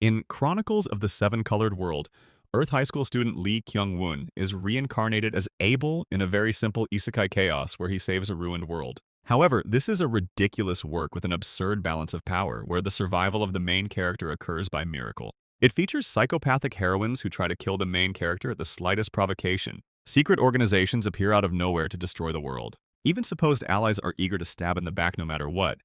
In Chronicles of the Seven-Colored World, Earth High School student Lee Kyung-woon is reincarnated as Abel in a very simple isekai chaos where he saves a ruined world. However, this is a ridiculous work with an absurd balance of power where the survival of the main character occurs by miracle. It features psychopathic heroines who try to kill the main character at the slightest provocation. Secret organizations appear out of nowhere to destroy the world. Even supposed allies are eager to stab in the back no matter what.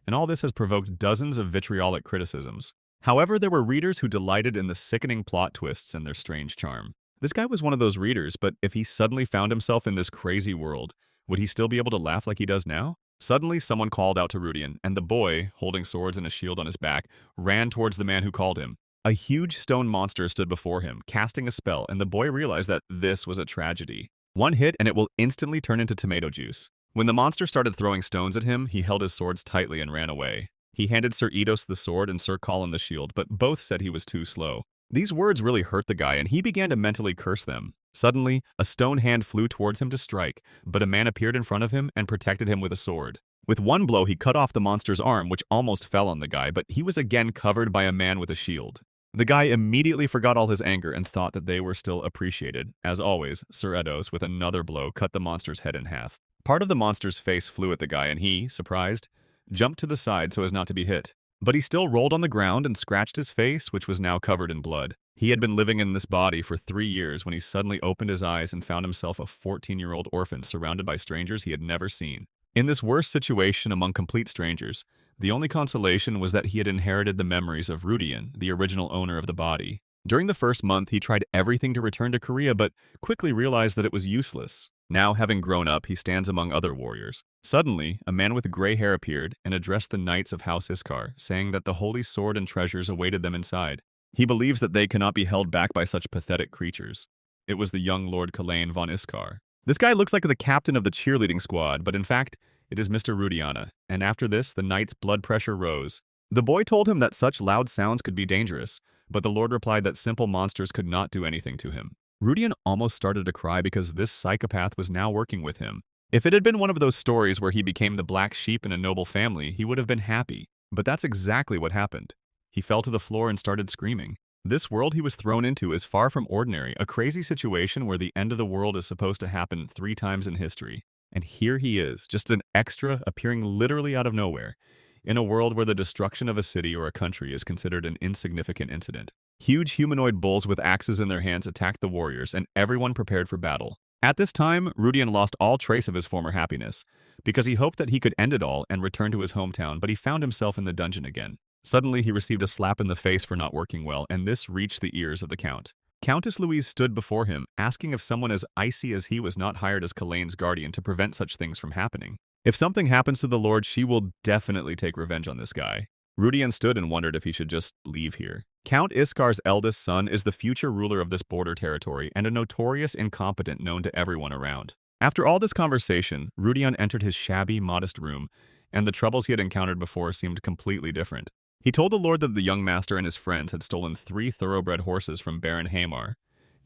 And all this has provoked dozens of vitriolic criticisms. However, there were readers who delighted in the sickening plot twists and their strange charm. This guy was one of those readers, but if he suddenly found himself in this crazy world, would he still be able to laugh like he does now? Suddenly, someone called out to Rudian, and the boy, holding swords and a shield on his back, ran towards the man who called him. A huge stone monster stood before him, casting a spell, and the boy realized that this was a tragedy. One hit and it will instantly turn into tomato juice. When the monster started throwing stones at him, he held his swords tightly and ran away. He handed Sir Eidos the sword and Sir Colin the shield, but both said he was too slow. These words really hurt the guy, and he began to mentally curse them. Suddenly, a stone hand flew towards him to strike, but a man appeared in front of him and protected him with a sword. With one blow, he cut off the monster's arm, which almost fell on the guy, but he was again covered by a man with a shield. The guy immediately forgot all his anger and thought that they were still appreciated. As always, Sir Eidos, with another blow, cut the monster's head in half. Part of the monster's face flew at the guy, and he, surprised, jumped to the side so as not to be hit. But he still rolled on the ground and scratched his face, which was now covered in blood. He had been living in this body for 3 years when he suddenly opened his eyes and found himself a 14-year-old orphan surrounded by strangers he had never seen. In this worst situation among complete strangers, the only consolation was that he had inherited the memories of Rudian, the original owner of the body. During the first month, he tried everything to return to Korea, but quickly realized that it was useless. Now, having grown up, he stands among other warriors. Suddenly, a man with gray hair appeared and addressed the knights of House Iskar, saying that the holy sword and treasures awaited them inside. He believes that they cannot be held back by such pathetic creatures. It was the young Lord Kalain von Iskar. This guy looks like the captain of the cheerleading squad, but in fact, it is Mr. Rudiana, and after this, the knight's blood pressure rose. The boy told him that such loud sounds could be dangerous, but the Lord replied that simple monsters could not do anything to him. Rudian almost started to cry because this psychopath was now working with him. If it had been one of those stories where he became the black sheep in a noble family, he would have been happy. But that's exactly what happened. He fell to the floor and started screaming. This world he was thrown into is far from ordinary, a crazy situation where the end of the world is supposed to happen 3 times in history. And here he is, just an extra appearing literally out of nowhere, in a world where the destruction of a city or a country is considered an insignificant incident. Huge humanoid bulls with axes in their hands attacked the warriors, and everyone prepared for battle. At this time, Rudian lost all trace of his former happiness, because he hoped that he could end it all and return to his hometown, but he found himself in the dungeon again. Suddenly, he received a slap in the face for not working well, and this reached the ears of the Count. Countess Louise stood before him, asking if someone as icy as he was not hired as Kalain's guardian to prevent such things from happening. If something happens to the Lord, she will definitely take revenge on this guy. Rudian stood and wondered if he should just leave here. Count Iskar's eldest son is the future ruler of this border territory and a notorious incompetent known to everyone around. After all this conversation, Rudian entered his shabby, modest room, and the troubles he had encountered before seemed completely different. He told the Lord that the young master and his friends had stolen 3 thoroughbred horses from Baron Hamar,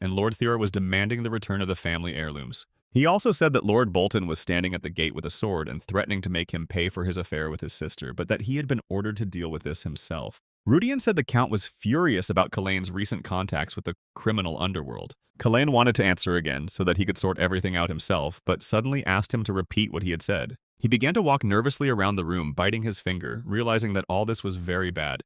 and Lord Thera was demanding the return of the family heirlooms. He also said that Lord Bolton was standing at the gate with a sword and threatening to make him pay for his affair with his sister, but that he had been ordered to deal with this himself. Rudian said the Count was furious about Kalain's recent contacts with the criminal underworld. Kalain wanted to answer again so that he could sort everything out himself, but suddenly asked him to repeat what he had said. He began to walk nervously around the room, biting his finger, realizing that all this was very bad.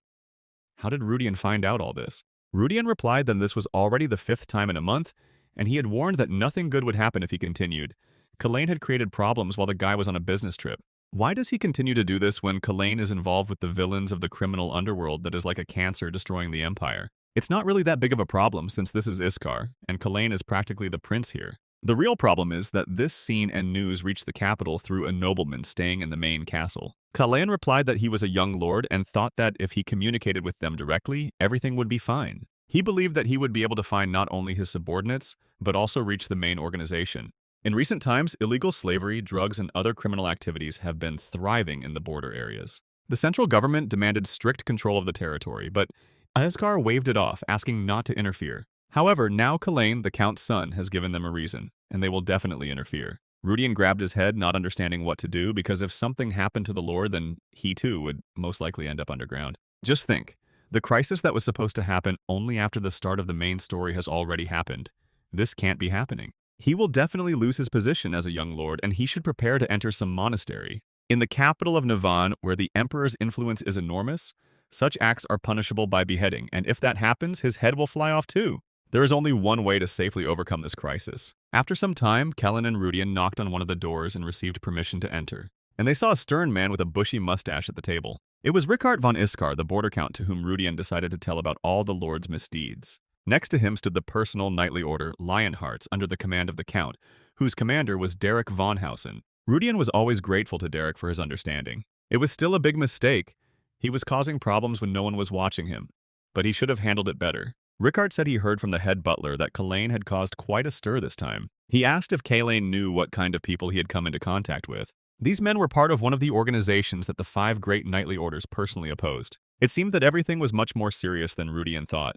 How did Rudian find out all this? Rudian replied that this was already the 5th time in a month, and he had warned that nothing good would happen if he continued. Kalain had created problems while the guy was on a business trip. Why does he continue to do this when Kalain is involved with the villains of the criminal underworld that is like a cancer destroying the empire? It's not really that big of a problem since this is Iskar, and Kalain is practically the prince here. The real problem is that this scene and news reached the capital through a nobleman staying in the main castle. Kalain replied that he was a young lord and thought that if he communicated with them directly, everything would be fine. He believed that he would be able to find not only his subordinates, but also reach the main organization. In recent times, illegal slavery, drugs, and other criminal activities have been thriving in the border areas. The central government demanded strict control of the territory, but Iskar waved it off, asking not to interfere. However, now Kalain, the Count's son, has given them a reason, and they will definitely interfere. Rudian grabbed his head, not understanding what to do, because if something happened to the Lord, then he too would most likely end up underground. Just think. The crisis that was supposed to happen only after the start of the main story has already happened. This can't be happening. He will definitely lose his position as a young lord, and he should prepare to enter some monastery. In the capital of Navan, where the emperor's influence is enormous, such acts are punishable by beheading, and if that happens, his head will fly off too. There is only one way to safely overcome this crisis. After some time, Kellen and Rudian knocked on one of the doors and received permission to enter. And they saw a stern man with a bushy mustache at the table. It was Rickard von Iskar, the border count, to whom Rudian decided to tell about all the Lord's misdeeds. Next to him stood the personal knightly order, Lionhearts, under the command of the Count, whose commander was Derek von Hausen. Rudian was always grateful to Derek for his understanding. It was still a big mistake. He was causing problems when no one was watching him, but he should have handled it better. Rickard said he heard from the head butler that Kalain had caused quite a stir this time. He asked if Kalain knew what kind of people he had come into contact with. These men were part of one of the organizations that the 5 great knightly orders personally opposed. It seemed that everything was much more serious than Rudian thought.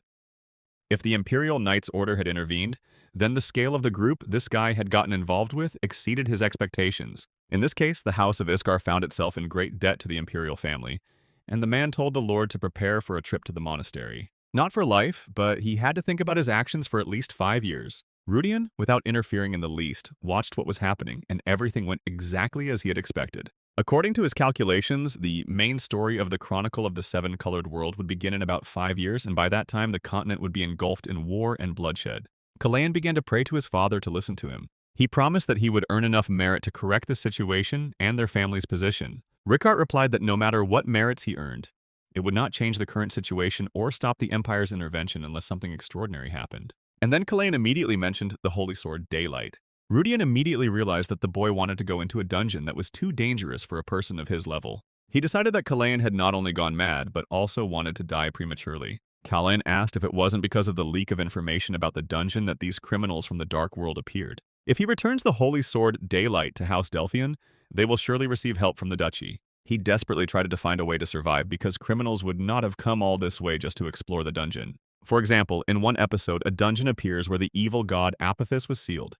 If the Imperial Knights Order had intervened, then the scale of the group this guy had gotten involved with exceeded his expectations. In this case, the House of Iskar found itself in great debt to the Imperial family, and the man told the Lord to prepare for a trip to the monastery. Not for life, but he had to think about his actions for at least 5 years. Rudian, without interfering in the least, watched what was happening, and everything went exactly as he had expected. According to his calculations, the main story of the Chronicle of the Seven-Colored World would begin in about 5 years, and by that time the continent would be engulfed in war and bloodshed. Kalain began to pray to his father to listen to him. He promised that he would earn enough merit to correct the situation and their family's position. Rickard replied that no matter what merits he earned, it would not change the current situation or stop the Empire's intervention unless something extraordinary happened. And then Kalain immediately mentioned the holy sword Daylight. Rudian immediately realized that the boy wanted to go into a dungeon that was too dangerous for a person of his level. He decided that Kalain had not only gone mad, but also wanted to die prematurely. Kalain asked if it wasn't because of the leak of information about the dungeon that these criminals from the Dark World appeared. If he returns the holy sword Daylight to House Delphian, they will surely receive help from the duchy. He desperately tried to find a way to survive because criminals would not have come all this way just to explore the dungeon. For example, in one episode, a dungeon appears where the evil god Apophis was sealed,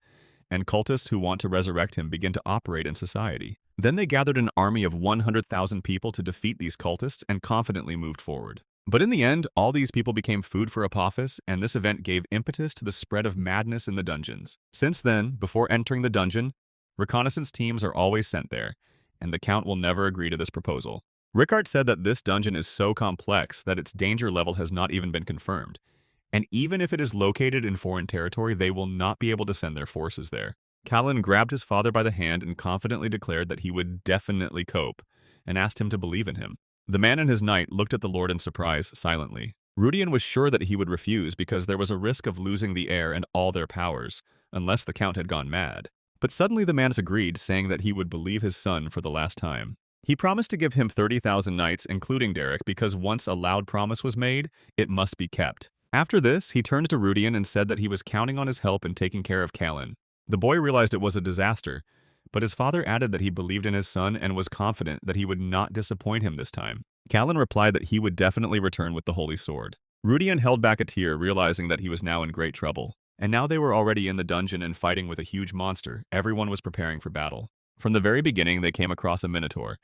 and cultists who want to resurrect him begin to operate in society. Then they gathered an army of 100,000 people to defeat these cultists and confidently moved forward. But in the end, all these people became food for Apophis, and this event gave impetus to the spread of madness in the dungeons. Since then, before entering the dungeon, reconnaissance teams are always sent there, and the Count will never agree to this proposal. Rickard said that this dungeon is so complex that its danger level has not even been confirmed, and even if it is located in foreign territory, they will not be able to send their forces there. Kalain grabbed his father by the hand and confidently declared that he would definitely cope, and asked him to believe in him. The man and his knight looked at the Lord in surprise, silently. Rudian was sure that he would refuse because there was a risk of losing the heir and all their powers, unless the Count had gone mad. But suddenly the man agreed, saying that he would believe his son for the last time. He promised to give him 30,000 knights, including Derek, because once a loud promise was made, it must be kept. After this, he turned to Rudian and said that he was counting on his help in taking care of Kalain. The boy realized it was a disaster, but his father added that he believed in his son and was confident that he would not disappoint him this time. Kalain replied that he would definitely return with the holy sword. Rudian held back a tear, realizing that he was now in great trouble. And now they were already in the dungeon and fighting with a huge monster. Everyone was preparing for battle. From the very beginning, they came across a minotaur.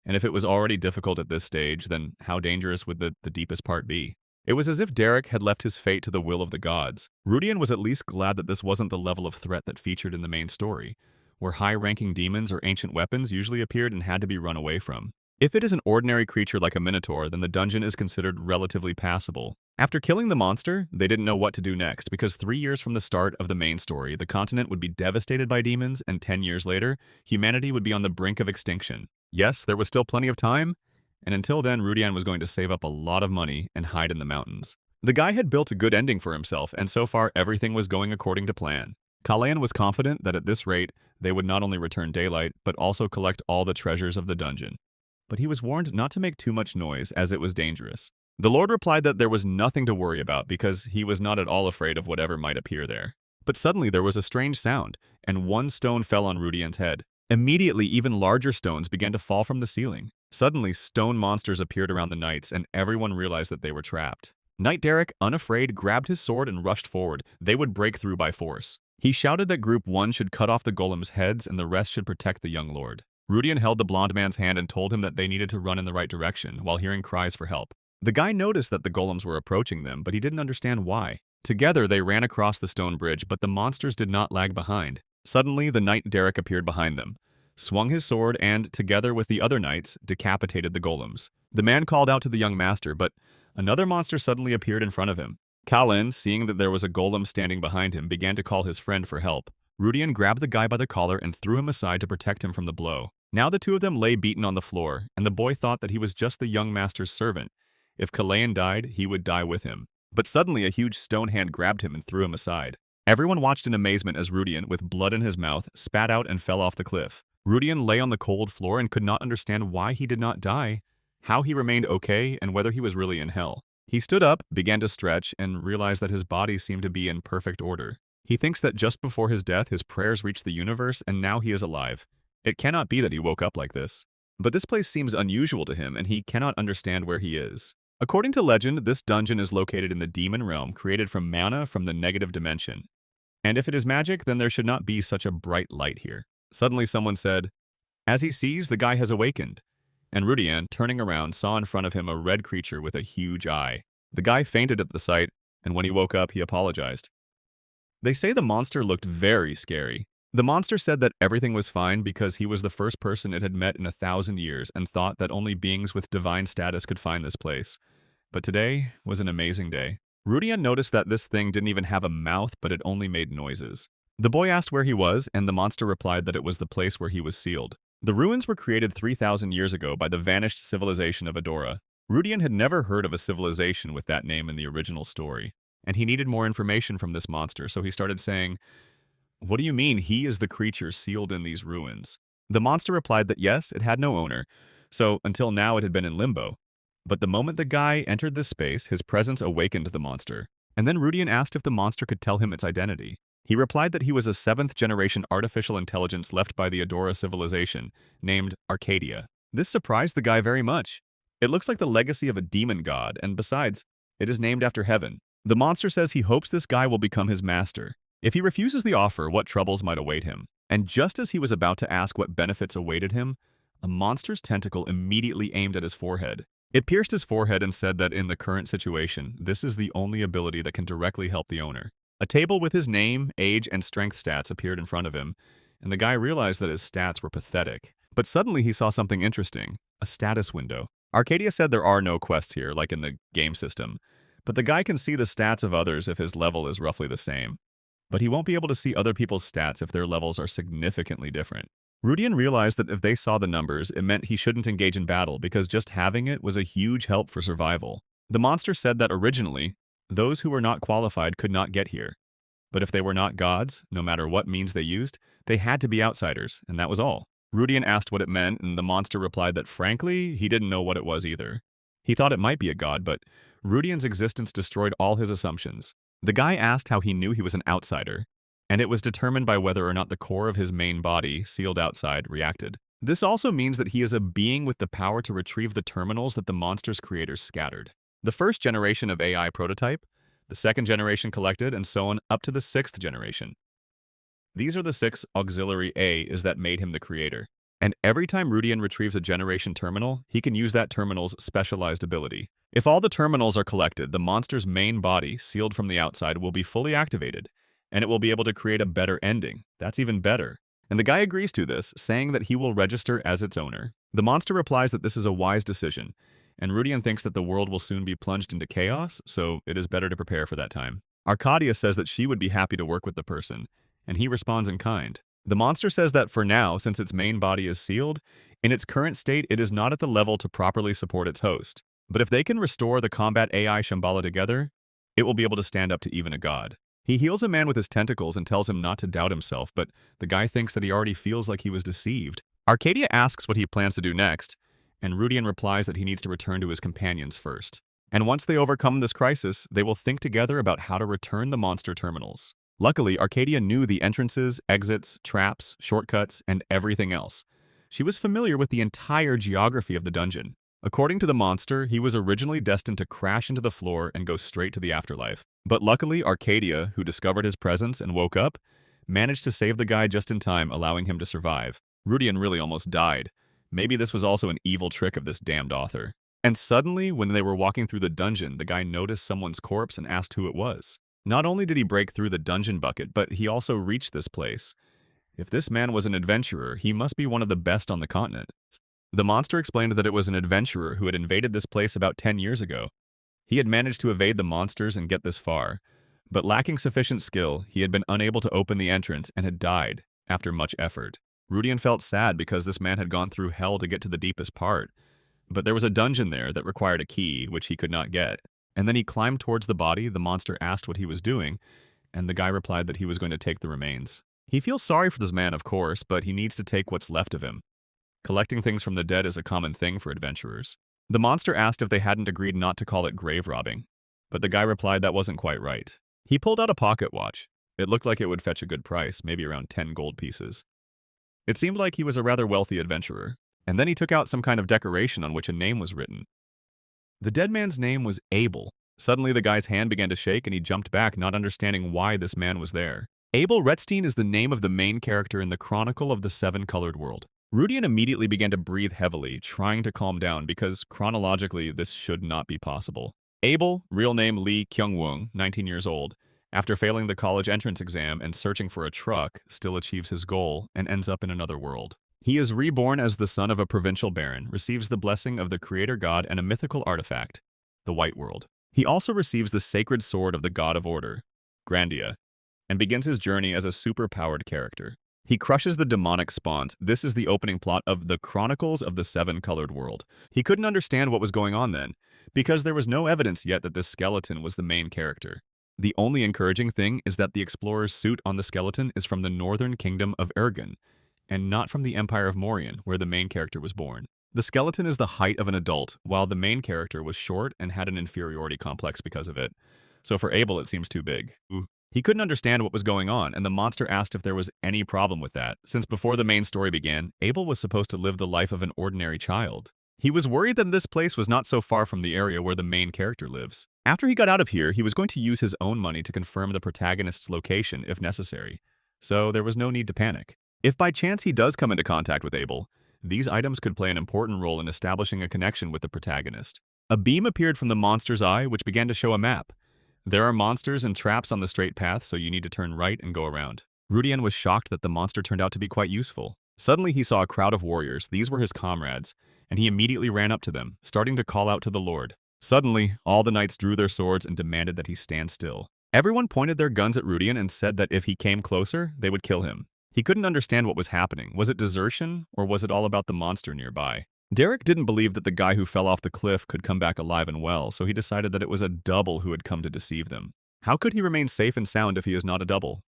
And if it was already difficult at this stage, then how dangerous would the deepest part be? It was as if Derek had left his fate to the will of the gods. Rudian was at least glad that this wasn't the level of threat that featured in the main story, where high-ranking demons or ancient weapons usually appeared and had to be run away from. If it is an ordinary creature like a minotaur, then the dungeon is considered relatively passable. After killing the monster, they didn't know what to do next, because 3 years from the start of the main story, the continent would be devastated by demons, and 10 years later, humanity would be on the brink of extinction. Yes, there was still plenty of time, and until then, Rudian was going to save up a lot of money and hide in the mountains. The guy had built a good ending for himself, and so far everything was going according to plan. Kalain was confident that at this rate, they would not only return Daylight, but also collect all the treasures of the dungeon. But he was warned not to make too much noise, as it was dangerous. The Lord replied that there was nothing to worry about because he was not at all afraid of whatever might appear there. But suddenly there was a strange sound, and one stone fell on Rudian's head. Immediately, even larger stones began to fall from the ceiling. Suddenly, stone monsters appeared around the knights, and everyone realized that they were trapped. Knight Derek, unafraid, grabbed his sword and rushed forward. They would break through by force. He shouted that Group 1 should cut off the golem's heads and the rest should protect the young lord. Rudian held the blonde man's hand and told him that they needed to run in the right direction while hearing cries for help. The guy noticed that the golems were approaching them, but he didn't understand why. Together, they ran across the stone bridge, but the monsters did not lag behind. Suddenly, the knight Derek appeared behind them, swung his sword, and, together with the other knights, decapitated the golems. The man called out to the young master, but another monster suddenly appeared in front of him. Kalin, seeing that there was a golem standing behind him, began to call his friend for help. Rudian grabbed the guy by the collar and threw him aside to protect him from the blow. Now the two of them lay beaten on the floor, and the boy thought that he was just the young master's servant. If Kalayan died, he would die with him. But suddenly a huge stone hand grabbed him and threw him aside. Everyone watched in amazement as Rudian, with blood in his mouth, spat out and fell off the cliff. Rudian lay on the cold floor and could not understand why he did not die, how he remained okay, and whether he was really in hell. He stood up, began to stretch, and realized that his body seemed to be in perfect order. He thinks that just before his death, his prayers reached the universe, and now he is alive. It cannot be that he woke up like this. But this place seems unusual to him, and he cannot understand where he is. According to legend, this dungeon is located in the demon realm created from mana from the negative dimension. And if it is magic, then there should not be such a bright light here. Suddenly someone said, "As he sees, the guy has awakened." And Rudian, turning around, saw in front of him a red creature with a huge eye. The guy fainted at the sight, and when he woke up, he apologized. They say the monster looked very scary. The monster said that everything was fine because he was the first person it had met in 1,000 years and thought that only beings with divine status could find this place. But today was an amazing day. Rudian noticed that this thing didn't even have a mouth, but it only made noises. The boy asked where he was, and the monster replied that it was the place where he was sealed. The ruins were created 3,000 years ago by the vanished civilization of Adora. Rudian had never heard of a civilization with that name in the original story, and he needed more information from this monster, so he started saying, "What do you mean he is the creature sealed in these ruins?" The monster replied that yes, it had no owner, so until now it had been in limbo. But the moment the guy entered this space, his presence awakened the monster. And then Rudian asked if the monster could tell him its identity. He replied that he was a 7th-generation artificial intelligence left by the Adora civilization, named Arcadia. This surprised the guy very much. It looks like the legacy of a demon god, and besides, it is named after heaven. The monster says he hopes this guy will become his master. If he refuses the offer, what troubles might await him? And just as he was about to ask what benefits awaited him, a monster's tentacle immediately aimed at his forehead. It pierced his forehead and said that in the current situation, this is the only ability that can directly help the owner. A table with his name, age, and strength stats appeared in front of him, and the guy realized that his stats were pathetic. But suddenly he saw something interesting, a status window. Arcadia said there are no quests here, like in the game system, but the guy can see the stats of others if his level is roughly the same. But he won't be able to see other people's stats if their levels are significantly different. Rudian realized that if they saw the numbers, it meant he shouldn't engage in battle because just having it was a huge help for survival. The monster said that originally, those who were not qualified could not get here. But if they were not gods, no matter what means they used, they had to be outsiders, and that was all. Rudian asked what it meant, and the monster replied that frankly, he didn't know what it was either. He thought it might be a god, but Rudian's existence destroyed all his assumptions. The guy asked how he knew he was an outsider, and it was determined by whether or not the core of his main body, sealed outside, reacted. This also means that he is a being with the power to retrieve the terminals that the monster's creators scattered. The first generation of AI prototype, the second generation collected, and so on up to the 6th generation. These are the 6 auxiliary A's that made him the creator. And every time Rudian retrieves a generation terminal, he can use that terminal's specialized ability. If all the terminals are collected, the monster's main body, sealed from the outside, will be fully activated, and it will be able to create a better ending. That's even better. And the guy agrees to this, saying that he will register as its owner. The monster replies that this is a wise decision, and Rudian thinks that the world will soon be plunged into chaos, so it is better to prepare for that time. Arcadia says that she would be happy to work with the person, and he responds in kind. The monster says that for now, since its main body is sealed, in its current state it is not at the level to properly support its host. But if they can restore the combat AI Shambhala together, it will be able to stand up to even a god. He heals a man with his tentacles and tells him not to doubt himself, but the guy thinks that he already feels like he was deceived. Arcadia asks what he plans to do next, and Rudian replies that he needs to return to his companions first. And once they overcome this crisis, they will think together about how to return the monster terminals. Luckily, Arcadia knew the entrances, exits, traps, shortcuts, and everything else. She was familiar with the entire geography of the dungeon. According to the monster, he was originally destined to crash into the floor and go straight to the afterlife. But luckily, Arcadia, who discovered his presence and woke up, managed to save the guy just in time, allowing him to survive. Rudian really almost died. Maybe this was also an evil trick of this damned author. And suddenly, when they were walking through the dungeon, the guy noticed someone's corpse and asked who it was. Not only did he break through the dungeon bucket, but he also reached this place. If this man was an adventurer, he must be one of the best on the continent. The monster explained that it was an adventurer who had invaded this place about 10 years ago. He had managed to evade the monsters and get this far, but lacking sufficient skill, he had been unable to open the entrance and had died after much effort. Rudian felt sad because this man had gone through hell to get to the deepest part, but there was a dungeon there that required a key, which he could not get. And then he climbed towards the body. The monster asked what he was doing, and the guy replied that he was going to take the remains. He feels sorry for this man, of course, but he needs to take what's left of him. Collecting things from the dead is a common thing for adventurers. The monster asked if they hadn't agreed not to call it grave robbing, but the guy replied that wasn't quite right. He pulled out a pocket watch. It looked like it would fetch a good price, maybe around 10 gold pieces. It seemed like he was a rather wealthy adventurer, and then he took out some kind of decoration on which a name was written. The dead man's name was Abel. Suddenly the guy's hand began to shake and he jumped back, not understanding why this man was there. Abel Retstein is the name of the main character in the Chronicle of the Seven-Colored World. Rudian immediately began to breathe heavily, trying to calm down because chronologically this should not be possible. Abel, real name Lee Kyung-woong, 19 years old, after failing the college entrance exam and searching for a truck, still achieves his goal and ends up in another world. He is reborn as the son of a provincial baron, receives the blessing of the creator god and a mythical artifact, the White World. He also receives the sacred sword of the god of order, Grandia, and begins his journey as a super-powered character. He crushes the demonic spawns. This is the opening plot of the Chronicles of the Seven-Colored World. He couldn't understand what was going on then, because there was no evidence yet that this skeleton was the main character. The only encouraging thing is that the explorer's suit on the skeleton is from the northern kingdom of Ergen, and not from the Empire of Morian, where the main character was born. The skeleton is the height of an adult, while the main character was short and had an inferiority complex because of it. So for Abel, it seems too big. He couldn't understand what was going on, and the monster asked if there was any problem with that, since before the main story began, Abel was supposed to live the life of an ordinary child. He was worried that this place was not so far from the area where the main character lives. After he got out of here, he was going to use his own money to confirm the protagonist's location if necessary, so there was no need to panic. If by chance he does come into contact with Abel, these items could play an important role in establishing a connection with the protagonist. A beam appeared from the monster's eye, which began to show a map. There are monsters and traps on the straight path, so you need to turn right and go around. Rudian was shocked that the monster turned out to be quite useful. Suddenly he saw a crowd of warriors. These were his comrades, and he immediately ran up to them, starting to call out to the Lord. Suddenly, all the knights drew their swords and demanded that he stand still. Everyone pointed their guns at Rudian and said that if he came closer, they would kill him. He couldn't understand what was happening. Was it desertion, or was it all about the monster nearby? Derek didn't believe that the guy who fell off the cliff could come back alive and well, so he decided that it was a double who had come to deceive them. How could he remain safe and sound if he is not a double?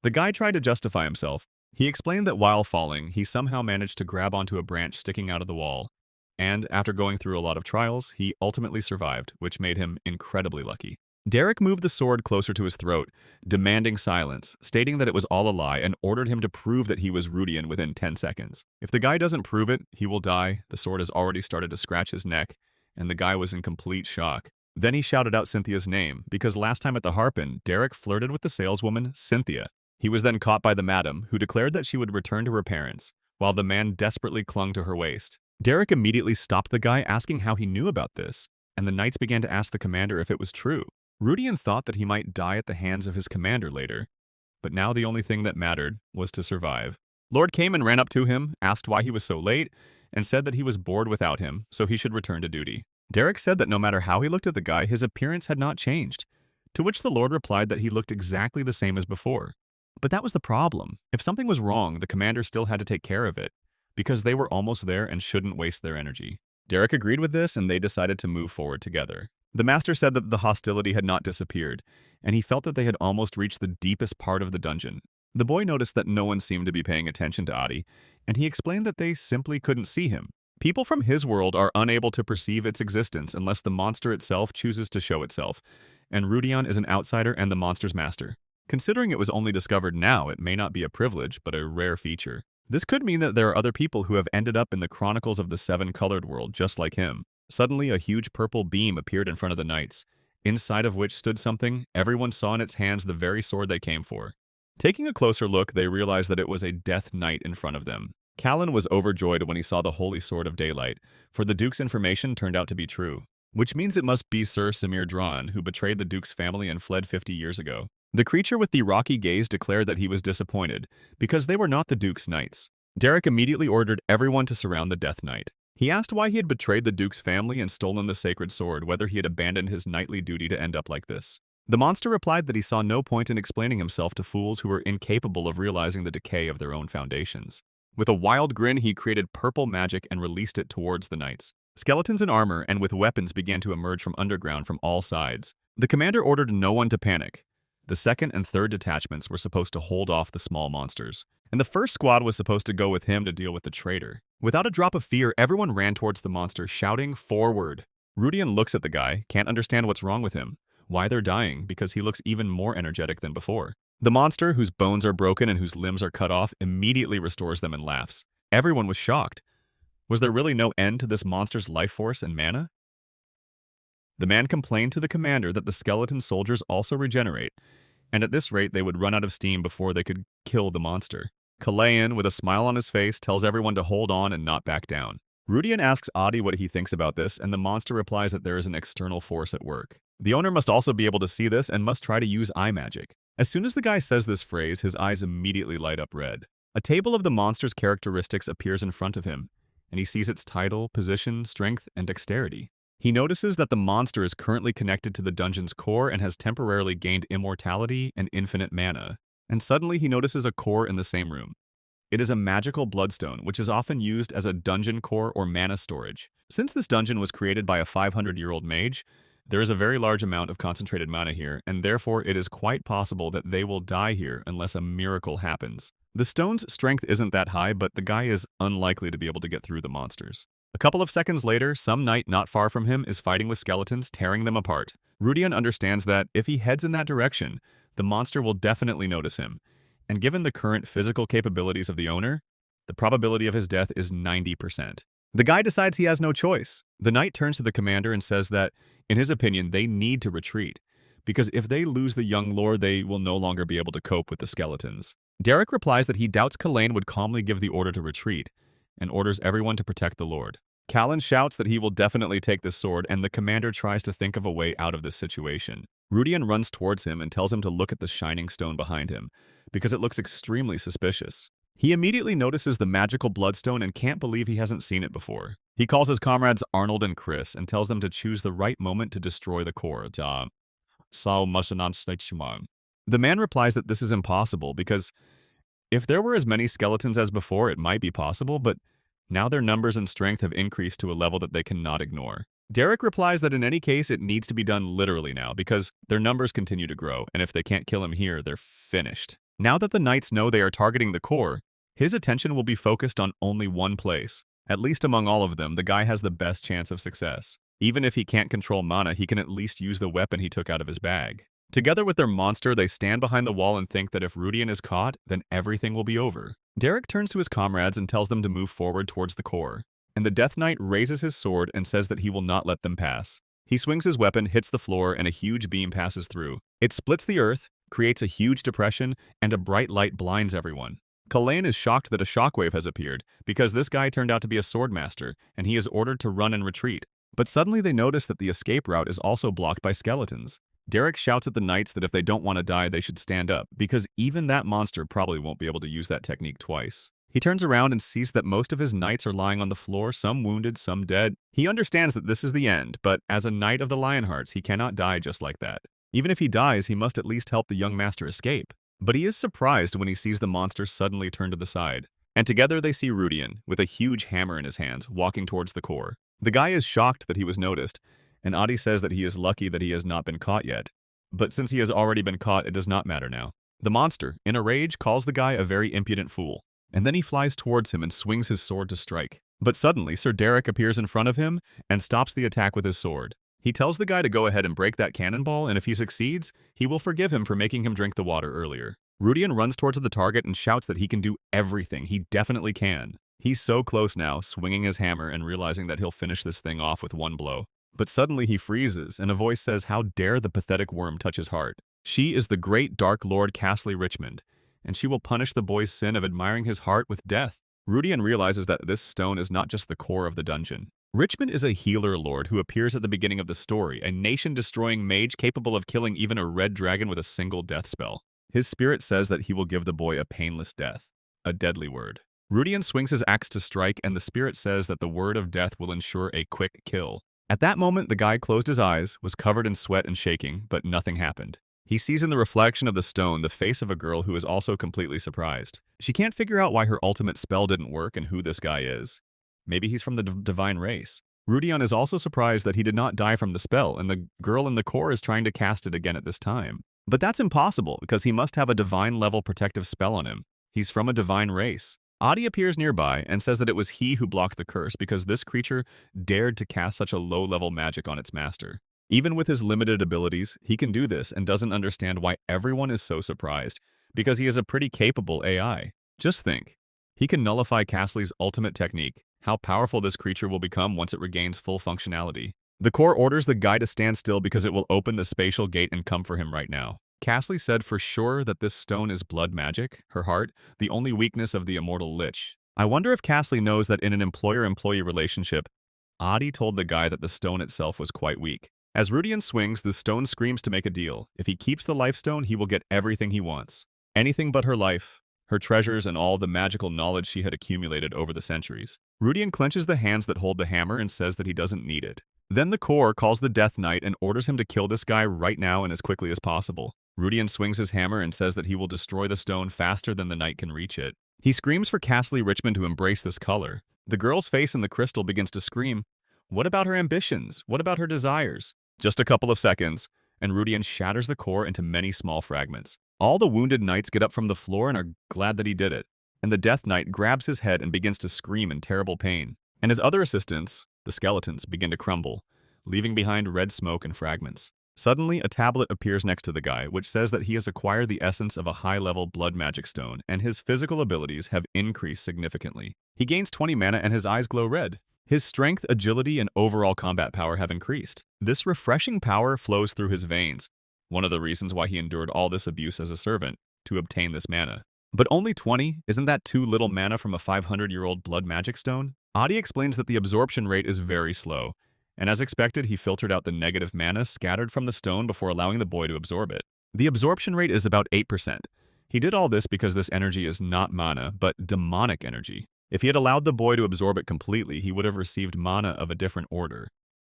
The guy tried to justify himself. He explained that while falling, he somehow managed to grab onto a branch sticking out of the wall, and after going through a lot of trials, he ultimately survived, which made him incredibly lucky. Derek moved the sword closer to his throat, demanding silence, stating that it was all a lie, and ordered him to prove that he was Rudian within 10 seconds. If the guy doesn't prove it, he will die. The sword has already started to scratch his neck, and the guy was in complete shock. Then he shouted out Cynthia's name, because last time at the Harpin, Derek flirted with the saleswoman, Cynthia. He was then caught by the madam, who declared that she would return to her parents, while the man desperately clung to her waist. Derek immediately stopped the guy, asking how he knew about this, and the knights began to ask the commander if it was true. Rudian thought that he might die at the hands of his commander later, but now the only thing that mattered was to survive. Lord came and ran up to him, asked why he was so late, and said that he was bored without him, so he should return to duty. Derek said that no matter how he looked at the guy, his appearance had not changed, to which the Lord replied that he looked exactly the same as before. But that was the problem. If something was wrong, the commander still had to take care of it, because they were almost there and shouldn't waste their energy. Derek agreed with this, and they decided to move forward together. The master said that the hostility had not disappeared, and he felt that they had almost reached the deepest part of the dungeon. The boy noticed that no one seemed to be paying attention to Adi, and he explained that they simply couldn't see him. People from his world are unable to perceive its existence unless the monster itself chooses to show itself, and Rudian is an outsider and the monster's master. Considering it was only discovered now, it may not be a privilege, but a rare feature. This could mean that there are other people who have ended up in the Chronicles of the Seven-Colored World just like him. Suddenly, a huge purple beam appeared in front of the knights, inside of which stood something. Everyone saw in its hands the very sword they came for. Taking a closer look, they realized that it was a death knight in front of them. Callan was overjoyed when he saw the Holy Sword of Daylight, for the Duke's information turned out to be true. Which means it must be Sir Samir Dran who betrayed the Duke's family and fled 50 years ago. The creature with the rocky gaze declared that he was disappointed, because they were not the Duke's knights. Derek immediately ordered everyone to surround the Death Knight. He asked why he had betrayed the Duke's family and stolen the sacred sword, whether he had abandoned his knightly duty to end up like this. The monster replied that he saw no point in explaining himself to fools who were incapable of realizing the decay of their own foundations. With a wild grin, he created purple magic and released it towards the knights. Skeletons in armor and with weapons began to emerge from underground from all sides. The commander ordered no one to panic. The second and third detachments were supposed to hold off the small monsters, and the first squad was supposed to go with him to deal with the traitor. Without a drop of fear, everyone ran towards the monster, shouting, "Forward!" Rudian looks at the guy, can't understand what's wrong with him, why they're dying, because he looks even more energetic than before. The monster, whose bones are broken and whose limbs are cut off, immediately restores them and laughs. Everyone was shocked. Was there really no end to this monster's life force and mana? The man complained to the commander that the skeleton soldiers also regenerate, and at this rate they would run out of steam before they could kill the monster. Kalayan, with a smile on his face, tells everyone to hold on and not back down. Rudian asks Adi what he thinks about this, and the monster replies that there is an external force at work. The owner must also be able to see this and must try to use eye magic. As soon as the guy says this phrase, his eyes immediately light up red. A table of the monster's characteristics appears in front of him, and he sees its title, position, strength, and dexterity. He notices that the monster is currently connected to the dungeon's core and has temporarily gained immortality and infinite mana. And suddenly he notices a core in the same room. It is a magical bloodstone, which is often used as a dungeon core or mana storage. Since this dungeon was created by a 500-year-old mage, there is a very large amount of concentrated mana here, and therefore it is quite possible that they will die here unless a miracle happens. The stone's strength isn't that high, but the guy is unlikely to be able to get through the monsters. A couple of seconds later, some knight not far from him is fighting with skeletons, tearing them apart. Rudian understands that if he heads in that direction, the monster will definitely notice him, and given the current physical capabilities of the owner, the probability of his death is 90%. The guy decides he has no choice. The knight turns to the commander and says that, in his opinion, they need to retreat, because if they lose the young lord, they will no longer be able to cope with the skeletons. Derek replies that he doubts Kalain would calmly give the order to retreat, and orders everyone to protect the lord. Callan shouts that he will definitely take this sword, and the commander tries to think of a way out of this situation. Rudian runs towards him and tells him to look at the shining stone behind him, because it looks extremely suspicious. He immediately notices the magical bloodstone and can't believe he hasn't seen it before. He calls his comrades Arnold and Chris and tells them to choose the right moment to destroy the core. The man replies that this is impossible because if there were as many skeletons as before, it might be possible, but now their numbers and strength have increased to a level that they cannot ignore. Derek replies that in any case, it needs to be done literally now because their numbers continue to grow, and if they can't kill him here, they're finished. Now that the knights know they are targeting the core, his attention will be focused on only one place. At least among all of them, the guy has the best chance of success. Even if he can't control mana, he can at least use the weapon he took out of his bag. Together with their monster, they stand behind the wall and think that if Rudian is caught, then everything will be over. Derek turns to his comrades and tells them to move forward towards the core, and the Death Knight raises his sword and says that he will not let them pass. He swings his weapon, hits the floor, and a huge beam passes through. It splits the earth, creates a huge depression, and a bright light blinds everyone. Kalain is shocked that a shockwave has appeared, because this guy turned out to be a swordmaster, and he is ordered to run and retreat. But suddenly they notice that the escape route is also blocked by skeletons. Derek shouts at the knights that if they don't want to die, they should stand up, because even that monster probably won't be able to use that technique twice. He turns around and sees that most of his knights are lying on the floor, some wounded, some dead. He understands that this is the end, but as a knight of the Lionhearts, he cannot die just like that. Even if he dies, he must at least help the young master escape. But he is surprised when he sees the monster suddenly turn to the side. And together they see Rudian, with a huge hammer in his hands, walking towards the core. The guy is shocked that he was noticed, and Adi says that he is lucky that he has not been caught yet. But since he has already been caught, it does not matter now. The monster, in a rage, calls the guy a very impudent fool, and then he flies towards him and swings his sword to strike. But suddenly, Sir Derek appears in front of him and stops the attack with his sword. He tells the guy to go ahead and break that cannonball, and if he succeeds, he will forgive him for making him drink the water earlier. Rudian runs towards the target and shouts that he can do everything. He definitely can. He's so close now, swinging his hammer and realizing that he'll finish this thing off with one blow. But suddenly he freezes, and a voice says, "How dare the pathetic worm touch his heart? She is the great Dark Lord Castley Richmond, and she will punish the boy's sin of admiring his heart with death." Rudian realizes that this stone is not just the core of the dungeon. Richmond is a healer lord who appears at the beginning of the story, a nation-destroying mage capable of killing even a red dragon with a single death spell. His spirit says that he will give the boy a painless death, a deadly word. Rudian swings his axe to strike, and the spirit says that the word of death will ensure a quick kill. At that moment, the guy closed his eyes, was covered in sweat and shaking, but nothing happened. He sees in the reflection of the stone the face of a girl who is also completely surprised. She can't figure out why her ultimate spell didn't work and who this guy is. Maybe he's from the divine race. Rudian is also surprised that he did not die from the spell, and the girl in the core is trying to cast it again at this time. But that's impossible, because he must have a divine-level protective spell on him. He's from a divine race. Adi appears nearby and says that it was he who blocked the curse because this creature dared to cast such a low-level magic on its master. Even with his limited abilities, he can do this and doesn't understand why everyone is so surprised, because he is a pretty capable AI. Just think. He can nullify Castley's ultimate technique, how powerful this creature will become once it regains full functionality. The core orders the guy to stand still because it will open the spatial gate and come for him right now. Castley said for sure that this stone is blood magic, her heart, the only weakness of the immortal lich. I wonder if Castley knows that in an employer-employee relationship, Adi told the guy that the stone itself was quite weak. As Rudian swings, the stone screams to make a deal. If he keeps the life stone, he will get everything he wants. Anything but her life, her treasures, and all the magical knowledge she had accumulated over the centuries. Rudian clenches the hands that hold the hammer and says that he doesn't need it. Then the core calls the Death Knight and orders him to kill this guy right now and as quickly as possible. Rudian swings his hammer and says that he will destroy the stone faster than the knight can reach it. He screams for Castley Richmond to embrace this color. The girl's face in the crystal begins to scream. What about her ambitions? What about her desires? Just a couple of seconds, and Rudian shatters the core into many small fragments. All the wounded knights get up from the floor and are glad that he did it. And the Death Knight grabs his head and begins to scream in terrible pain. And his other assistants, the skeletons, begin to crumble, leaving behind red smoke and fragments. Suddenly, a tablet appears next to the guy, which says that he has acquired the essence of a high-level blood magic stone, and his physical abilities have increased significantly. He gains 20 mana and his eyes glow red. His strength, agility, and overall combat power have increased. This refreshing power flows through his veins, one of the reasons why he endured all this abuse as a servant, to obtain this mana. But only 20? Isn't that too little mana from a 500-year-old blood magic stone? Adi explains that the absorption rate is very slow, and as expected, he filtered out the negative mana scattered from the stone before allowing the boy to absorb it. The absorption rate is about 8%. He did all this because this energy is not mana, but demonic energy. If he had allowed the boy to absorb it completely, he would have received mana of a different order.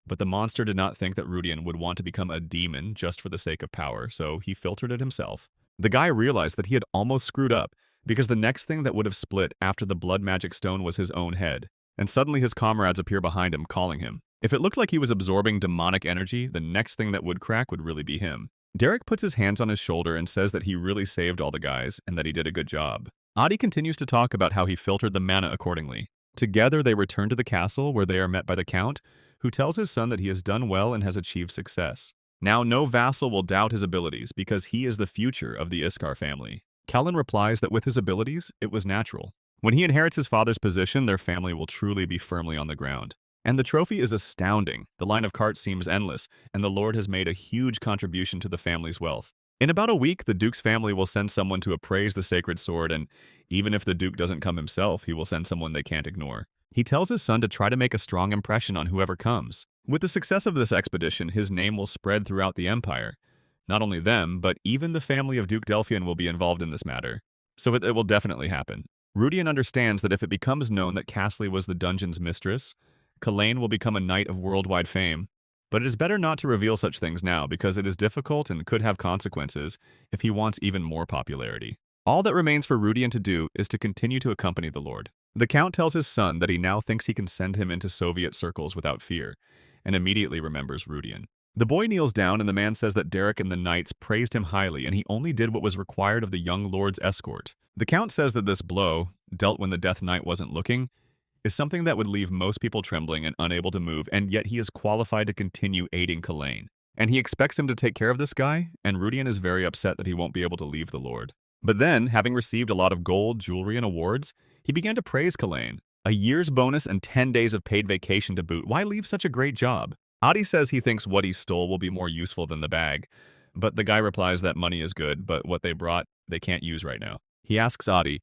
But the monster did not think that Rudian would want to become a demon just for the sake of power, so he filtered it himself. The guy realized that he had almost screwed up, because the next thing that would have split after the blood magic stone was his own head. And suddenly his comrades appear behind him, calling him. If it looked like he was absorbing demonic energy, the next thing that would crack would really be him. Derek puts his hands on his shoulder and says that he really saved all the guys, and that he did a good job. Adi continues to talk about how he filtered the mana accordingly. Together, they return to the castle, where they are met by the Count, who tells his son that he has done well and has achieved success. Now, no vassal will doubt his abilities, because he is the future of the Iskar family. Kellen replies that with his abilities, it was natural. When he inherits his father's position, their family will truly be firmly on the ground. And the trophy is astounding. The line of carts seems endless, and the Lord has made a huge contribution to the family's wealth. In about a week, the Duke's family will send someone to appraise the sacred sword, and even if the Duke doesn't come himself, he will send someone they can't ignore. He tells his son to try to make a strong impression on whoever comes. With the success of this expedition, his name will spread throughout the empire. Not only them, but even the family of Duke Delphian will be involved in this matter. So it will definitely happen. Rudian understands that if it becomes known that Castley was the dungeon's mistress, Kalain will become a knight of worldwide fame. But it is better not to reveal such things now because it is difficult and could have consequences if he wants even more popularity. All that remains for Rudian to do is to continue to accompany the Lord. The Count tells his son that he now thinks he can send him into Soviet circles without fear, and immediately remembers Rudian. The boy kneels down and the man says that Derek and the knights praised him highly and he only did what was required of the young lord's escort. The Count says that this blow, dealt when the Death Knight wasn't looking, is something that would leave most people trembling and unable to move, and yet he is qualified to continue aiding Kalain. And he expects him to take care of this guy, and Rudian is very upset that he won't be able to leave the Lord. But then, having received a lot of gold, jewelry, and awards, he began to praise Kalain. A year's bonus and 10 days of paid vacation to boot. Why leave such a great job? Adi says he thinks what he stole will be more useful than the bag, but the guy replies that money is good, but what they brought, they can't use right now. He asks Adi,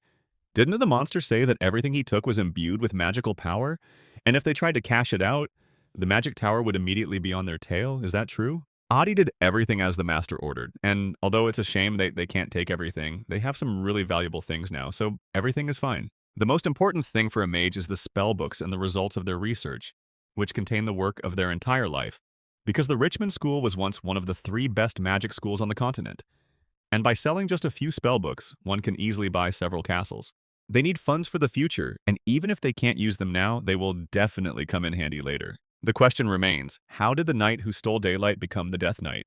Didn't the monster say that everything he took was imbued with magical power? And if they tried to cash it out, the magic tower would immediately be on their tail? Is that true? Adi did everything as the master ordered, and although it's a shame they can't take everything, they have some really valuable things now, so everything is fine. The most important thing for a mage is the spell books and the results of their research, which contain the work of their entire life. Because the Richmond School was once one of the 3 best magic schools on the continent. And by selling just a few spell books, one can easily buy several castles. They need funds for the future, and even if they can't use them now, they will definitely come in handy later. The question remains, how did the knight who stole daylight become the Death Knight?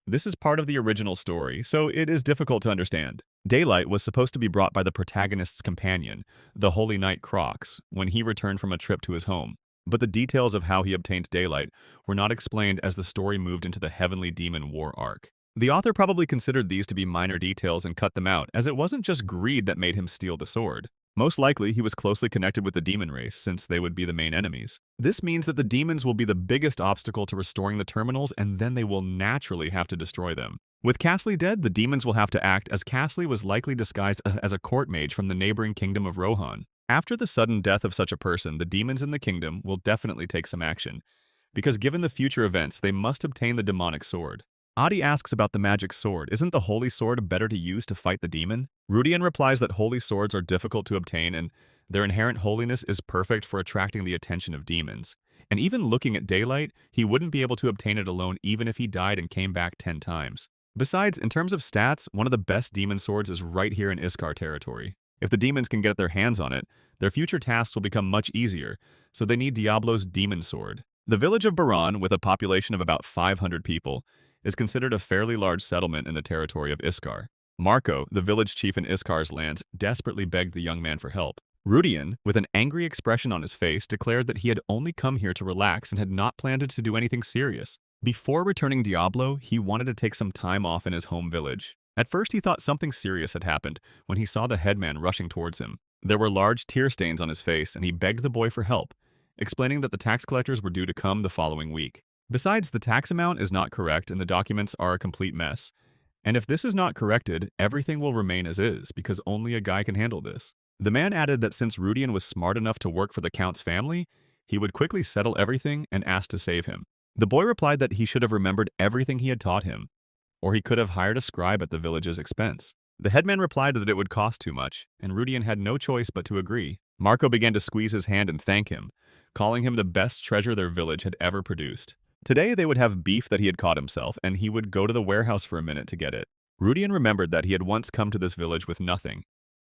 This is part of the original story, so it is difficult to understand. Daylight was supposed to be brought by the protagonist's companion, the Holy Knight Crocs, when he returned from a trip to his home. But the details of how he obtained daylight were not explained as the story moved into the Heavenly Demon War arc. The author probably considered these to be minor details and cut them out, as it wasn't just greed that made him steal the sword. Most likely, he was closely connected with the demon race, since they would be the main enemies. This means that the demons will be the biggest obstacle to restoring the terminals, and then they will naturally have to destroy them. With Castley dead, the demons will have to act, as Castley was likely disguised as a court mage from the neighboring kingdom of Rohan. After the sudden death of such a person, the demons in the kingdom will definitely take some action, because given the future events, they must obtain the demonic sword. Adi asks about the magic sword. Isn't the holy sword better to use to fight the demon? Rudian replies that holy swords are difficult to obtain and their inherent holiness is perfect for attracting the attention of demons. And even looking at daylight, he wouldn't be able to obtain it alone even if he died and came back 10 times. Besides, in terms of stats, one of the best demon swords is right here in Iskar territory. If the demons can get their hands on it, their future tasks will become much easier, so they need Diablo's demon sword. The village of Baran, with a population of about 500 people, is considered a fairly large settlement in the territory of Iskar. Marco, the village chief in Iskar's lands, desperately begged the young man for help. Rudian, with an angry expression on his face, declared that he had only come here to relax and had not planned to do anything serious. Before returning Diablo, he wanted to take some time off in his home village. At first, he thought something serious had happened when he saw the headman rushing towards him. There were large tear stains on his face, and he begged the boy for help, explaining that the tax collectors were due to come the following week. Besides, the tax amount is not correct and the documents are a complete mess. And if this is not corrected, everything will remain as is, because only a guy can handle this. The man added that since Rudian was smart enough to work for the Count's family, he would quickly settle everything and asked to save him. The boy replied that he should have remembered everything he had taught him, or he could have hired a scribe at the village's expense. The headman replied that it would cost too much, and Rudian had no choice but to agree. Marco began to squeeze his hand and thank him, calling him the best treasure their village had ever produced. Today they would have beef that he had caught himself, and he would go to the warehouse for a minute to get it. Rudian remembered that he had once come to this village with nothing,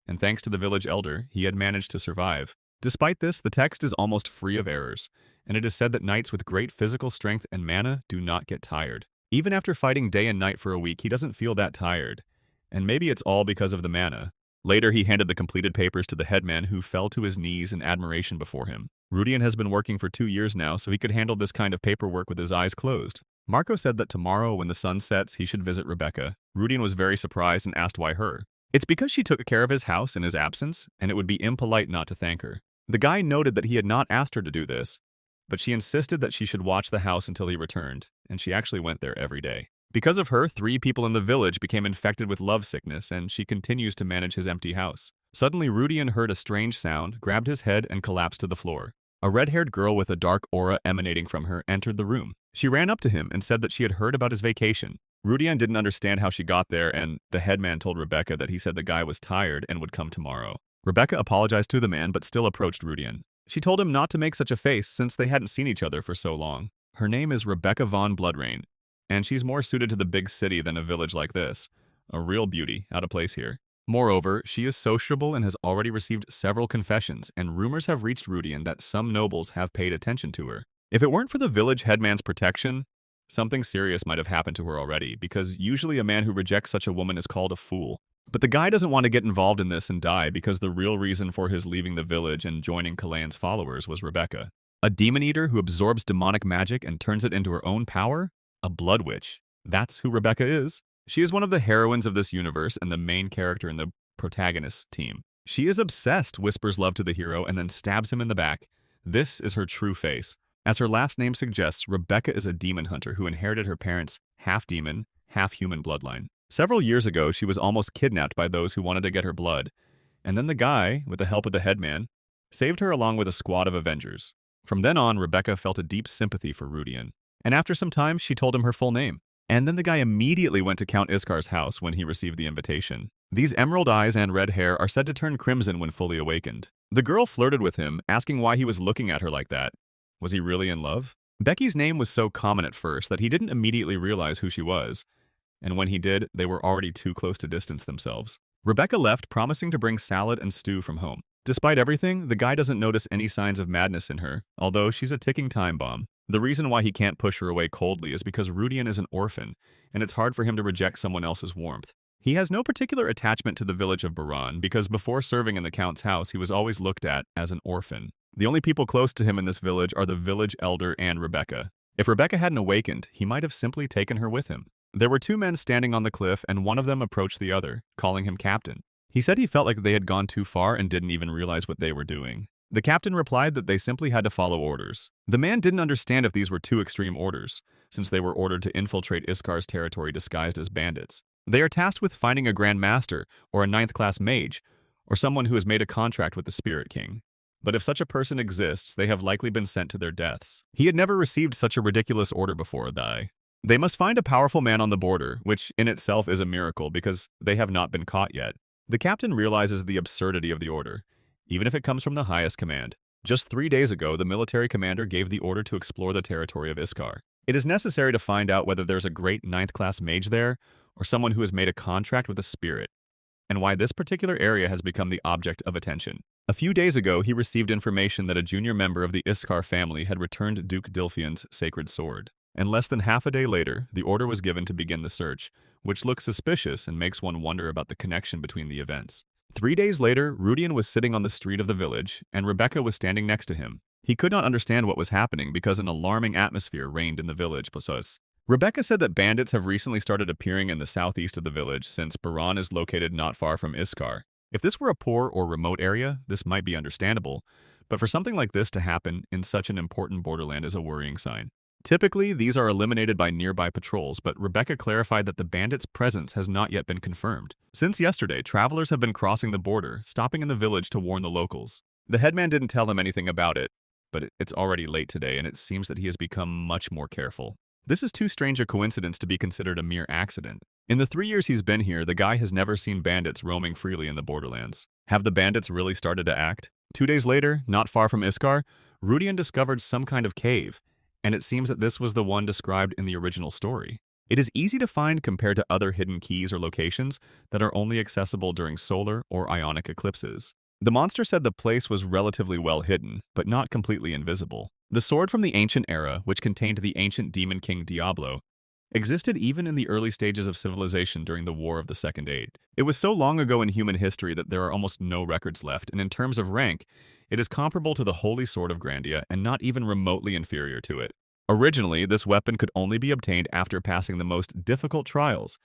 and thanks to the village elder, he had managed to survive. Despite this, the text is almost free of errors, and it is said that knights with great physical strength and mana do not get tired. Even after fighting day and night for a week, he doesn't feel that tired, and maybe it's all because of the mana. Later, he handed the completed papers to the headman, who fell to his knees in admiration before him. Rudian has been working for 2 years now, so he could handle this kind of paperwork with his eyes closed. Marco said that tomorrow, when the sun sets, he should visit Rebecca. Rudian was very surprised and asked why her. It's because she took care of his house in his absence, and it would be impolite not to thank her. The guy noted that he had not asked her to do this, but she insisted that she should watch the house until he returned, and she actually went there every day. Because of her, 3 people in the village became infected with love sickness, and she continues to manage his empty house. Suddenly, Rudian heard a strange sound, grabbed his head, and collapsed to the floor. A red-haired girl with a dark aura emanating from her entered the room. She ran up to him and said that she had heard about his vacation. Rudian didn't understand how she got there, and the headman told Rebecca that he said the guy was tired and would come tomorrow. Rebecca apologized to the man but still approached Rudian. She told him not to make such a face since they hadn't seen each other for so long. Her name is Rebecca von Bloodrain, and she's more suited to the big city than a village like this. A real beauty, out of place here. Moreover, she is sociable and has already received several confessions, and rumors have reached Rudian that some nobles have paid attention to her. If it weren't for the village headman's protection, something serious might have happened to her already, because usually a man who rejects such a woman is called a fool. But the guy doesn't want to get involved in this and die because the real reason for his leaving the village and joining Kalayan's followers was Rebecca. A demon eater who absorbs demonic magic and turns it into her own power? A blood witch. That's who Rebecca is. She is one of the heroines of this universe and the main character in the protagonist's team. She is obsessed, whispers love to the hero, and then stabs him in the back. This is her true face. As her last name suggests, Rebecca is a demon hunter who inherited her parents' half-demon, half-human bloodline. Several years ago, she was almost kidnapped by those who wanted to get her blood, And then the guy, with the help of the headman, saved her along with a squad of Avengers. From then on, Rebecca felt a deep sympathy for Rudian. And after some time, she told him her full name. And then the guy immediately went to Count Iskar's house when he received the invitation. These emerald eyes and red hair are said to turn crimson when fully awakened. The girl flirted with him, asking why he was looking at her like that. Was he really in love? Becky's name was so common at first that he didn't immediately realize who she was. And when he did, they were already too close to distance themselves. Rebecca left, promising to bring salad and stew from home. Despite everything, the guy doesn't notice any signs of madness in her, although she's a ticking time bomb. The reason why he can't push her away coldly is because Rudian is an orphan, and it's hard for him to reject someone else's warmth. He has no particular attachment to the village of Baran because before serving in the Count's house, he was always looked at as an orphan. The only people close to him in this village are the village elder and Rebecca. If Rebecca hadn't awakened, he might have simply taken her with him. There were two men standing on the cliff, and one of them approached the other, calling him captain. He said he felt like they had gone too far and didn't even realize what they were doing. The captain replied that they simply had to follow orders. The man didn't understand if these were too extreme orders, since they were ordered to infiltrate Iskar's territory disguised as bandits. They are tasked with finding a Grand Master, or a 9th-class mage, or someone who has made a contract with the Spirit King. But if such a person exists, they have likely been sent to their deaths. He had never received such a ridiculous order before, They must find a powerful man on the border, which in itself is a miracle because they have not been caught yet. The captain realizes the absurdity of the order, even if it comes from the highest command. Just 3 days ago, the military commander gave the order to explore the territory of Iskar. It is necessary to find out whether there's a great 9th-class mage there, or someone who has made a contract with a spirit, and why this particular area has become the object of attention. A few days ago, he received information that a junior member of the Iskar family had returned Duke Dilfian's sacred sword. And less than half a day later, the order was given to begin the search, which looks suspicious and makes one wonder about the connection between the events. 3 days later, Rudian was sitting on the street of the village, and Rebecca was standing next to him. He could not understand what was happening because an alarming atmosphere reigned in the village. Rebecca said that bandits have recently started appearing in the southeast of the village since Baran is located not far from Iskar. If this were a poor or remote area, this might be understandable, but for something like this to happen in such an important borderland is a worrying sign. Typically, these are eliminated by nearby patrols, but Rebecca clarified that the bandits' presence has not yet been confirmed. Since yesterday, travelers have been crossing the border, stopping in the village to warn the locals. The headman didn't tell him anything about it, but it's already late today, and it seems that he has become much more careful. This is too strange a coincidence to be considered a mere accident. In the 3 years he's been here, the guy has never seen bandits roaming freely in the borderlands. Have the bandits really started to act? 2 days later, not far from Iskar, Rudian discovered some kind of cave, and it seems that this was the one described in the original story. It is easy to find compared to other hidden keys or locations that are only accessible during solar or ionic eclipses. The monster said the place was relatively well hidden, but not completely invisible. The sword from the ancient era, which contained the ancient demon king Diablo, existed even in the early stages of civilization during the War of the Second Age. It was so long ago in human history that there are almost no records left, and in terms of rank, it is comparable to the Holy Sword of Grandia and not even remotely inferior to it. Originally, this weapon could only be obtained after passing the most difficult trials,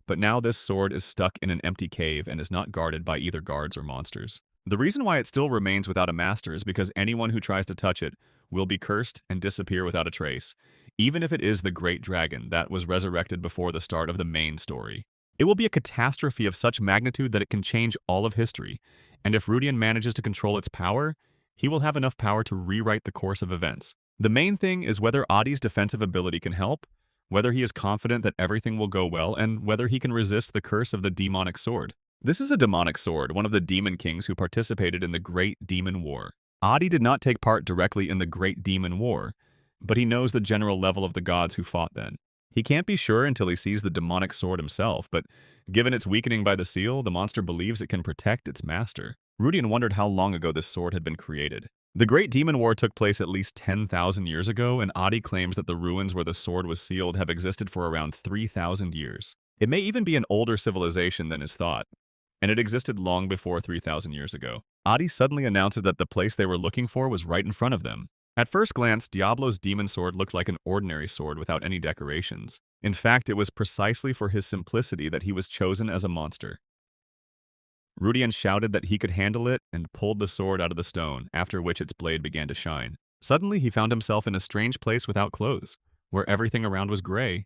but now this sword is stuck in an empty cave and is not guarded by either guards or monsters. The reason why it still remains without a master is because anyone who tries to touch it will be cursed and disappear without a trace, even if it is the great dragon that was resurrected before the start of the main story. It will be a catastrophe of such magnitude that it can change all of history, and if Rudian manages to control its power, he will have enough power to rewrite the course of events. The main thing is whether Adi's defensive ability can help, whether he is confident that everything will go well, and whether he can resist the curse of the demonic sword. This is a demonic sword, one of the demon kings who participated in the Great Demon War. Adi did not take part directly in the Great Demon War, but he knows the general level of the gods who fought then. He can't be sure until he sees the demonic sword himself, but given its weakening by the seal, the monster believes it can protect its master. Rudian wondered how long ago this sword had been created. The Great Demon War took place at least 10,000 years ago, and Adi claims that the ruins where the sword was sealed have existed for around 3,000 years. It may even be an older civilization than is thought, and it existed long before 3,000 years ago. Adi suddenly announces that the place they were looking for was right in front of them. At first glance, Diablo's demon sword looked like an ordinary sword without any decorations. In fact, it was precisely for his simplicity that he was chosen as a monster. Rudian shouted that he could handle it and pulled the sword out of the stone, after which its blade began to shine. Suddenly, he found himself in a strange place without clothes, where everything around was gray.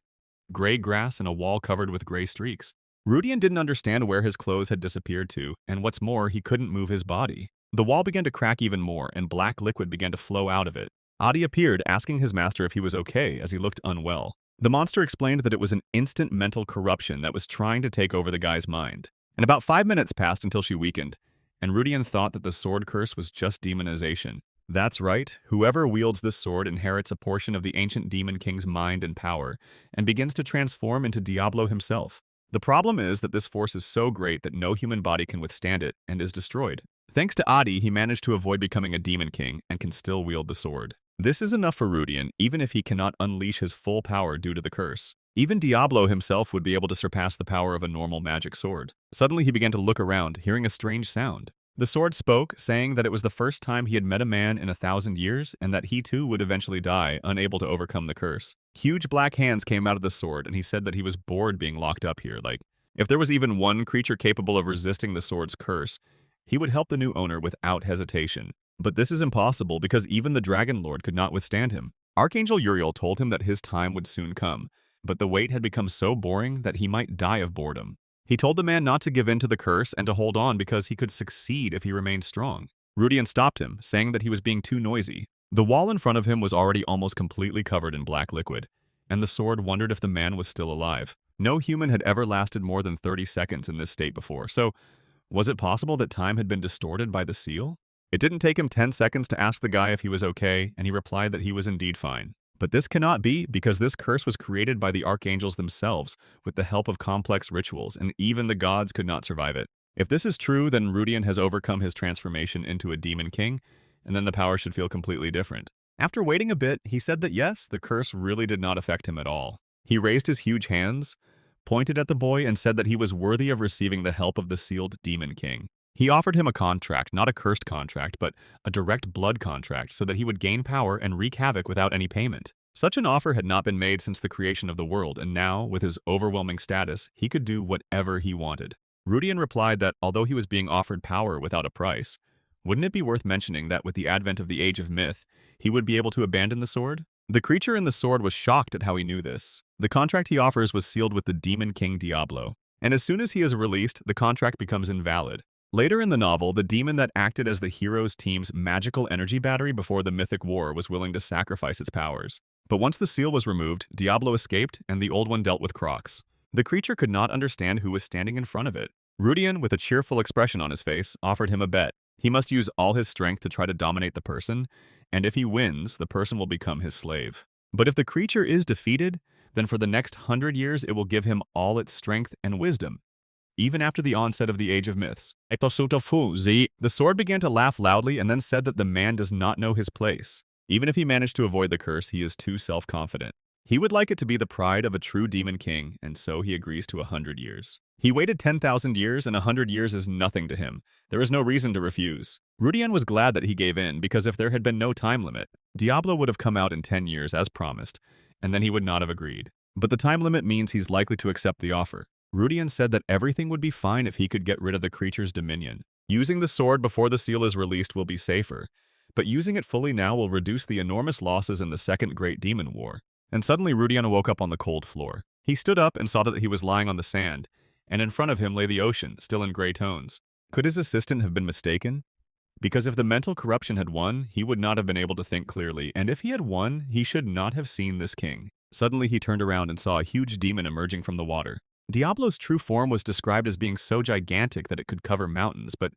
Gray grass and a wall covered with gray streaks. Rudian didn't understand where his clothes had disappeared to, and what's more, he couldn't move his body. The wall began to crack even more, and black liquid began to flow out of it. Adi appeared, asking his master if he was okay, as he looked unwell. The monster explained that it was an instant mental corruption that was trying to take over the guy's mind. And about 5 minutes passed until she weakened, and Rudian thought that the sword curse was just demonization. That's right, whoever wields this sword inherits a portion of the ancient demon king's mind and power, and begins to transform into Diablo himself. The problem is that this force is so great that no human body can withstand it, and is destroyed. Thanks to Adi, he managed to avoid becoming a demon king, and can still wield the sword. This is enough for Rudian, even if he cannot unleash his full power due to the curse. Even Diablo himself would be able to surpass the power of a normal magic sword. Suddenly he began to look around, hearing a strange sound. The sword spoke, saying that it was the first time he had met a man in 1,000 years, and that he too would eventually die, unable to overcome the curse. Huge black hands came out of the sword, and he said that he was bored being locked up here. If there was even one creature capable of resisting the sword's curse, he would help the new owner without hesitation. But this is impossible because even the Dragon Lord could not withstand him. Archangel Uriel told him that his time would soon come, but the wait had become so boring that he might die of boredom. He told the man not to give in to the curse and to hold on because he could succeed if he remained strong. Rudian stopped him, saying that he was being too noisy. The wall in front of him was already almost completely covered in black liquid, and the sword wondered if the man was still alive. No human had ever lasted more than 30 seconds in this state before, so was it possible that time had been distorted by the seal? It didn't take him 10 seconds to ask the guy if he was okay, and he replied that he was indeed fine. But this cannot be, because this curse was created by the archangels themselves with the help of complex rituals, and even the gods could not survive it. If this is true, then Rudian has overcome his transformation into a demon king, and then the power should feel completely different. After waiting a bit, he said that yes, the curse really did not affect him at all. He raised his huge hands, pointed at the boy, and said that he was worthy of receiving the help of the sealed demon king. He offered him a contract, not a cursed contract, but a direct blood contract so that he would gain power and wreak havoc without any payment. Such an offer had not been made since the creation of the world, and now, with his overwhelming status, he could do whatever he wanted. Rudian replied that although he was being offered power without a price, wouldn't it be worth mentioning that with the advent of the Age of Myth, he would be able to abandon the sword? The creature in the sword was shocked at how he knew this. The contract he offers was sealed with the Demon King Diablo, and as soon as he is released, the contract becomes invalid. Later in the novel, the demon that acted as the hero's team's magical energy battery before the mythic war was willing to sacrifice its powers. But once the seal was removed, Diablo escaped, and the old one dealt with Crocs. The creature could not understand who was standing in front of it. Rudian, with a cheerful expression on his face, offered him a bet. He must use all his strength to try to dominate the person, and if he wins, the person will become his slave. But if the creature is defeated, then for the next 100 years it will give him all its strength and wisdom, even after the onset of the Age of Myths. The sword began to laugh loudly and then said that the man does not know his place. Even if he managed to avoid the curse, he is too self-confident. He would like it to be the pride of a true demon king, and so he agrees to 100 years. He waited 10,000 years, and 100 years is nothing to him. There is no reason to refuse. Rudian was glad that he gave in, because if there had been no time limit, Diablo would have come out in 10 years as promised, and then he would not have agreed. But the time limit means he's likely to accept the offer. Rudian said that everything would be fine if he could get rid of the creature's dominion. Using the sword before the seal is released will be safer, but using it fully now will reduce the enormous losses in the Second Great Demon War. And suddenly Rudian woke up on the cold floor. He stood up and saw that he was lying on the sand, and in front of him lay the ocean, still in gray tones. Could his assistant have been mistaken? Because if the mental corruption had won, he would not have been able to think clearly, and if he had won, he should not have seen this king. Suddenly he turned around and saw a huge demon emerging from the water. Diablo's true form was described as being so gigantic that it could cover mountains, but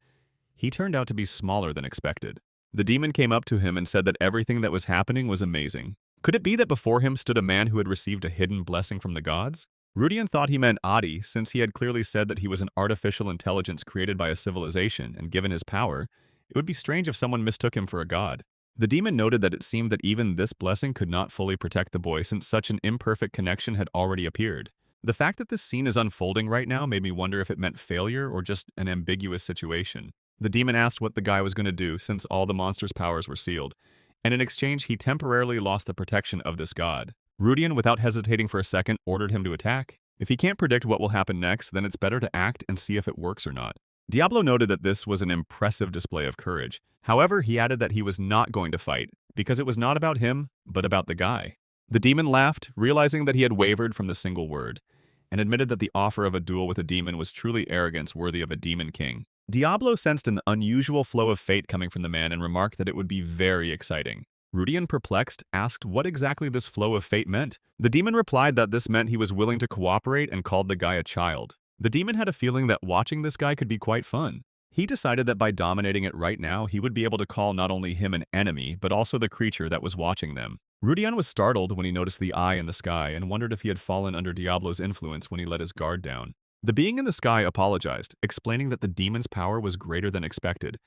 he turned out to be smaller than expected. The demon came up to him and said that everything that was happening was amazing. Could it be that before him stood a man who had received a hidden blessing from the gods? Rudian thought he meant Adi, since he had clearly said that he was an artificial intelligence created by a civilization, and given his power, it would be strange if someone mistook him for a god. The demon noted that it seemed that even this blessing could not fully protect the boy since such an imperfect connection had already appeared. The fact that this scene is unfolding right now made me wonder if it meant failure or just an ambiguous situation. The demon asked what the guy was going to do since all the monster's powers were sealed, and in exchange he temporarily lost the protection of this god. Rudian, without hesitating for a second, ordered him to attack. If he can't predict what will happen next, then it's better to act and see if it works or not. Diablo noted that this was an impressive display of courage. However, he added that he was not going to fight, because it was not about him, but about the guy. The demon laughed, realizing that he had wavered from the single word, and admitted that the offer of a duel with a demon was truly arrogance worthy of a demon king. Diablo sensed an unusual flow of fate coming from the man and remarked that it would be very exciting. Rudian, perplexed, asked what exactly this flow of fate meant. The demon replied that this meant he was willing to cooperate and called the guy a child. The demon had a feeling that watching this guy could be quite fun. He decided that by dominating it right now, he would be able to call not only him an enemy, but also the creature that was watching them. Rudian was startled when he noticed the eye in the sky and wondered if he had fallen under Diablo's influence when he let his guard down. The being in the sky apologized, explaining that the demon's power was greater than expected,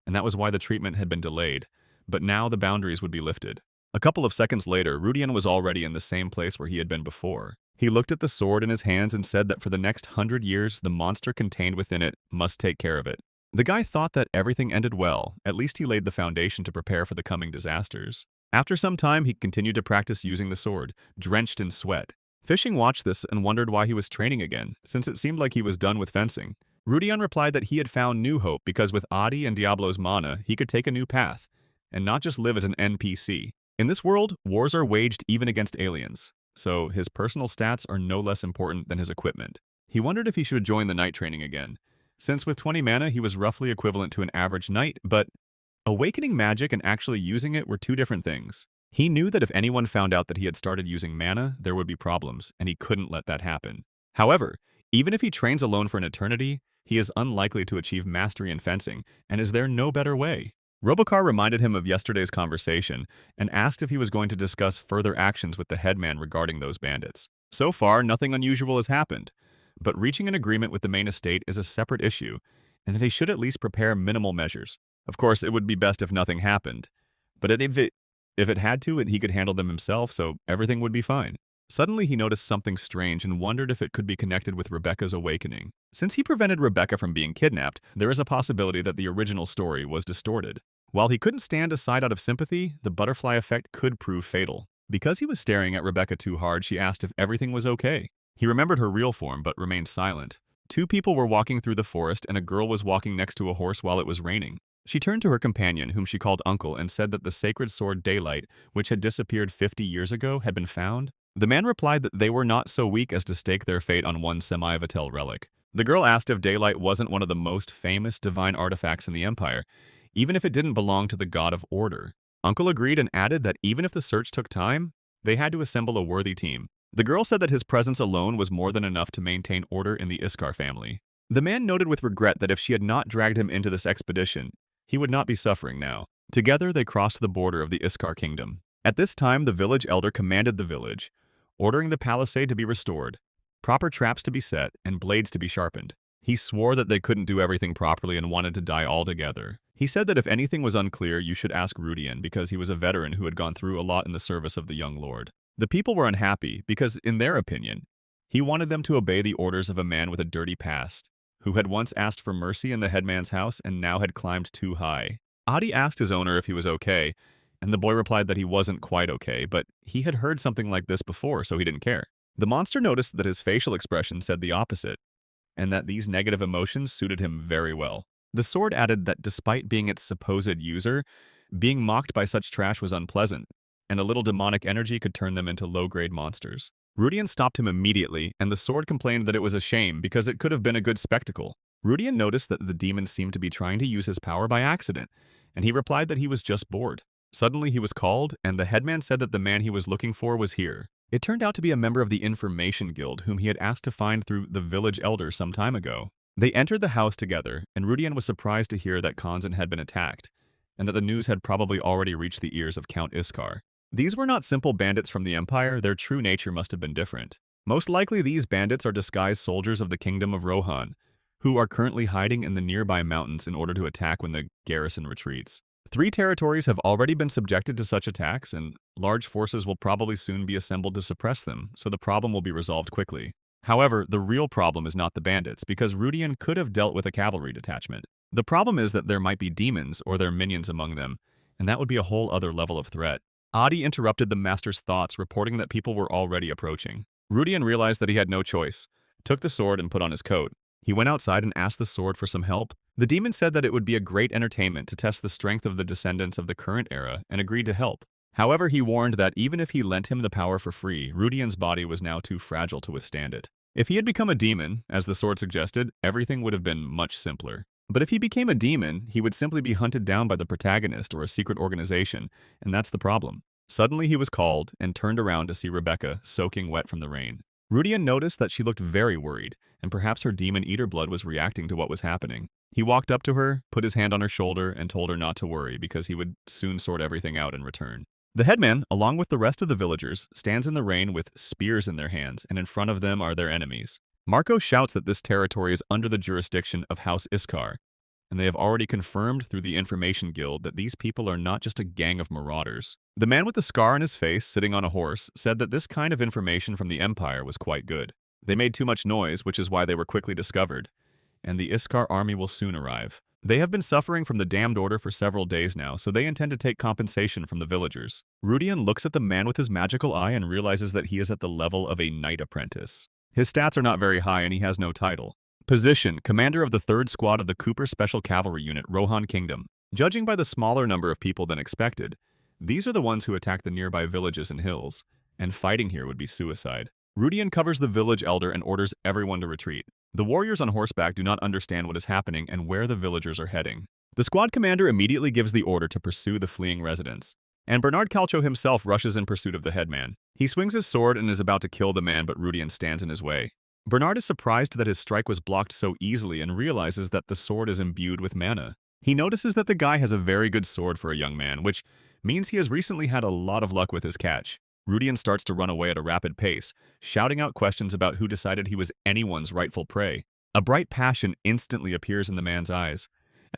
and that was why the treatment had been delayed, but now the boundaries would be lifted. A couple of seconds later, Rudian was already in the same place where he had been before. He looked at the sword in his hands and said that for the next 100 years, the monster contained within it must take care of it. The guy thought that everything ended well, at least he laid the foundation to prepare for the coming disasters. After some time, he continued to practice using the sword, drenched in sweat. Fishing watched this and wondered why he was training again, since it seemed like he was done with fencing. Rudian replied that he had found new hope because with Adi and Diablo's mana, he could take a new path, and not just live as an NPC. In this world, wars are waged even against aliens, so his personal stats are no less important than his equipment. He wondered if he should join the knight training again, since with 20 mana he was roughly equivalent to an average knight, but awakening magic and actually using it were two different things. He knew that if anyone found out that he had started using mana, there would be problems, and he couldn't let that happen. However, even if he trains alone for an eternity, he is unlikely to achieve mastery in fencing, and is there no better way? Robocar reminded him of yesterday's conversation and asked if he was going to discuss further actions with the headman regarding those bandits. So far, nothing unusual has happened, but reaching an agreement with the main estate is a separate issue, and they should at least prepare minimal measures. Of course, it would be best if nothing happened, but if it had to, he could handle them himself, so everything would be fine. Suddenly, he noticed something strange and wondered if it could be connected with Rebecca's awakening. Since he prevented Rebecca from being kidnapped, there is a possibility that the original story was distorted. While he couldn't stand aside out of sympathy, the butterfly effect could prove fatal. Because he was staring at Rebecca too hard, she asked if everything was okay. He remembered her real form, but remained silent. Two people were walking through the forest, and a girl was walking next to a horse while it was raining. She turned to her companion, whom she called Uncle, and said that the sacred sword Daylight, which had disappeared 50 years ago, had been found. The man replied that they were not so weak as to stake their fate on one semi-vital relic. The girl asked if Daylight wasn't one of the most famous divine artifacts in the Empire, even if it didn't belong to the God of Order. Uncle agreed and added that even if the search took time, they had to assemble a worthy team. The girl said that his presence alone was more than enough to maintain order in the Iskar family. The man noted with regret that if she had not dragged him into this expedition, he would not be suffering now. Together, they crossed the border of the Iskar kingdom. At this time, the village elder commanded the village, ordering the palisade to be restored, proper traps to be set, and blades to be sharpened. He swore that they couldn't do everything properly and wanted to die altogether. He said that if anything was unclear, you should ask Rudian because he was a veteran who had gone through a lot in the service of the young lord. The people were unhappy because, in their opinion, he wanted them to obey the orders of a man with a dirty past, who had once asked for mercy in the headman's house and now had climbed too high. Adi asked his owner if he was okay, and the boy replied that he wasn't quite okay, but he had heard something like this before, so he didn't care. The monster noticed that his facial expression said the opposite, and that these negative emotions suited him very well. The sword added that despite being its supposed user, being mocked by such trash was unpleasant, and a little demonic energy could turn them into low-grade monsters. Rudian stopped him immediately, and the sword complained that it was a shame because it could have been a good spectacle. Rudian noticed that the demon seemed to be trying to use his power by accident, and he replied that he was just bored. Suddenly he was called, and the headman said that the man he was looking for was here. It turned out to be a member of the Information Guild whom he had asked to find through the village elder some time ago. They entered the house together, and Rudian was surprised to hear that Konzan had been attacked, and that the news had probably already reached the ears of Count Iskar. These were not simple bandits from the Empire, their true nature must have been different. Most likely these bandits are disguised soldiers of the Kingdom of Rohan, who are currently hiding in the nearby mountains in order to attack when the garrison retreats. 3 territories have already been subjected to such attacks, and large forces will probably soon be assembled to suppress them, so the problem will be resolved quickly. However, the real problem is not the bandits, because Rudian could have dealt with a cavalry detachment. The problem is that there might be demons or their minions among them, and that would be a whole other level of threat. Adi interrupted the master's thoughts, reporting that people were already approaching. Rudian realized that he had no choice, took the sword and put on his coat. He went outside and asked the sword for some help. The demon said that it would be a great entertainment to test the strength of the descendants of the current era and agreed to help. However, he warned that even if he lent him the power for free, Rudian's body was now too fragile to withstand it. If he had become a demon, as the sword suggested, everything would have been much simpler. But if he became a demon, he would simply be hunted down by the protagonist or a secret organization, and that's the problem. Suddenly he was called and turned around to see Rebecca soaking wet from the rain. Rudian noticed that she looked very worried, and perhaps her demon eater blood was reacting to what was happening. He walked up to her, put his hand on her shoulder, and told her not to worry because he would soon sort everything out in return. The headman, along with the rest of the villagers, stands in the rain with spears in their hands, and in front of them are their enemies. Marco shouts that this territory is under the jurisdiction of House Iskar, and they have already confirmed through the Information Guild that these people are not just a gang of marauders. The man with the scar on his face, sitting on a horse, said that this kind of information from the Empire was quite good. They made too much noise, which is why they were quickly discovered, and the Iskar army will soon arrive. They have been suffering from the damned order for several days now, so they intend to take compensation from the villagers. Rudian looks at the man with his magical eye and realizes that he is at the level of a knight apprentice. His stats are not very high and he has no title. Position: Commander of the 3rd Squad of the Cooper Special Cavalry Unit, Rohan Kingdom. Judging by the smaller number of people than expected, these are the ones who attack the nearby villages and hills, and fighting here would be suicide. Rudian covers the village elder and orders everyone to retreat. The warriors on horseback do not understand what is happening and where the villagers are heading. The squad commander immediately gives the order to pursue the fleeing residents, and Bernard Calcio himself rushes in pursuit of the headman. He swings his sword and is about to kill the man, but Rudian stands in his way. Bernard is surprised that his strike was blocked so easily and realizes that the sword is imbued with mana. He notices that the guy has a very good sword for a young man, which means he has recently had a lot of luck with his catch. Rudian starts to run away at a rapid pace, shouting out questions about who decided he was anyone's rightful prey. A bright passion instantly appears in the man's eyes,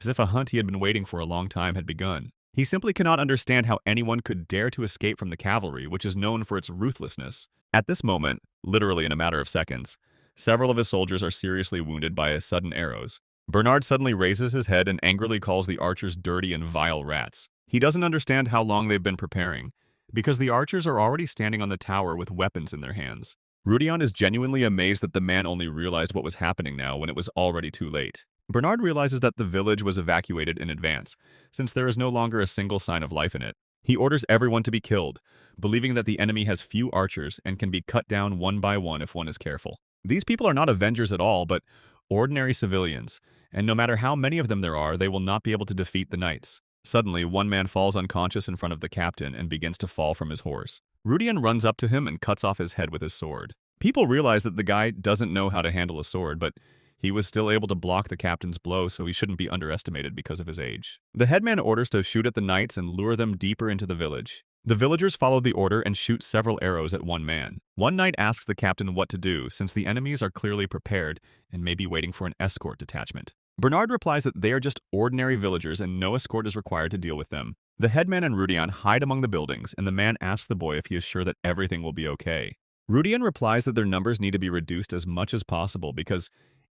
as if a hunt he had been waiting for a long time had begun. He simply cannot understand how anyone could dare to escape from the cavalry, which is known for its ruthlessness. At this moment, literally in a matter of seconds, several of his soldiers are seriously wounded by sudden arrows. Bernard suddenly raises his head and angrily calls the archers dirty and vile rats. He doesn't understand how long they've been preparing, because the archers are already standing on the tower with weapons in their hands. Rudian is genuinely amazed that the man only realized what was happening now when it was already too late. Bernard realizes that the village was evacuated in advance, since there is no longer a single sign of life in it. He orders everyone to be killed, believing that the enemy has few archers and can be cut down one by one if one is careful. These people are not Avengers at all, but ordinary civilians, and no matter how many of them there are, they will not be able to defeat the knights. Suddenly, one man falls unconscious in front of the captain and begins to fall from his horse. Rudian runs up to him and cuts off his head with his sword. People realize that the guy doesn't know how to handle a sword, but he was still able to block the captain's blow, so he shouldn't be underestimated because of his age. The headman orders to shoot at the knights and lure them deeper into the village. The villagers follow the order and shoot several arrows at one man. One knight asks the captain what to do, since the enemies are clearly prepared and may be waiting for an escort detachment. Bernard replies that they are just ordinary villagers and no escort is required to deal with them. The headman and Rudian hide among the buildings, and the man asks the boy if he is sure that everything will be okay. Rudian replies that their numbers need to be reduced as much as possible because,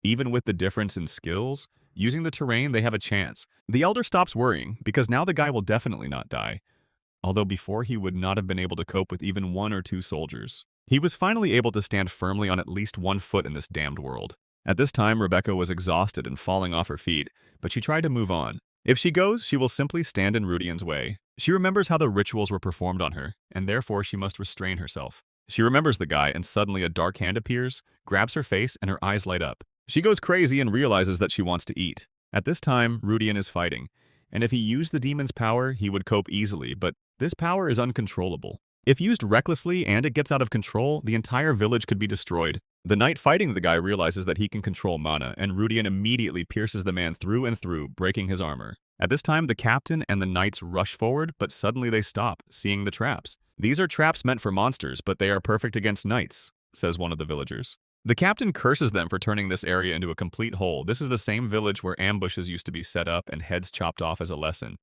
even with the difference in skills, using the terrain they have a chance. The elder stops worrying because now the guy will definitely not die, although before he would not have been able to cope with even 1 or 2 soldiers. He was finally able to stand firmly on at least 1 foot in this damned world. At this time, Rebecca was exhausted and falling off her feet, but she tried to move on. If she goes, she will simply stand in Rudian's way. She remembers how the rituals were performed on her, and therefore she must restrain herself. She remembers the guy, and suddenly a dark hand appears, grabs her face, and her eyes light up. She goes crazy and realizes that she wants to eat. At this time, Rudian is fighting, and if he used the demon's power, he would cope easily, but this power is uncontrollable. If used recklessly and it gets out of control, the entire village could be destroyed. The knight fighting the guy realizes that he can control mana, and Rudian immediately pierces the man through and through, breaking his armor. At this time, the captain and the knights rush forward, but suddenly they stop, seeing the traps. "These are traps meant for monsters, but they are perfect against knights," says one of the villagers. The captain curses them for turning this area into a complete hole. This is the same village where ambushes used to be set up and heads chopped off as a lesson.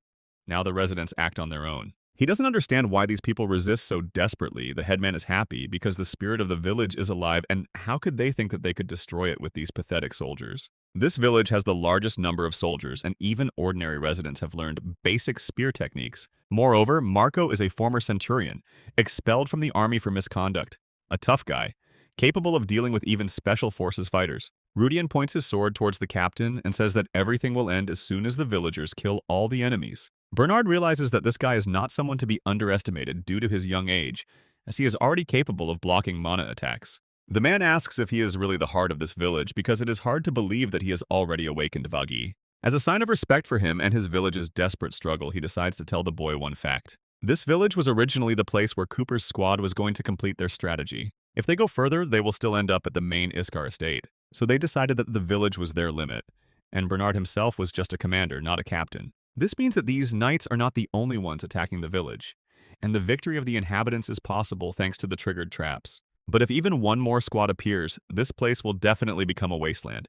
Now the residents act on their own. He doesn't understand why these people resist so desperately. The headman is happy because the spirit of the village is alive, and how could they think that they could destroy it with these pathetic soldiers? This village has the largest number of soldiers, and even ordinary residents have learned basic spear techniques. Moreover, Marco is a former centurion, expelled from the army for misconduct. A tough guy, capable of dealing with even special forces fighters. Rudian points his sword towards the captain and says that everything will end as soon as the villagers kill all the enemies. Bernard realizes that this guy is not someone to be underestimated due to his young age, as he is already capable of blocking mana attacks. The man asks if he is really the heart of this village because it is hard to believe that he has already awakened Vagi. As a sign of respect for him and his village's desperate struggle, he decides to tell the boy one fact. This village was originally the place where Cooper's squad was going to complete their strategy. If they go further, they will still end up at the main Iskar estate. So they decided that the village was their limit, and Bernard himself was just a commander, not a captain. This means that these knights are not the only ones attacking the village, and the victory of the inhabitants is possible thanks to the triggered traps. But if even one more squad appears, this place will definitely become a wasteland.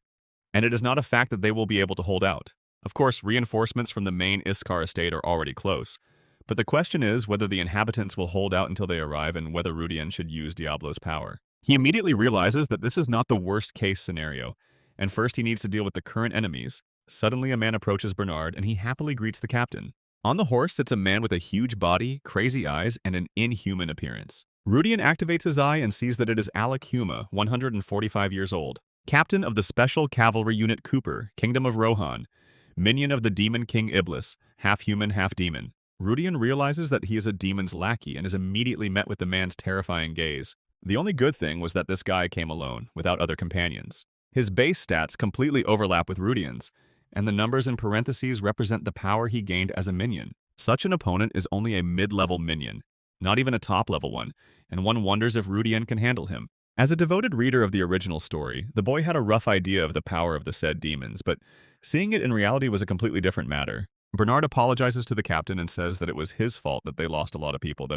And it is not a fact that they will be able to hold out. Of course, reinforcements from the main Iskar estate are already close, but the question is whether the inhabitants will hold out until they arrive and whether Rudian should use Diablo's power. He immediately realizes that this is not the worst-case scenario, and first he needs to deal with the current enemies. Suddenly a man approaches Bernard and he happily greets the captain. On the horse sits a man with a huge body, crazy eyes, and an inhuman appearance. Rudian activates his eye and sees that it is Alec Humea, 145 years old, captain of the Special Cavalry Unit Cooper, Kingdom of Rohan, minion of the Demon King Iblis, half human, half demon. Rudian realizes that he is a demon's lackey and is immediately met with the man's terrifying gaze. The only good thing was that this guy came alone, without other companions. His base stats completely overlap with Rudian's, and the numbers in parentheses represent the power he gained as a minion. Such an opponent is only a mid-level minion, not even a top-level one, and one wonders if Rudian can handle him. As a devoted reader of the original story, the boy had a rough idea of the power of the said demons, but seeing it in reality was a completely different matter. Bernard apologizes to the captain and says that it was his fault that they lost a lot of people.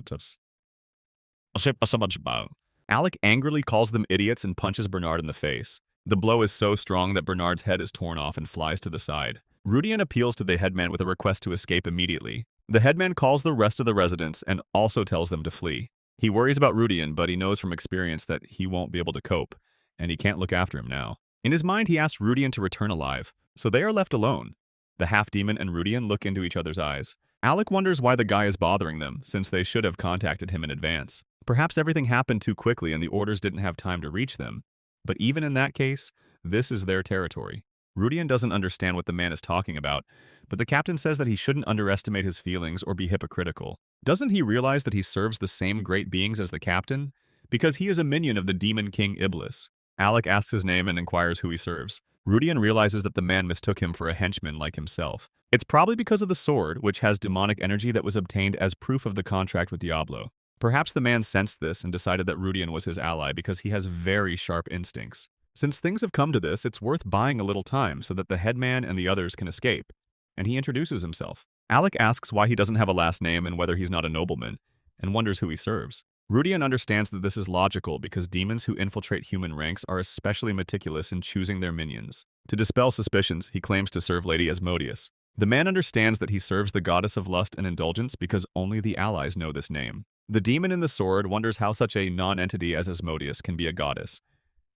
Alec angrily calls them idiots and punches Bernard in the face. The blow is so strong that Bernard's head is torn off and flies to the side. Rudian appeals to the headman with a request to escape immediately. The headman calls the rest of the residents and also tells them to flee. He worries about Rudian, but he knows from experience that he won't be able to cope, and he can't look after him now. In his mind, he asks Rudian to return alive, so they are left alone. The half-demon and Rudian look into each other's eyes. Alec wonders why the guy is bothering them, since they should have contacted him in advance. Perhaps everything happened too quickly and the orders didn't have time to reach them. But even in that case, this is their territory. Rudian doesn't understand what the man is talking about, but the captain says that he shouldn't underestimate his feelings or be hypocritical. Doesn't he realize that he serves the same great beings as the captain? Because he is a minion of the Demon King Iblis. Alec asks his name and inquires who he serves. Rudian realizes that the man mistook him for a henchman like himself. It's probably because of the sword, which has demonic energy that was obtained as proof of the contract with Diablo. Perhaps the man sensed this and decided that Rudian was his ally because he has very sharp instincts. Since things have come to this, it's worth buying a little time so that the headman and the others can escape. And he introduces himself. Alec asks why he doesn't have a last name and whether he's not a nobleman, and wonders who he serves. Rudian understands that this is logical because demons who infiltrate human ranks are especially meticulous in choosing their minions. To dispel suspicions, he claims to serve Lady Asmodeus. The man understands that he serves the goddess of lust and indulgence because only the allies know this name. The demon in the sword wonders how such a non-entity as Asmodeus can be a goddess,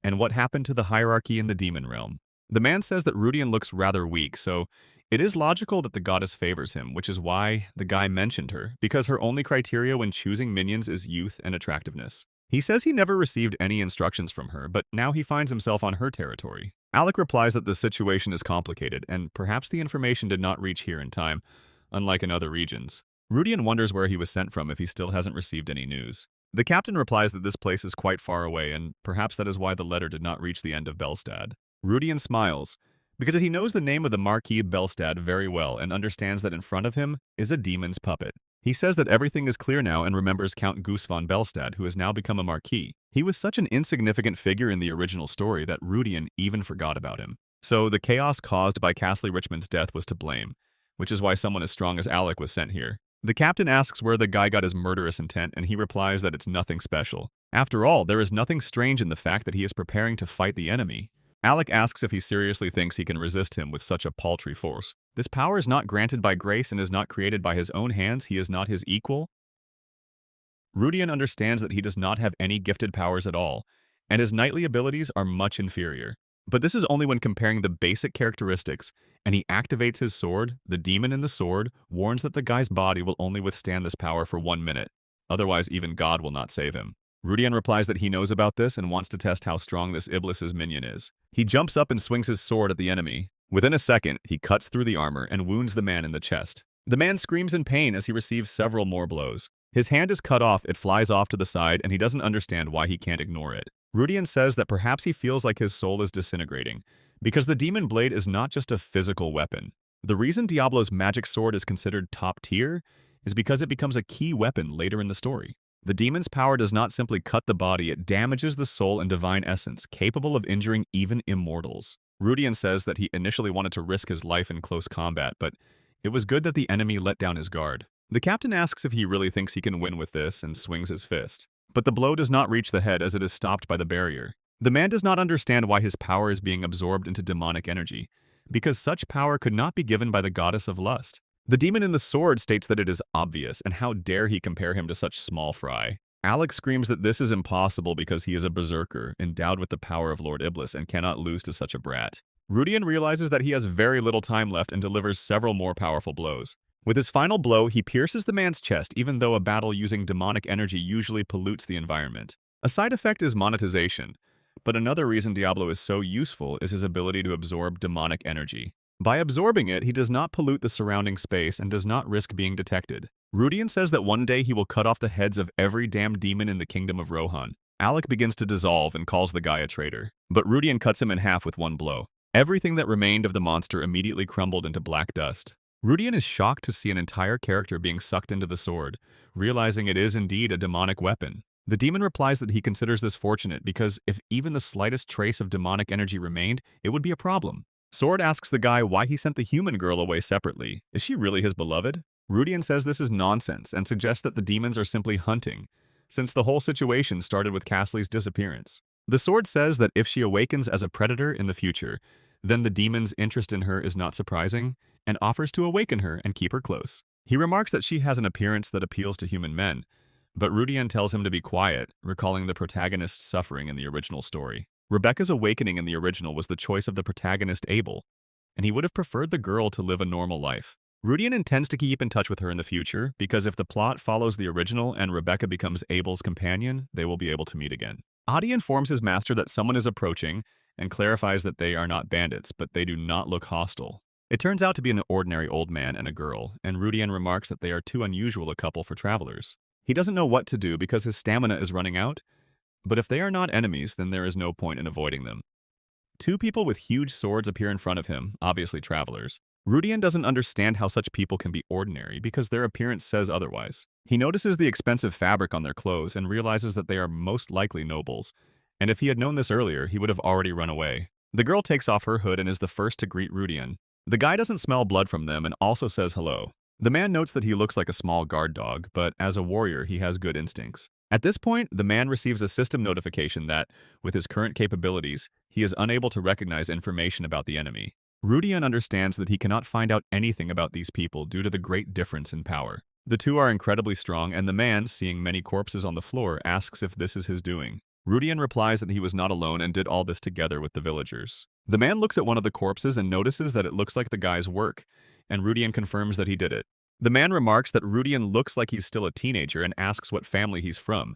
and what happened to the hierarchy in the demon realm. The man says that Rudian looks rather weak, so it is logical that the goddess favors him, which is why the guy mentioned her, because her only criteria when choosing minions is youth and attractiveness. He says he never received any instructions from her, but now he finds himself on her territory. Alec replies that the situation is complicated, and perhaps the information did not reach here in time, unlike in other regions. Rudian wonders where he was sent from if he still hasn't received any news. The captain replies that this place is quite far away, and perhaps that is why the letter did not reach the end of Belstad. Rudian smiles, because he knows the name of the Marquis Belstad very well and understands that in front of him is a demon's puppet. He says that everything is clear now and remembers Count Gus von Belstad, who has now become a marquis. He was such an insignificant figure in the original story that Rudian even forgot about him. So the chaos caused by Castley Richmond's death was to blame, which is why someone as strong as Alec was sent here. The captain asks where the guy got his murderous intent, and he replies that it's nothing special. After all, there is nothing strange in the fact that he is preparing to fight the enemy. Alec asks if he seriously thinks he can resist him with such a paltry force. This power is not granted by grace and is not created by his own hands. He is not his equal. Rudian understands that he does not have any gifted powers at all, and his knightly abilities are much inferior. But this is only when comparing the basic characteristics, and he activates his sword. The demon in the sword warns that the guy's body will only withstand this power for 1 minute. Otherwise, even God will not save him. Rudian replies that he knows about this and wants to test how strong this Iblis's minion is. He jumps up and swings his sword at the enemy. Within a second, he cuts through the armor and wounds the man in the chest. The man screams in pain as he receives several more blows. His hand is cut off, it flies off to the side, and he doesn't understand why he can't ignore it. Rudian says that perhaps he feels like his soul is disintegrating, because the demon blade is not just a physical weapon. The reason Diablo's magic sword is considered top tier is because it becomes a key weapon later in the story. The demon's power does not simply cut the body, it damages the soul and divine essence, capable of injuring even immortals. Rudian says that he initially wanted to risk his life in close combat, but it was good that the enemy let down his guard. The captain asks if he really thinks he can win with this and swings his fist. But the blow does not reach the head as it is stopped by the barrier. The man does not understand why his power is being absorbed into demonic energy, because such power could not be given by the goddess of lust. The demon in the sword states that it is obvious, and how dare he compare him to such small fry. Alec screams that this is impossible because he is a berserker, endowed with the power of Lord Iblis and cannot lose to such a brat. Rudian realizes that he has very little time left and delivers several more powerful blows. With his final blow, he pierces the man's chest even though a battle using demonic energy usually pollutes the environment. A side effect is monetization, but another reason Diablo is so useful is his ability to absorb demonic energy. By absorbing it, he does not pollute the surrounding space and does not risk being detected. Rudian says that one day he will cut off the heads of every damned demon in the kingdom of Rohan. Alec begins to dissolve and calls the guy a traitor, but Rudian cuts him in half with one blow. Everything that remained of the monster immediately crumbled into black dust. Rudian is shocked to see an entire character being sucked into the sword, realizing it is indeed a demonic weapon. The demon replies that he considers this fortunate because if even the slightest trace of demonic energy remained, it would be a problem. Sword asks the guy why he sent the human girl away separately. Is she really his beloved? Rudian says this is nonsense and suggests that the demons are simply hunting, since the whole situation started with Casley's disappearance. The sword says that if she awakens as a predator in the future, then the demon's interest in her is not surprising, and offers to awaken her and keep her close. He remarks that she has an appearance that appeals to human men, but Rudian tells him to be quiet, recalling the protagonist's suffering in the original story. Rebecca's awakening in the original was the choice of the protagonist Abel, and he would have preferred the girl to live a normal life. Rudian intends to keep in touch with her in the future, because if the plot follows the original and Rebecca becomes Abel's companion, they will be able to meet again. Adi informs his master that someone is approaching, and clarifies that they are not bandits, but they do not look hostile. It turns out to be an ordinary old man and a girl, and Rudian remarks that they are too unusual a couple for travelers. He doesn't know what to do because his stamina is running out, but if they are not enemies, then there is no point in avoiding them. Two people with huge swords appear in front of him, obviously travelers. Rudian doesn't understand how such people can be ordinary because their appearance says otherwise. He notices the expensive fabric on their clothes and realizes that they are most likely nobles, and if he had known this earlier, he would have already run away. The girl takes off her hood and is the first to greet Rudian. The guy doesn't smell blood from them and also says hello. The man notes that he looks like a small guard dog, but as a warrior, he has good instincts. At this point, the man receives a system notification that, with his current capabilities, he is unable to recognize information about the enemy. Rudian understands that he cannot find out anything about these people due to the great difference in power. The two are incredibly strong, and the man, seeing many corpses on the floor, asks if this is his doing. Rudian replies that he was not alone and did all this together with the villagers. The man looks at one of the corpses and notices that it looks like the guy's work, and Rudian confirms that he did it. The man remarks that Rudian looks like he's still a teenager and asks what family he's from,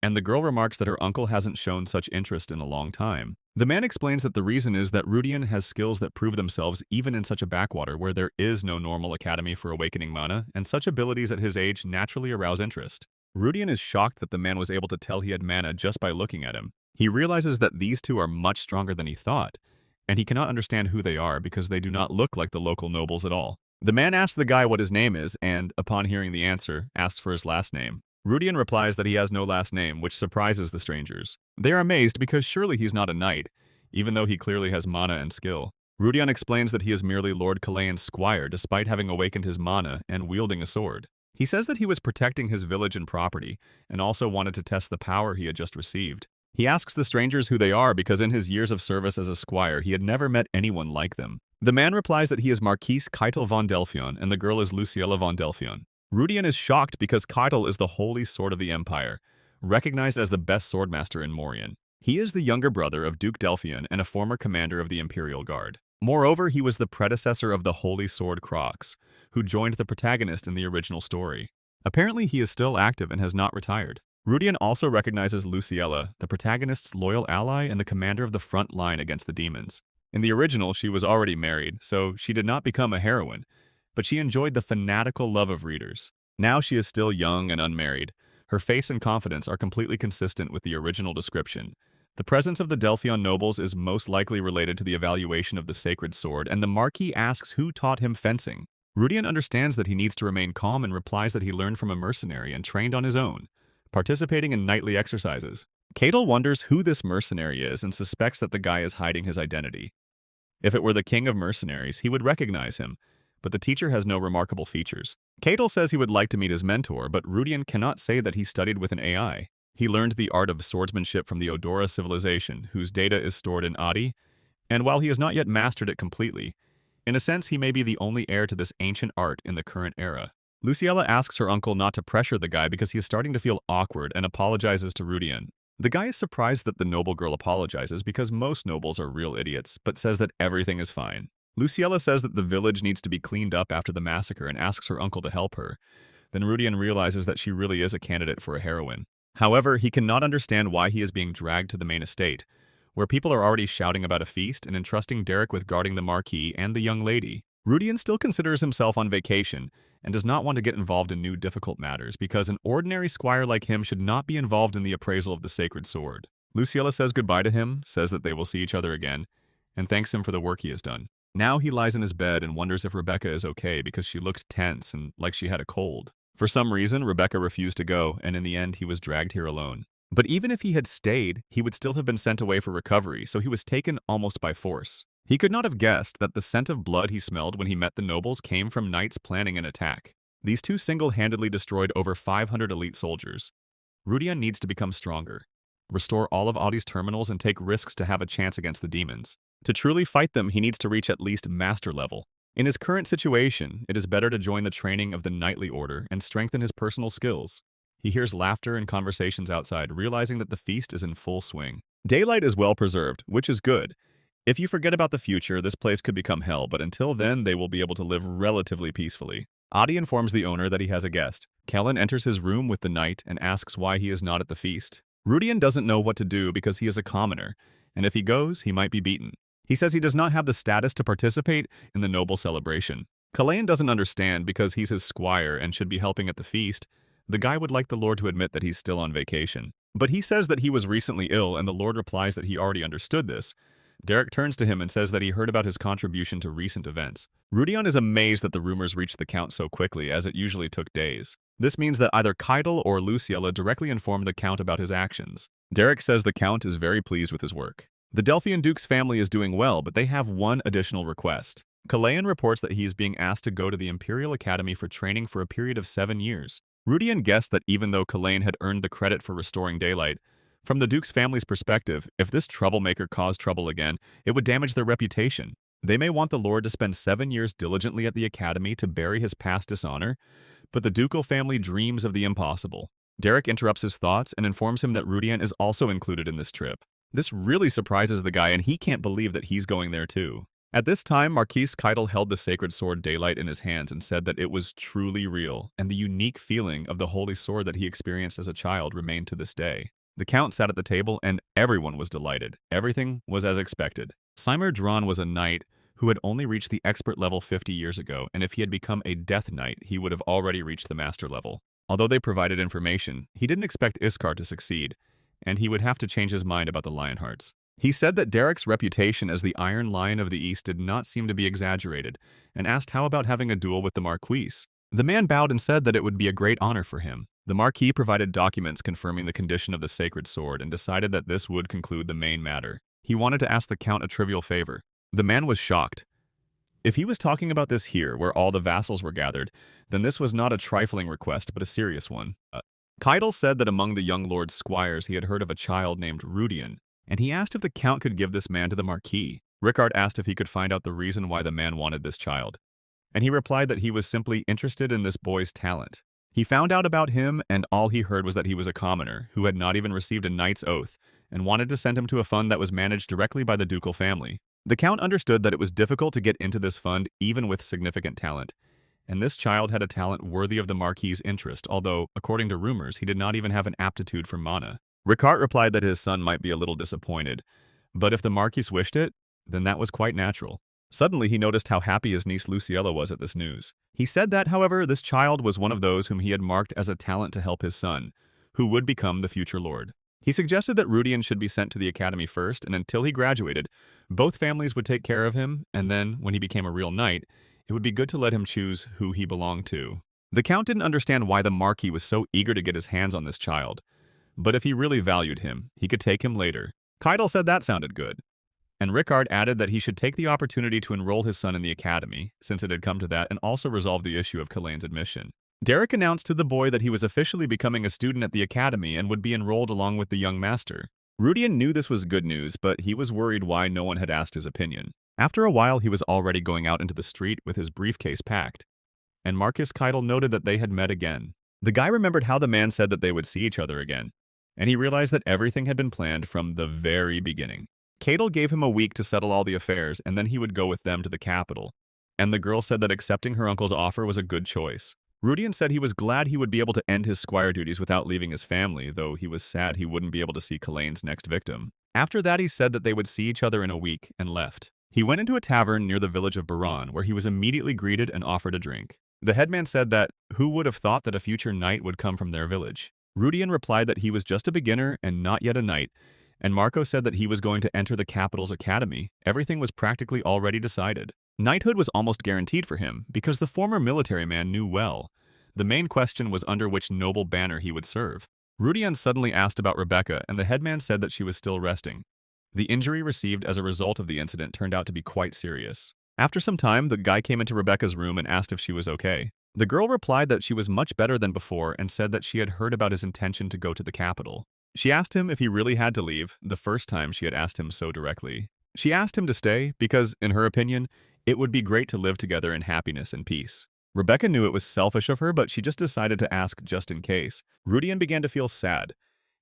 and the girl remarks that her uncle hasn't shown such interest in a long time. The man explains that the reason is that Rudian has skills that prove themselves even in such a backwater where there is no normal academy for awakening mana, and such abilities at his age naturally arouse interest. Rudian is shocked that the man was able to tell he had mana just by looking at him. He realizes that these two are much stronger than he thought, and he cannot understand who they are because they do not look like the local nobles at all. The man asks the guy what his name is and, upon hearing the answer, asks for his last name. Rudian replies that he has no last name, which surprises the strangers. They are amazed because surely he's not a knight, even though he clearly has mana and skill. Rudian explains that he is merely Lord Kalayan's squire despite having awakened his mana and wielding a sword. He says that he was protecting his village and property, and also wanted to test the power he had just received. He asks the strangers who they are because in his years of service as a squire, he had never met anyone like them. The man replies that he is Marquise Keitel von Delphion and the girl is Luciella von Delphion. Rudian is shocked because Keitel is the holy sword of the Empire, recognized as the best swordmaster in Morian. He is the younger brother of Duke Delphion and a former commander of the Imperial Guard. Moreover, he was the predecessor of the Holy Sword Crocs, who joined the protagonist in the original story. Apparently, he is still active and has not retired. Rudian also recognizes Luciella, the protagonist's loyal ally and the commander of the front line against the demons. In the original, she was already married, so she did not become a heroine, but she enjoyed the fanatical love of readers. Now she is still young and unmarried. Her face and confidence are completely consistent with the original description, The presence of the Delphion nobles is most likely related to the evaluation of the sacred sword, and the Marquis asks who taught him fencing. Rudian understands that he needs to remain calm and replies that he learned from a mercenary and trained on his own, participating in nightly exercises. Cadel wonders who this mercenary is and suspects that the guy is hiding his identity. If it were the king of mercenaries, he would recognize him, but the teacher has no remarkable features. Cadel says he would like to meet his mentor, but Rudian cannot say that he studied with an AI. He learned the art of swordsmanship from the Odora civilization, whose data is stored in Adi, and while he has not yet mastered it completely, in a sense he may be the only heir to this ancient art in the current era. Luciella asks her uncle not to pressure the guy because he is starting to feel awkward and apologizes to Rudian. The guy is surprised that the noble girl apologizes because most nobles are real idiots, but says that everything is fine. Luciella says that the village needs to be cleaned up after the massacre and asks her uncle to help her. Then Rudian realizes that she really is a candidate for a heroine. However, he cannot understand why he is being dragged to the main estate, where people are already shouting about a feast and entrusting Derek with guarding the Marquis and the young lady. Rudian still considers himself on vacation and does not want to get involved in new difficult matters because an ordinary squire like him should not be involved in the appraisal of the sacred sword. Luciella says goodbye to him, says that they will see each other again, and thanks him for the work he has done. Now he lies in his bed and wonders if Rebecca is okay because she looked tense and like she had a cold. For some reason, Rebecca refused to go, and in the end he was dragged here alone. But even if he had stayed, he would still have been sent away for recovery, so he was taken almost by force. He could not have guessed that the scent of blood he smelled when he met the nobles came from knights planning an attack. These two single-handedly destroyed over 500 elite soldiers. Rudian needs to become stronger, restore all of Adi's terminals, and take risks to have a chance against the demons. To truly fight them, he needs to reach at least master level. In his current situation, it is better to join the training of the knightly order and strengthen his personal skills. He hears laughter and conversations outside, realizing that the feast is in full swing. Daylight is well preserved, which is good. If you forget about the future, this place could become hell, but until then, they will be able to live relatively peacefully. Adi informs the owner that he has a guest. Kellen enters his room with the knight and asks why he is not at the feast. Rudian doesn't know what to do because he is a commoner, and if he goes, he might be beaten. He says he does not have the status to participate in the noble celebration. Kalayan doesn't understand because he's his squire and should be helping at the feast. The guy would like the Lord to admit that he's still on vacation. But he says that he was recently ill, and the Lord replies that he already understood this. Derek turns to him and says that he heard about his contribution to recent events. Rudian is amazed that the rumors reached the Count so quickly, as it usually took days. This means that either Keidel or Luciella directly informed the Count about his actions. Derek says the Count is very pleased with his work. The Delphian Duke's family is doing well, but they have one additional request. Kalayan reports that he is being asked to go to the Imperial Academy for training for a period of 7 years. Rudian guessed that even though Kalayan had earned the credit for restoring daylight, from the Duke's family's perspective, if this troublemaker caused trouble again, it would damage their reputation. They may want the Lord to spend 7 years diligently at the Academy to bury his past dishonor, but the ducal family dreams of the impossible. Derek interrupts his thoughts and informs him that Rudian is also included in this trip. This really surprises the guy, and he can't believe that he's going there too. At this time, Marquis Keidel held the sacred sword Daylight in his hands and said that it was truly real, and the unique feeling of the holy sword that he experienced as a child remained to this day. The Count sat at the table, and everyone was delighted. Everything was as expected. Seimer Dran was a knight who had only reached the expert level 50 years ago, and if he had become a death knight, he would have already reached the master level. Although they provided information, he didn't expect Iskar to succeed, and he would have to change his mind about the Lionhearts. He said that Derek's reputation as the Iron Lion of the East did not seem to be exaggerated, and asked how about having a duel with the Marquis. The man bowed and said that it would be a great honor for him. The Marquis provided documents confirming the condition of the sacred sword and decided that this would conclude the main matter. He wanted to ask the Count a trivial favor. The man was shocked. If he was talking about this here, where all the vassals were gathered, then this was not a trifling request, but a serious one. Keidel said that among the young lord's squires he had heard of a child named Rudian, and he asked if the Count could give this man to the Marquis. Rickard asked if he could find out the reason why the man wanted this child, and he replied that he was simply interested in this boy's talent. He found out about him, and all he heard was that he was a commoner who had not even received a knight's oath and wanted to send him to a fund that was managed directly by the ducal family. The Count understood that it was difficult to get into this fund even with significant talent, and this child had a talent worthy of the Marquis's interest, although, according to rumors, he did not even have an aptitude for mana. Rickard replied that his son might be a little disappointed, but if the Marquis wished it, then that was quite natural. Suddenly, he noticed how happy his niece Luciella was at this news. He said that, however, this child was one of those whom he had marked as a talent to help his son, who would become the future lord. He suggested that Rudian should be sent to the academy first, and until he graduated, both families would take care of him, and then, when he became a real knight, it would be good to let him choose who he belonged to. The Count didn't understand why the Marquis was so eager to get his hands on this child, but if he really valued him, he could take him later. Keitel said that sounded good. And Rickard added that he should take the opportunity to enroll his son in the academy, since it had come to that, and also resolve the issue of Kalane's admission. Derek announced to the boy that he was officially becoming a student at the academy and would be enrolled along with the young master. Rudian knew this was good news, but he was worried why no one had asked his opinion. After a while, he was already going out into the street with his briefcase packed, and Marcus Keitel noted that they had met again. The guy remembered how the man said that they would see each other again, and he realized that everything had been planned from the very beginning. Keitel gave him a week to settle all the affairs, and then he would go with them to the capital, and the girl said that accepting her uncle's offer was a good choice. Rudian said he was glad he would be able to end his squire duties without leaving his family, though he was sad he wouldn't be able to see Kalane's next victim. After that, he said that they would see each other in a week, and left. He went into a tavern near the village of Baran, where he was immediately greeted and offered a drink. The headman said that, who would have thought that a future knight would come from their village? Rudian replied that he was just a beginner and not yet a knight, and Marco said that he was going to enter the capital's academy. Everything was practically already decided. Knighthood was almost guaranteed for him, because the former military man knew well. The main question was under which noble banner he would serve. Rudian suddenly asked about Rebecca, and the headman said that she was still resting. The injury received as a result of the incident turned out to be quite serious. After some time, the guy came into Rebecca's room and asked if she was okay. The girl replied that she was much better than before and said that she had heard about his intention to go to the capital. She asked him if he really had to leave, the first time she had asked him so directly. She asked him to stay because, in her opinion, it would be great to live together in happiness and peace. Rebecca knew it was selfish of her, but she just decided to ask just in case. Rudian began to feel sad.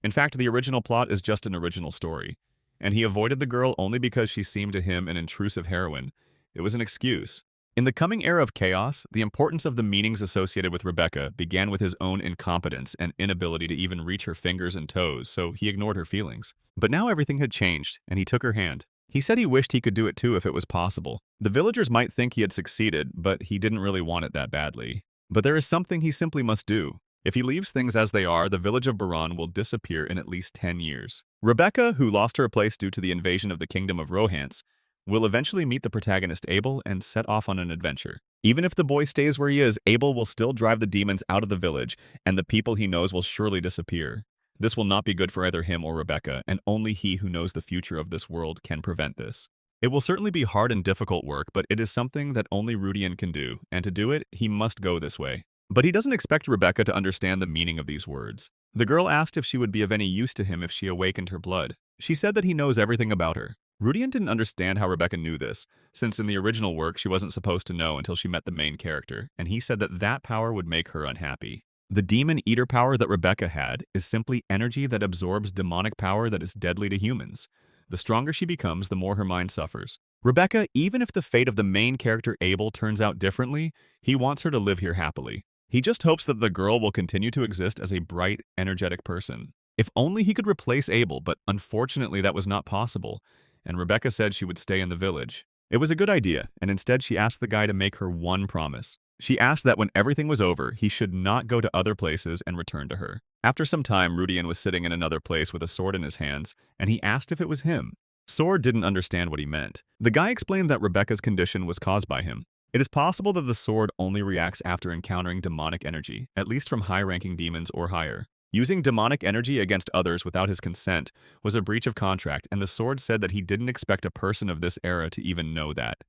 In fact, the original plot is just an original story, and he avoided the girl only because she seemed to him an intrusive heroine. It was an excuse. In the coming era of chaos, the importance of the meanings associated with Rebecca began with his own incompetence and inability to even reach her fingers and toes, so he ignored her feelings. But now everything had changed, and he took her hand. He said he wished he could do it too if it was possible. The villagers might think he had succeeded, but he didn't really want it that badly. But there is something he simply must do. If he leaves things as they are, the village of Baran will disappear in at least 10 years. Rebecca, who lost her place due to the invasion of the kingdom of Rohance, will eventually meet the protagonist Abel and set off on an adventure. Even if the boy stays where he is, Abel will still drive the demons out of the village, and the people he knows will surely disappear. This will not be good for either him or Rebecca, and only he who knows the future of this world can prevent this. It will certainly be hard and difficult work, but it is something that only Rudian can do, and to do it, he must go this way. But he doesn't expect Rebecca to understand the meaning of these words. The girl asked if she would be of any use to him if she awakened her blood. She said that he knows everything about her. Rudian didn't understand how Rebecca knew this, since in the original work she wasn't supposed to know until she met the main character, and he said that that power would make her unhappy. The demon eater power that Rebecca had is simply energy that absorbs demonic power that is deadly to humans. The stronger she becomes, the more her mind suffers. Rebecca, even if the fate of the main character Abel turns out differently, he wants her to live here happily. He just hopes that the girl will continue to exist as a bright, energetic person. If only he could replace Abel, but unfortunately that was not possible, and Rebecca said she would stay in the village. It was a good idea, and instead she asked the guy to make her one promise. She asked that when everything was over, he should not go to other places and return to her. After some time, Rudian was sitting in another place with a sword in his hands, and he asked if it was him. Sword didn't understand what he meant. The guy explained that Rebecca's condition was caused by him. It is possible that the sword only reacts after encountering demonic energy, at least from high-ranking demons or higher. Using demonic energy against others without his consent was a breach of contract, and the sword said that he didn't expect a person of this era to even know that.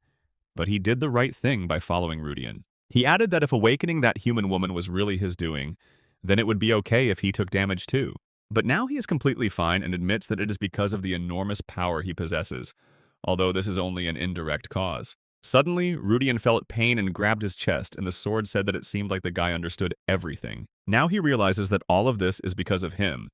But he did the right thing by following Rudian. He added that if awakening that human woman was really his doing, then it would be okay if he took damage too. But now he is completely fine and admits that it is because of the enormous power he possesses, although this is only an indirect cause. Suddenly, Rudian felt pain and grabbed his chest, and the sword said that it seemed like the guy understood everything. Now he realizes that all of this is because of him,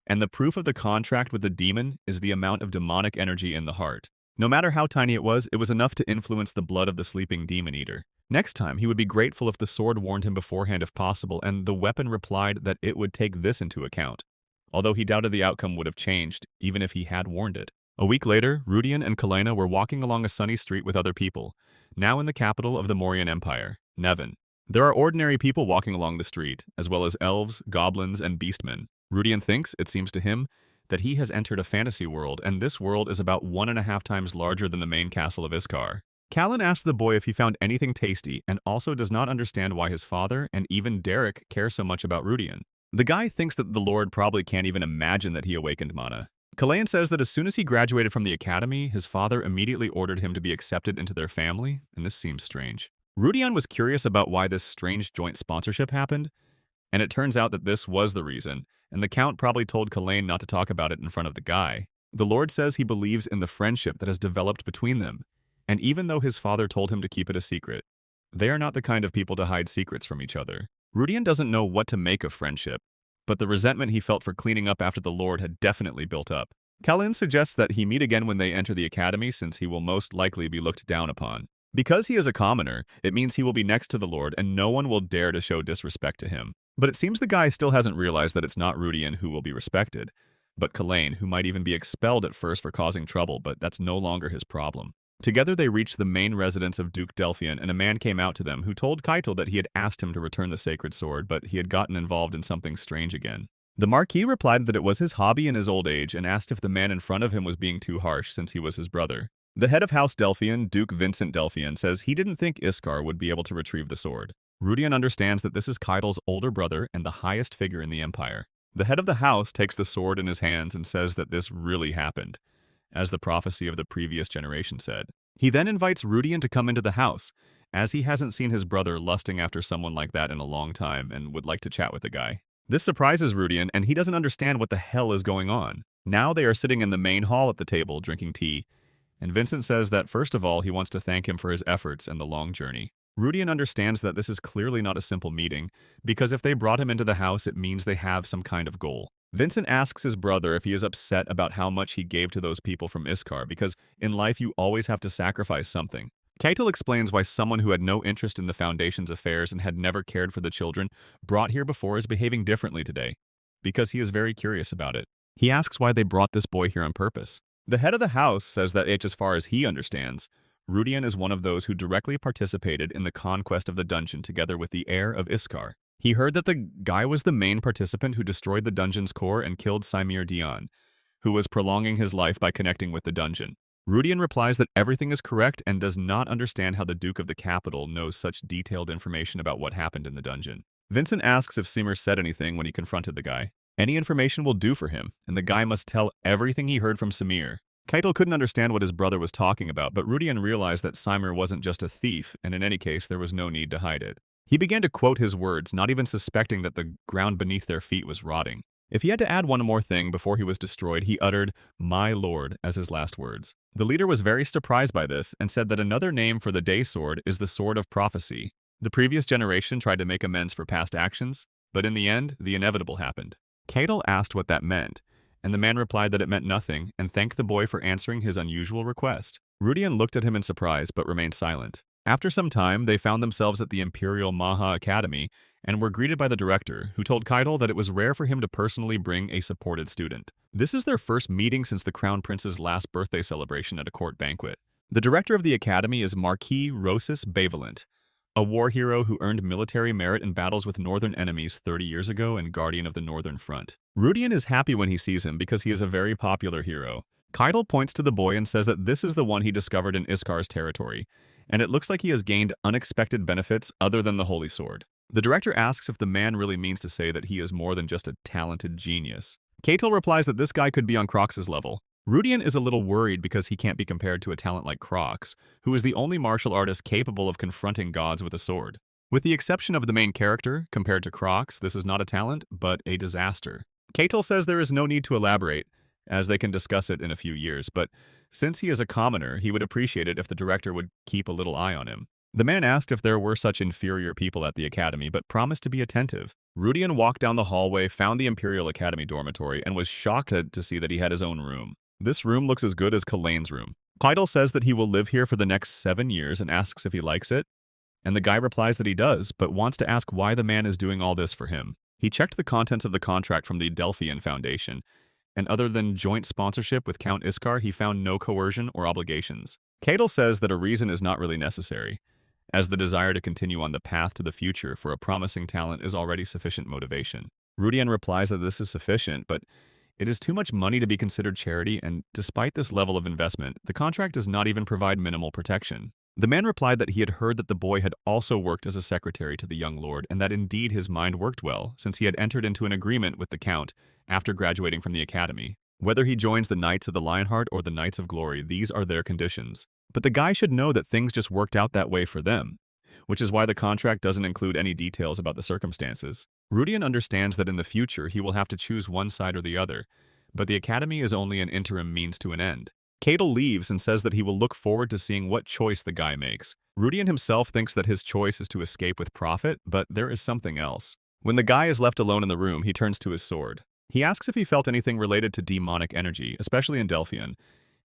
and the proof of the contract with the demon is the amount of demonic energy in the heart. No matter how tiny it was enough to influence the blood of the sleeping demon eater. Next time, he would be grateful if the sword warned him beforehand if possible, and the weapon replied that it would take this into account, although he doubted the outcome would have changed, even if he had warned it. A week later, Rudian and Kalena were walking along a sunny street with other people, now in the capital of the Mauryan Empire, Nevin. There are ordinary people walking along the street, as well as elves, goblins, and beastmen. Rudian thinks, it seems to him, that he has entered a fantasy world, and this world is about 1.5 times larger than the main castle of Iskar. Callan asks the boy if he found anything tasty, and also does not understand why his father and even Derek care so much about Rudian. The guy thinks that the Lord probably can't even imagine that he awakened mana. Kalayan says that as soon as he graduated from the academy, his father immediately ordered him to be accepted into their family, and this seems strange. Rudian was curious about why this strange joint sponsorship happened, and it turns out that this was the reason, and the Count probably told Kalayan not to talk about it in front of the guy. The Lord says he believes in the friendship that has developed between them, and even though his father told him to keep it a secret, they are not the kind of people to hide secrets from each other. Rudian doesn't know what to make of friendship, but the resentment he felt for cleaning up after the Lord had definitely built up. Kalin suggests that he meet again when they enter the academy, since he will most likely be looked down upon. Because he is a commoner, it means he will be next to the Lord and no one will dare to show disrespect to him. But it seems the guy still hasn't realized that it's not Rudian who will be respected, but Kalain, who might even be expelled at first for causing trouble, but that's no longer his problem. Together they reached the main residence of Duke Delphian, and a man came out to them who told Keitel that he had asked him to return the sacred sword, but he had gotten involved in something strange again. The Marquis replied that it was his hobby in his old age and asked if the man in front of him was being too harsh since he was his brother. The head of House Delphian, Duke Vincent Delphian, says he didn't think Iskar would be able to retrieve the sword. Rudian understands that this is Keitel's older brother and the highest figure in the Empire. The head of the house takes the sword in his hands and says that this really happened, as the prophecy of the previous generation said. He then invites Rudian to come into the house, as he hasn't seen his brother lusting after someone like that in a long time and would like to chat with the guy. This surprises Rudian, and he doesn't understand what the hell is going on. Now they are sitting in the main hall at the table, drinking tea, and Vincent says that first of all he wants to thank him for his efforts and the long journey. Rudian understands that this is clearly not a simple meeting, because if they brought him into the house it means they have some kind of goal. Vincent asks his brother if he is upset about how much he gave to those people from Iskar, because in life you always have to sacrifice something. Keitel explains why someone who had no interest in the Foundation's affairs and had never cared for the children brought here before is behaving differently today, because he is very curious about it. He asks why they brought this boy here on purpose. The head of the house says that as far as he understands, Rudian is one of those who directly participated in the conquest of the dungeon together with the heir of Iskar. He heard that the guy was the main participant who destroyed the dungeon's core and killed Simir Dion, who was prolonging his life by connecting with the dungeon. Rudian replies that everything is correct and does not understand how the Duke of the Capital knows such detailed information about what happened in the dungeon. Vincent asks if Simir said anything when he confronted the guy. Any information will do for him, and the guy must tell everything he heard from Simir. Keitel couldn't understand what his brother was talking about, but Rudian realized that Simir wasn't just a thief, and in any case there was no need to hide it. He began to quote his words, not even suspecting that the ground beneath their feet was rotting. If he had to add one more thing before he was destroyed, he uttered, "My lord," as his last words. The leader was very surprised by this and said that another name for the day sword is the Sword of Prophecy. The previous generation tried to make amends for past actions, but in the end, the inevitable happened. Keitel asked what that meant, and the man replied that it meant nothing and thanked the boy for answering his unusual request. Rudian looked at him in surprise but remained silent. After some time, they found themselves at the Imperial Maha Academy and were greeted by the director, who told Keitel that it was rare for him to personally bring a supported student. This is their first meeting since the Crown Prince's last birthday celebration at a court banquet. The director of the academy is Marquis Rosus Bevalent, a war hero who earned military merit in battles with northern enemies 30 years ago and guardian of the Northern Front. Rudian is happy when he sees him because he is a very popular hero. Keitel points to the boy and says that this is the one he discovered in Iskar's territory, and it looks like he has gained unexpected benefits other than the Holy Sword. The director asks if the man really means to say that he is more than just a talented genius. Keitel replies that this guy could be on Crox's level. Rudian is a little worried because he can't be compared to a talent like Crox, who is the only martial artist capable of confronting gods with a sword. With the exception of the main character, compared to Crox, this is not a talent, but a disaster. Keitel says there is no need to elaborate, as they can discuss it in a few years, but since he is a commoner, he would appreciate it if the director would keep a little eye on him. The man asked if there were such inferior people at the academy, but promised to be attentive. Rudian walked down the hallway, found the Imperial Academy dormitory, and was shocked to see that he had his own room. This room looks as good as Kalain's room. Keitel says that he will live here for the next 7 years and asks if he likes it, and the guy replies that he does, but wants to ask why the man is doing all this for him. He checked the contents of the contract from the Delphian Foundation, and other than joint sponsorship with Count Iskar, he found no coercion or obligations. Keitel says that a reason is not really necessary, as the desire to continue on the path to the future for a promising talent is already sufficient motivation. Rudian replies that this is sufficient, but It is too much money to be considered charity, and despite this level of investment, the contract does not even provide minimal protection. The man replied that he had heard that the boy had also worked as a secretary to the young lord, and that indeed his mind worked well, since he had entered into an agreement with the count after graduating from the academy. Whether he joins the Knights of the Lionheart or the Knights of Glory, these are their conditions. But the guy should know that things just worked out that way for them, which is why the contract doesn't include any details about the circumstances. Rudian understands that in the future he will have to choose one side or the other, but the academy is only an interim means to an end. Cadel leaves and says that he will look forward to seeing what choice the guy makes. Rudian himself thinks that his choice is to escape with profit, but there is something else. When the guy is left alone in the room, he turns to his sword. He asks if he felt anything related to demonic energy, especially in Delphian,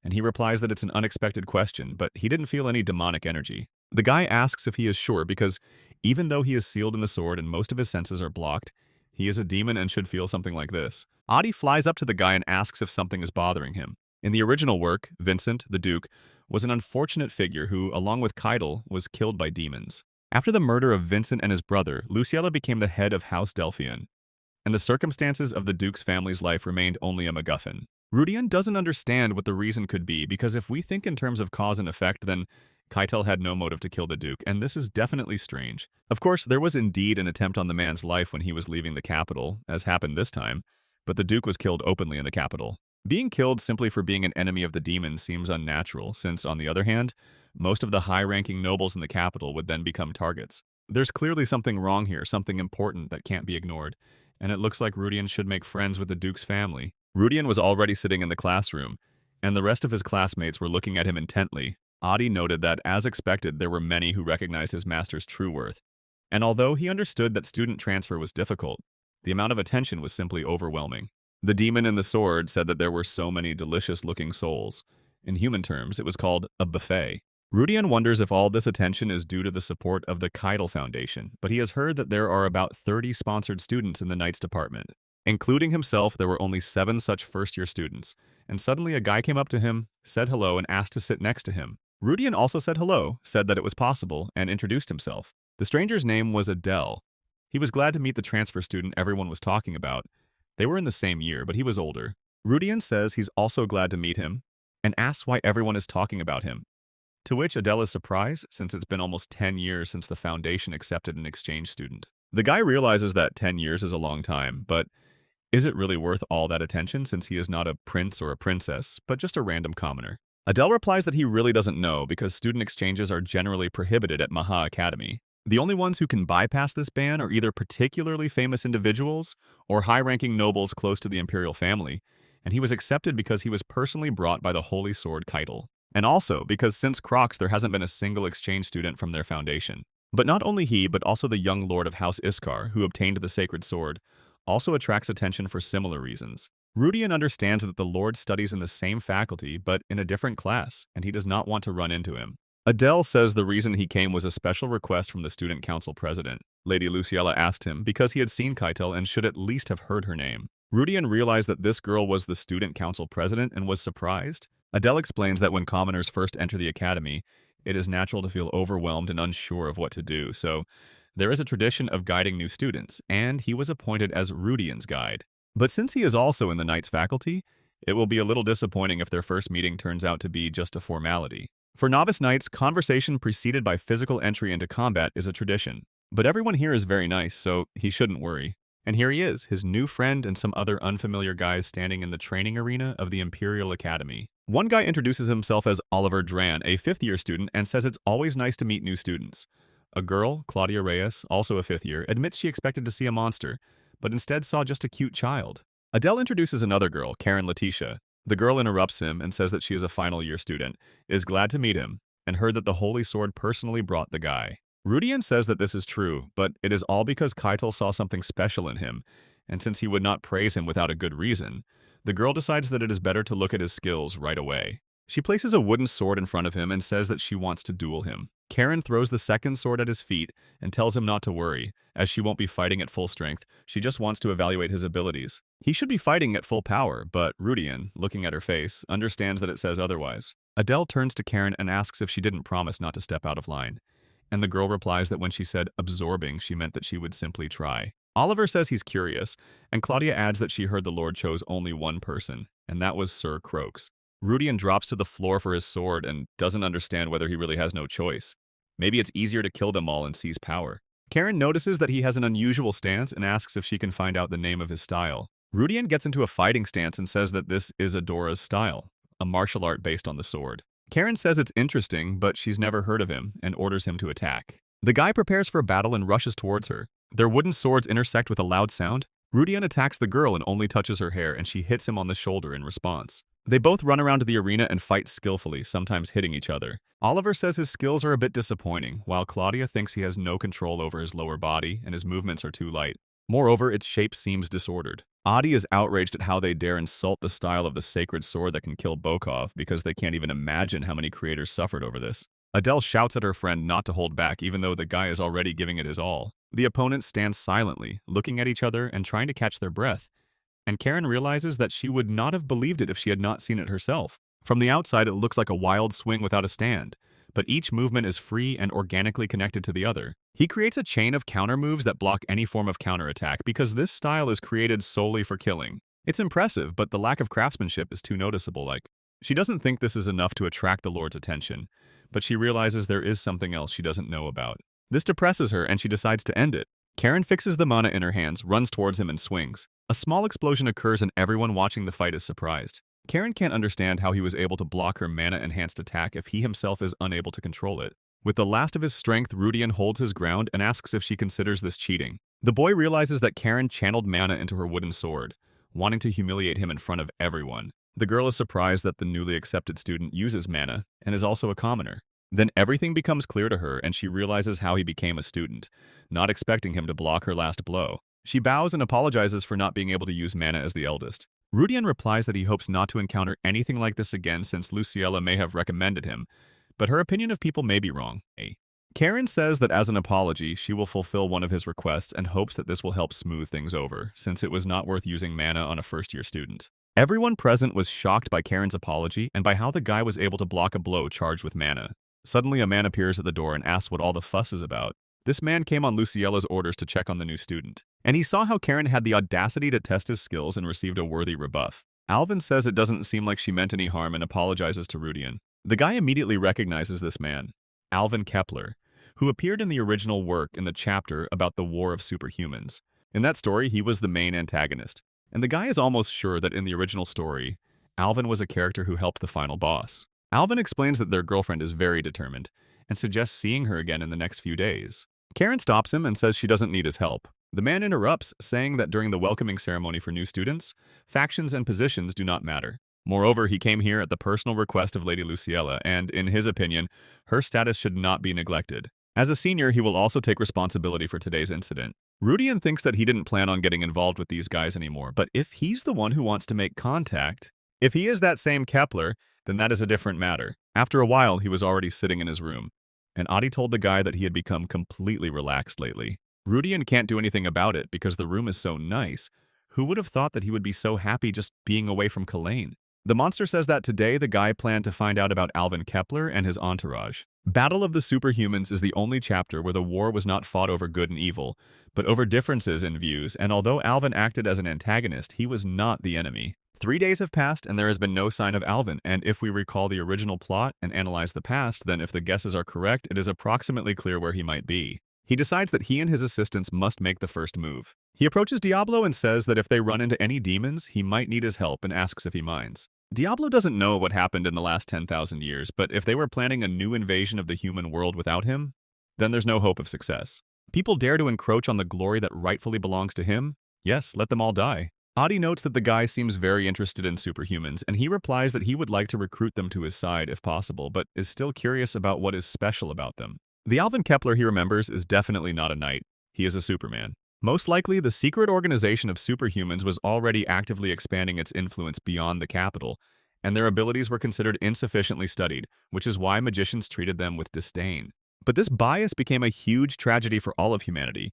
and he replies that it's an unexpected question, but he didn't feel any demonic energy. The guy asks if he is sure because, even though he is sealed in the sword and most of his senses are blocked, he is a demon and should feel something like this. Adi flies up to the guy and asks if something is bothering him. In the original work, Vincent, the Duke, was an unfortunate figure who, along with Keitel, was killed by demons. After the murder of Vincent and his brother, Luciella became the head of House Delphian, and the circumstances of the Duke's family's life remained only a MacGuffin. Rudian doesn't understand what the reason could be, because if we think in terms of cause and effect, then Keitel had no motive to kill the Duke, and this is definitely strange. Of course, there was indeed an attempt on the man's life when he was leaving the capital, as happened this time, but the Duke was killed openly in the capital. Being killed simply for being an enemy of the demons seems unnatural, since, on the other hand, most of the high-ranking nobles in the capital would then become targets. There's clearly something wrong here, something important that can't be ignored, and it looks like Rudian should make friends with the Duke's family. Rudian was already sitting in the classroom, and the rest of his classmates were looking at him intently. Adi noted that, as expected, there were many who recognized his master's true worth, and although he understood that student transfer was difficult, the amount of attention was simply overwhelming. The demon in the sword said that there were so many delicious-looking souls. In human terms, it was called a buffet. Rudian wonders if all this attention is due to the support of the Keitel Foundation, but he has heard that there are about 30 sponsored students in the Knights department. Including himself, there were only 7 such first-year students, and suddenly a guy came up to him, said hello, and asked to sit next to him. Rudian also said hello, said that it was possible, and introduced himself. The stranger's name was Abel. He was glad to meet the transfer student everyone was talking about. They were in the same year, but he was older. Rudian says he's also glad to meet him, and asks why everyone is talking about him. To which Adele is surprised, since it's been almost 10 years since the Foundation accepted an exchange student. The guy realizes that 10 years is a long time, but is it really worth all that attention since he is not a prince or a princess, but just a random commoner? Adele replies that he really doesn't know because student exchanges are generally prohibited at Maha Academy. The only ones who can bypass this ban are either particularly famous individuals or high-ranking nobles close to the imperial family, and he was accepted because he was personally brought by the holy sword Keitel. And also because since Crocs there hasn't been a single exchange student from their foundation. But not only he, but also the young lord of House Iskar, who obtained the sacred sword, also attracts attention for similar reasons. Rudian understands that the lord studies in the same faculty, but in a different class, and he does not want to run into him. Adele says the reason he came was a special request from the student council president. Lady Luciella asked him because he had seen Keitel and should at least have heard her name. Rudian realized that this girl was the student council president and was surprised. Adele explains that when commoners first enter the academy, it is natural to feel overwhelmed and unsure of what to do, so there is a tradition of guiding new students, and he was appointed as Rudian's guide. But since he is also in the Knights faculty, it will be a little disappointing if their first meeting turns out to be just a formality. For novice knights, conversation preceded by physical entry into combat is a tradition. But everyone here is very nice, so he shouldn't worry. And here he is, his new friend and some other unfamiliar guys standing in the training arena of the Imperial Academy. One guy introduces himself as Oliver Dran, a 5th-year student, and says it's always nice to meet new students. A girl, Claudia Reyes, also a 5th year, admits she expected to see a monster, but instead saw just a cute child. Adele introduces another girl, Karen Letitia. The girl interrupts him and says that she is a final-year student, is glad to meet him, and heard that the Holy Sword personally brought the guy. Rudian says that this is true, but it is all because Keitel saw something special in him, and since he would not praise him without a good reason, the girl decides that it is better to look at his skills right away. She places a wooden sword in front of him and says that she wants to duel him. Karen throws the second sword at his feet and tells him not to worry, as she won't be fighting at full strength, she just wants to evaluate his abilities. He should be fighting at full power, but Rudian, looking at her face, understands that it says otherwise. Adele turns to Karen and asks if she didn't promise not to step out of line, and the girl replies that when she said absorbing, she meant that she would simply try. Oliver says he's curious, and Claudia adds that she heard the Lord chose only one person, and that was Sir Croaks. Rudian drops to the floor for his sword and doesn't understand whether he really has no choice. Maybe it's easier to kill them all and seize power. Karen notices that he has an unusual stance and asks if she can find out the name of his style. Rudian gets into a fighting stance and says that this is Adora's style, a martial art based on the sword. Karen says it's interesting, but she's never heard of him and orders him to attack. The guy prepares for a battle and rushes towards her. Their wooden swords intersect with a loud sound. Rudian attacks the girl and only touches her hair, and she hits him on the shoulder in response. They both run around the arena and fight skillfully, sometimes hitting each other. Oliver says his skills are a bit disappointing, while Claudia thinks he has no control over his lower body and his movements are too light. Moreover, its shape seems disordered. Adi is outraged at how they dare insult the style of the sacred sword that can kill Bokov because they can't even imagine how many creators suffered over this. Adele shouts at her friend not to hold back even though the guy is already giving it his all. The opponents stand silently, looking at each other and trying to catch their breath. And Karen realizes that she would not have believed it if she had not seen it herself. From the outside, it looks like a wild swing without a stand, but each movement is free and organically connected to the other. He creates a chain of counter moves that block any form of counterattack because this style is created solely for killing. It's impressive, but the lack of craftsmanship is too noticeable. She doesn't think this is enough to attract the Lord's attention, but she realizes there is something else she doesn't know about. This depresses her and she decides to end it. Karen fixes the mana in her hands, runs towards him and swings. A small explosion occurs and everyone watching the fight is surprised. Karen can't understand how he was able to block her mana-enhanced attack if he himself is unable to control it. With the last of his strength, Rudian holds his ground and asks if she considers this cheating. The boy realizes that Karen channeled mana into her wooden sword, wanting to humiliate him in front of everyone. The girl is surprised that the newly accepted student uses mana and is also a commoner. Then everything becomes clear to her and she realizes how he became a student, not expecting him to block her last blow. She bows and apologizes for not being able to use mana as the eldest. Rudian replies that he hopes not to encounter anything like this again since Luciella may have recommended him, but her opinion of people may be wrong. Karen says that as an apology, she will fulfill one of his requests and hopes that this will help smooth things over, since it was not worth using mana on a first-year student. Everyone present was shocked by Karen's apology and by how the guy was able to block a blow charged with mana. Suddenly, a man appears at the door and asks what all the fuss is about. This man came on Luciella's orders to check on the new student, and he saw how Karen had the audacity to test his skills and received a worthy rebuff. Alvin says it doesn't seem like she meant any harm and apologizes to Rudian. The guy immediately recognizes this man, Alvin Kepler, who appeared in the original work in the chapter about the War of Superhumans. In that story, he was the main antagonist, and the guy is almost sure that in the original story, Alvin was a character who helped the final boss. Alvin explains that their girlfriend is very determined and suggests seeing her again in the next few days. Karen stops him and says she doesn't need his help. The man interrupts, saying that during the welcoming ceremony for new students, factions and positions do not matter. Moreover, he came here at the personal request of Lady Luciella, and, in his opinion, her status should not be neglected. As a senior, he will also take responsibility for today's incident. Rudian thinks that he didn't plan on getting involved with these guys anymore, but if he's the one who wants to make contact, if he is that same Kepler, then that is a different matter. After a while, he was already sitting in his room, and Adi told the guy that he had become completely relaxed lately. Rudian can't do anything about it because the room is so nice. Who would have thought that he would be so happy just being away from Kalain? The monster says that today the guy planned to find out about Alvin Kepler and his entourage. Battle of the Superhumans is the only chapter where the war was not fought over good and evil, but over differences in views, and although Alvin acted as an antagonist, he was not the enemy. 3 days have passed and there has been no sign of Alvin, and if we recall the original plot and analyze the past, then if the guesses are correct, it is approximately clear where he might be. He decides that he and his assistants must make the first move. He approaches Diablo and says that if they run into any demons, he might need his help and asks if he minds. Diablo doesn't know what happened in the last 10,000 years, but if they were planning a new invasion of the human world without him, then there's no hope of success. People dare to encroach on the glory that rightfully belongs to him? Yes, let them all die. Adi notes that the guy seems very interested in superhumans, and he replies that he would like to recruit them to his side if possible, but is still curious about what is special about them. The Alvin Kepler he remembers is definitely not a knight. He is a Superman. Most likely, the secret organization of superhumans was already actively expanding its influence beyond the capital, and their abilities were considered insufficiently studied, which is why magicians treated them with disdain. But this bias became a huge tragedy for all of humanity,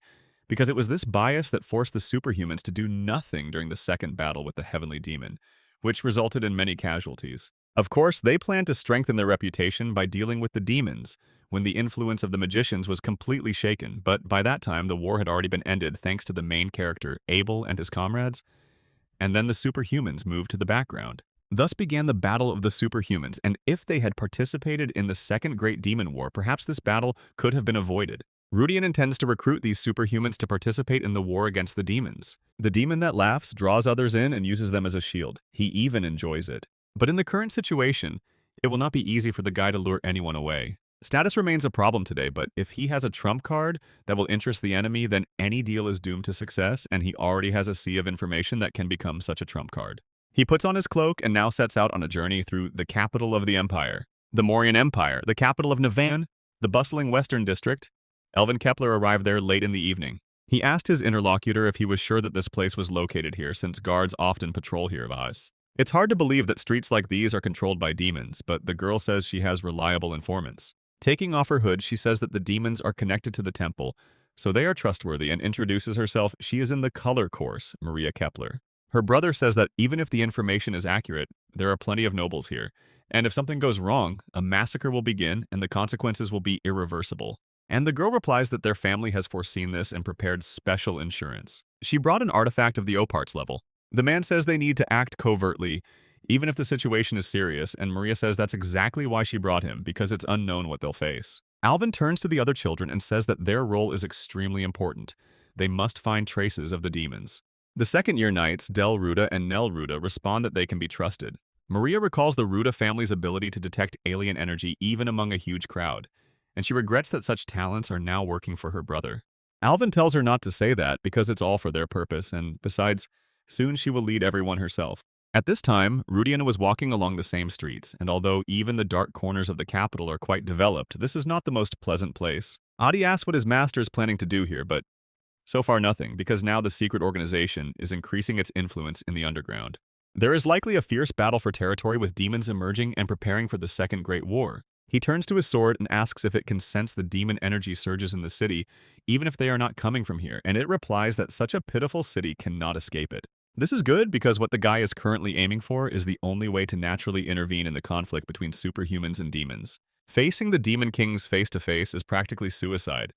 because it was this bias that forced the superhumans to do nothing during the second battle with the heavenly demon, which resulted in many casualties. Of course, they planned to strengthen their reputation by dealing with the demons, when the influence of the magicians was completely shaken, but by that time the war had already been ended thanks to the main character, Abel, and his comrades, and then the superhumans moved to the background. Thus began the Battle of the Superhumans, and if they had participated in the Second Great Demon War, perhaps this battle could have been avoided. Rudian intends to recruit these superhumans to participate in the war against the demons. The demon that laughs draws others in and uses them as a shield. He even enjoys it. But in the current situation, it will not be easy for the guy to lure anyone away. Status remains a problem today, but if he has a trump card that will interest the enemy, then any deal is doomed to success, and he already has a sea of information that can become such a trump card. He puts on his cloak and now sets out on a journey through the capital of the Empire, the Mauryan Empire, the capital of Navan, the bustling Western District. Alvin Kepler arrived there late in the evening. He asked his interlocutor if he was sure that this place was located here, since guards often patrol here. It's hard to believe that streets like these are controlled by demons, but the girl says she has reliable informants. Taking off her hood, she says that the demons are connected to the temple, so they are trustworthy, and introduces herself. She is in the color course, Maria Kepler. Her brother says that even if the information is accurate, there are plenty of nobles here, and if something goes wrong, a massacre will begin and the consequences will be irreversible. And the girl replies that their family has foreseen this and prepared special insurance. She brought an artifact of the Oparts level. The man says they need to act covertly, even if the situation is serious, and Maria says that's exactly why she brought him, because it's unknown what they'll face. Alvin turns to the other children and says that their role is extremely important. They must find traces of the demons. The second-year knights, Del Ruda and Nell Ruda, respond that they can be trusted. Maria recalls the Ruda family's ability to detect alien energy even among a huge crowd, and she regrets that such talents are now working for her brother. Alvin tells her not to say that because it's all for their purpose, and besides, soon she will lead everyone herself. At this time, Rudian was walking along the same streets, and although even the dark corners of the capital are quite developed, this is not the most pleasant place. Adi asks what his master is planning to do here, but so far nothing, because now the secret organization is increasing its influence in the underground. There is likely a fierce battle for territory with demons emerging and preparing for the Second Great War. He turns to his sword and asks if it can sense the demon energy surges in the city, even if they are not coming from here, and it replies that such a pitiful city cannot escape it. This is good because what the guy is currently aiming for is the only way to naturally intervene in the conflict between superhumans and demons. Facing the demon kings face-to-face is practically suicide,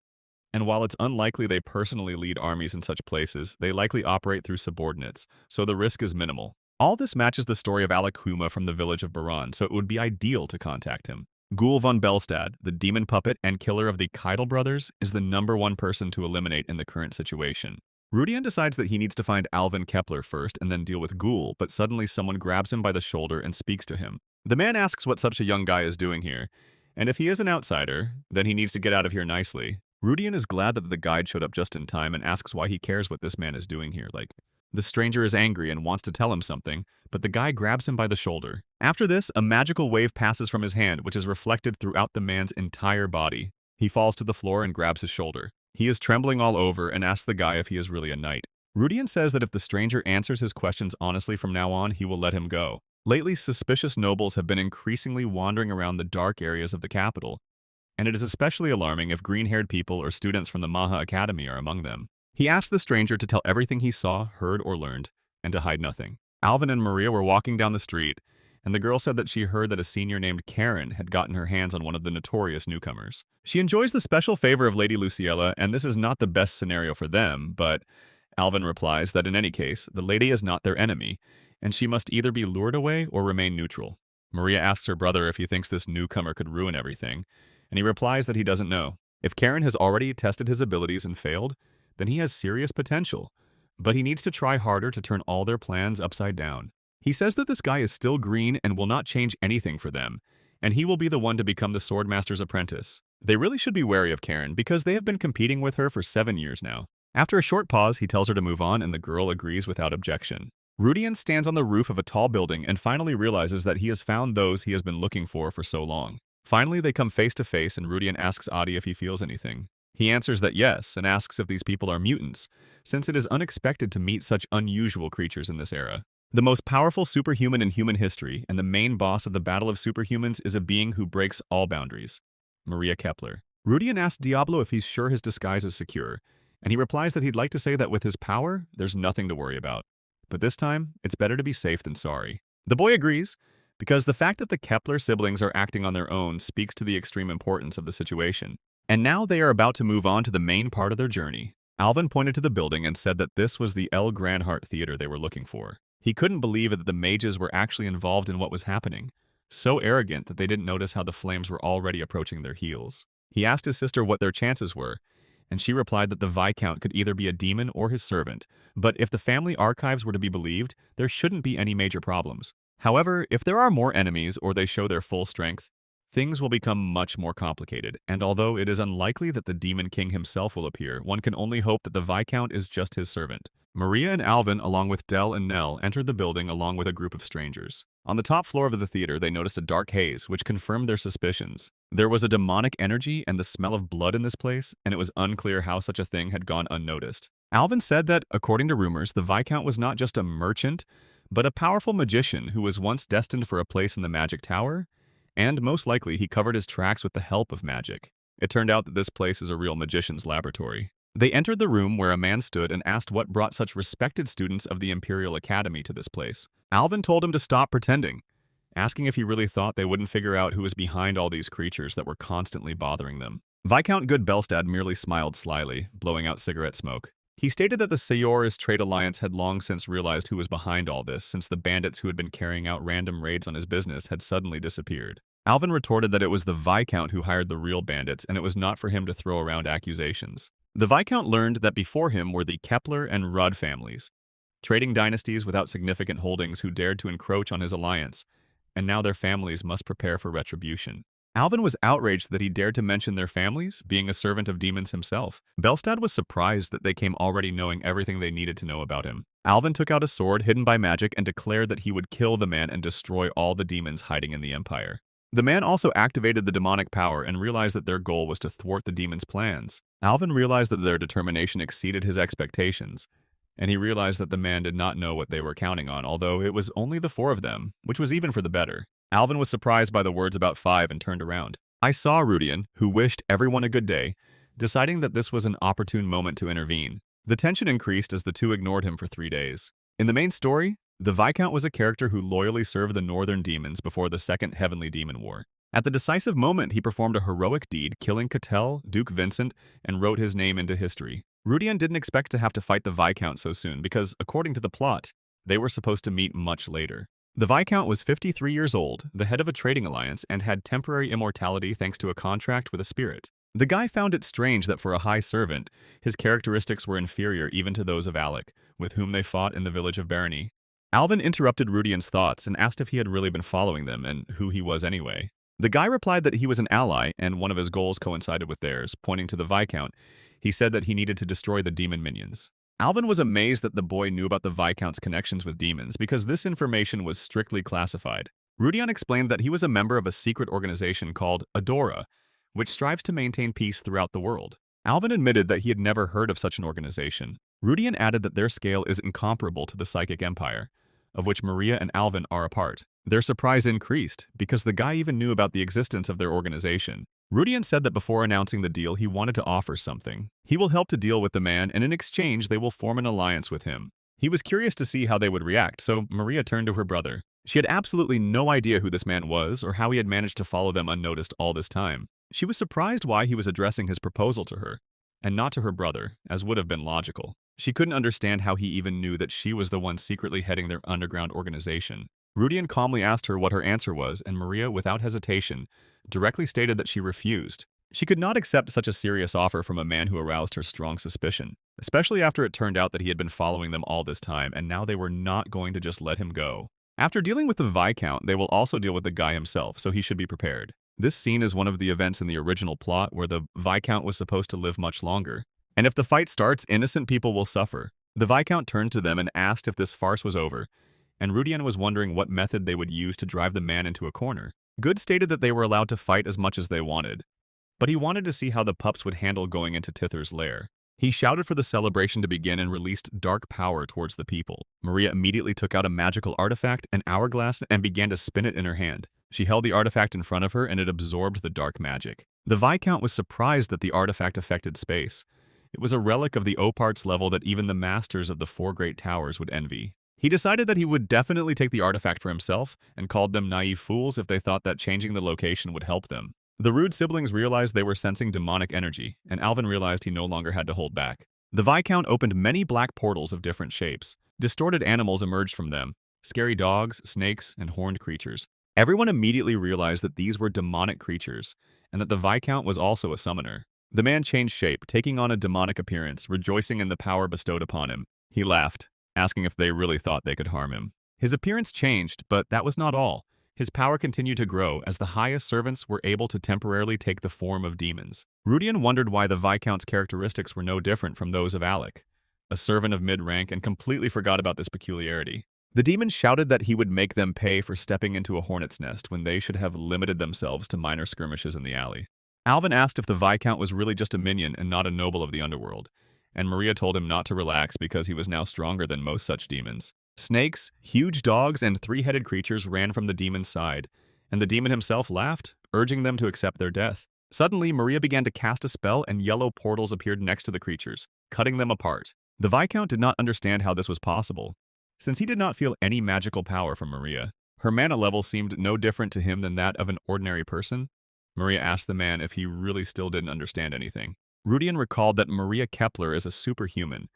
and while it's unlikely they personally lead armies in such places, they likely operate through subordinates, so the risk is minimal. All this matches the story of Alec Humea from the village of Baran, so it would be ideal to contact him. Ghoul von Belstad, the demon puppet and killer of the Keidel brothers, is the #1 person to eliminate in the current situation. Rudian decides that he needs to find Alvin Kepler first and then deal with Ghoul, but suddenly someone grabs him by the shoulder and speaks to him. The man asks what such a young guy is doing here, and if he is an outsider, then he needs to get out of here nicely. Rudian is glad that the guide showed up just in time and asks why he cares what this man is doing here. The stranger is angry and wants to tell him something, but the guy grabs him by the shoulder. After this, a magical wave passes from his hand, which is reflected throughout the man's entire body. He falls to the floor and grabs his shoulder. He is trembling all over and asks the guy if he is really a knight. Rudian says that if the stranger answers his questions honestly from now on, he will let him go. Lately, suspicious nobles have been increasingly wandering around the dark areas of the capital, and it is especially alarming if green-haired people or students from the Maha Academy are among them. He asked the stranger to tell everything he saw, heard, or learned, and to hide nothing. Alvin and Maria were walking down the street, and the girl said that she heard that a senior named Karen had gotten her hands on one of the notorious newcomers. She enjoys the special favor of Lady Luciella, and this is not the best scenario for them, but Alvin replies that in any case, the lady is not their enemy, and she must either be lured away or remain neutral. Maria asks her brother if he thinks this newcomer could ruin everything, and he replies that he doesn't know. If Karen has already tested his abilities and failed, then he has serious potential, but he needs to try harder to turn all their plans upside down. He says that this guy is still green and will not change anything for them, and he will be the one to become the Swordmaster's apprentice. They really should be wary of Karen because they have been competing with her for 7 years now. After a short pause, he tells her to move on, and the girl agrees without objection. Rudian stands on the roof of a tall building and finally realizes that he has found those he has been looking for so long. Finally, they come face to face, and Rudian asks Adi if he feels anything. He answers that yes, and asks if these people are mutants, since it is unexpected to meet such unusual creatures in this era. The most powerful superhuman in human history, and the main boss of the Battle of Superhumans, is a being who breaks all boundaries. Maria Kepler. Rudian asks Diablo if he's sure his disguise is secure, and he replies that he'd like to say that with his power, there's nothing to worry about. But this time, it's better to be safe than sorry. The boy agrees, because the fact that the Kepler siblings are acting on their own speaks to the extreme importance of the situation. And now they are about to move on to the main part of their journey. Alvin pointed to the building and said that this was the L. Granhart Theater they were looking for. He couldn't believe that the mages were actually involved in what was happening, so arrogant that they didn't notice how the flames were already approaching their heels. He asked his sister what their chances were, and she replied that the Viscount could either be a demon or his servant, but if the family archives were to be believed, there shouldn't be any major problems. However, if there are more enemies or they show their full strength, things will become much more complicated, and although it is unlikely that the Demon King himself will appear, one can only hope that the Viscount is just his servant. Maria and Alvin, along with Del and Nell, entered the building along with a group of strangers. On the top floor of the theater, they noticed a dark haze, which confirmed their suspicions. There was a demonic energy and the smell of blood in this place, and it was unclear how such a thing had gone unnoticed. Alvin said that, according to rumors, the Viscount was not just a merchant, but a powerful magician who was once destined for a place in the Magic Tower, and most likely he covered his tracks with the help of magic. It turned out that this place is a real magician's laboratory. They entered the room where a man stood and asked what brought such respected students of the Imperial Academy to this place. Alvin told him to stop pretending, asking if he really thought they wouldn't figure out who was behind all these creatures that were constantly bothering them. Viscount Good Belstad merely smiled slyly, blowing out cigarette smoke. He stated that the Sayoris Trade Alliance had long since realized who was behind all this, since the bandits who had been carrying out random raids on his business had suddenly disappeared. Alvin retorted that it was the Viscount who hired the real bandits, and it was not for him to throw around accusations. The Viscount learned that before him were the Kepler and Rudd families, trading dynasties without significant holdings who dared to encroach on his alliance, and now their families must prepare for retribution. Alvin was outraged that he dared to mention their families, being a servant of demons himself. Belstad was surprised that they came already knowing everything they needed to know about him. Alvin took out a sword hidden by magic and declared that he would kill the man and destroy all the demons hiding in the Empire. The man also activated the demonic power and realized that their goal was to thwart the demons' plans. Alvin realized that their determination exceeded his expectations, and he realized that the man did not know what they were counting on, although it was only the 4 of them, which was even for the better. Alvin was surprised by the words about 5 and turned around. I saw Rudian, who wished everyone a good day, deciding that this was an opportune moment to intervene. The tension increased as the 2 ignored him for 3 days. In the main story, the Viscount was a character who loyally served the Northern Demons before the Second Heavenly Demon War. At the decisive moment, he performed a heroic deed, killing Cattell, Duke Vincent, and wrote his name into history. Rudian didn't expect to have to fight the Viscount so soon because, according to the plot, they were supposed to meet much later. The Viscount was 53 years old, the head of a trading alliance, and had temporary immortality thanks to a contract with a spirit. The guy found it strange that for a high servant, his characteristics were inferior even to those of Alec, with whom they fought in the village of Barony. Alvin interrupted Rudian's thoughts and asked if he had really been following them and who he was anyway. The guy replied that he was an ally and one of his goals coincided with theirs. Pointing to the Viscount, he said that he needed to destroy the demon minions. Alvin was amazed that the boy knew about the Viscount's connections with demons because this information was strictly classified. Rudian explained that he was a member of a secret organization called Adora, which strives to maintain peace throughout the world. Alvin admitted that he had never heard of such an organization. Rudian added that their scale is incomparable to the Psychic Empire, of which Maria and Alvin are a part. Their surprise increased because the guy even knew about the existence of their organization. Rudian said that before announcing the deal, he wanted to offer something. He will help to deal with the man, and in exchange, they will form an alliance with him. He was curious to see how they would react, so Maria turned to her brother. She had absolutely no idea who this man was or how he had managed to follow them unnoticed all this time. She was surprised why he was addressing his proposal to her, and not to her brother, as would have been logical. She couldn't understand how he even knew that she was the one secretly heading their underground organization. Rudian calmly asked her what her answer was, and Maria, without hesitation, directly stated that she refused. She could not accept such a serious offer from a man who aroused her strong suspicion, especially after it turned out that he had been following them all this time, and now they were not going to just let him go. After dealing with the Viscount, they will also deal with the guy himself, so he should be prepared. This scene is one of the events in the original plot where the Viscount was supposed to live much longer. And if the fight starts, innocent people will suffer. The Viscount turned to them and asked if this farce was over, and Rudian was wondering what method they would use to drive the man into a corner. Good stated that they were allowed to fight as much as they wanted, but he wanted to see how the pups would handle going into Tither's lair. He shouted for the celebration to begin and released dark power towards the people. Maria immediately took out a magical artifact, an hourglass, and began to spin it in her hand. She held the artifact in front of her and it absorbed the dark magic. The Viscount was surprised that the artifact affected space. It was a relic of the Oparts level that even the masters of the 4 great towers would envy. He decided that he would definitely take the artifact for himself and called them naive fools if they thought that changing the location would help them. The rude siblings realized they were sensing demonic energy, and Alvin realized he no longer had to hold back. The Viscount opened many black portals of different shapes. Distorted animals emerged from them, scary dogs, snakes, and horned creatures. Everyone immediately realized that these were demonic creatures, and that the Viscount was also a summoner. The man changed shape, taking on a demonic appearance, rejoicing in the power bestowed upon him. He laughed, asking if they really thought they could harm him. His appearance changed, but that was not all. His power continued to grow as the highest servants were able to temporarily take the form of demons. Rudian wondered why the Viscount's characteristics were no different from those of Alec, a servant of mid-rank, and completely forgot about this peculiarity. The demon shouted that he would make them pay for stepping into a hornet's nest when they should have limited themselves to minor skirmishes in the alley. Alvin asked if the Viscount was really just a minion and not a noble of the underworld, and Maria told him not to relax because he was now stronger than most such demons. Snakes, huge dogs, and three-headed creatures ran from the demon's side, and the demon himself laughed, urging them to accept their death. Suddenly, Maria began to cast a spell and yellow portals appeared next to the creatures, cutting them apart. The Viscount did not understand how this was possible, since he did not feel any magical power from Maria. Her mana level seemed no different to him than that of an ordinary person. Maria asked the man if he really still didn't understand anything. Rudian recalled that Maria Kepler is a superhuman,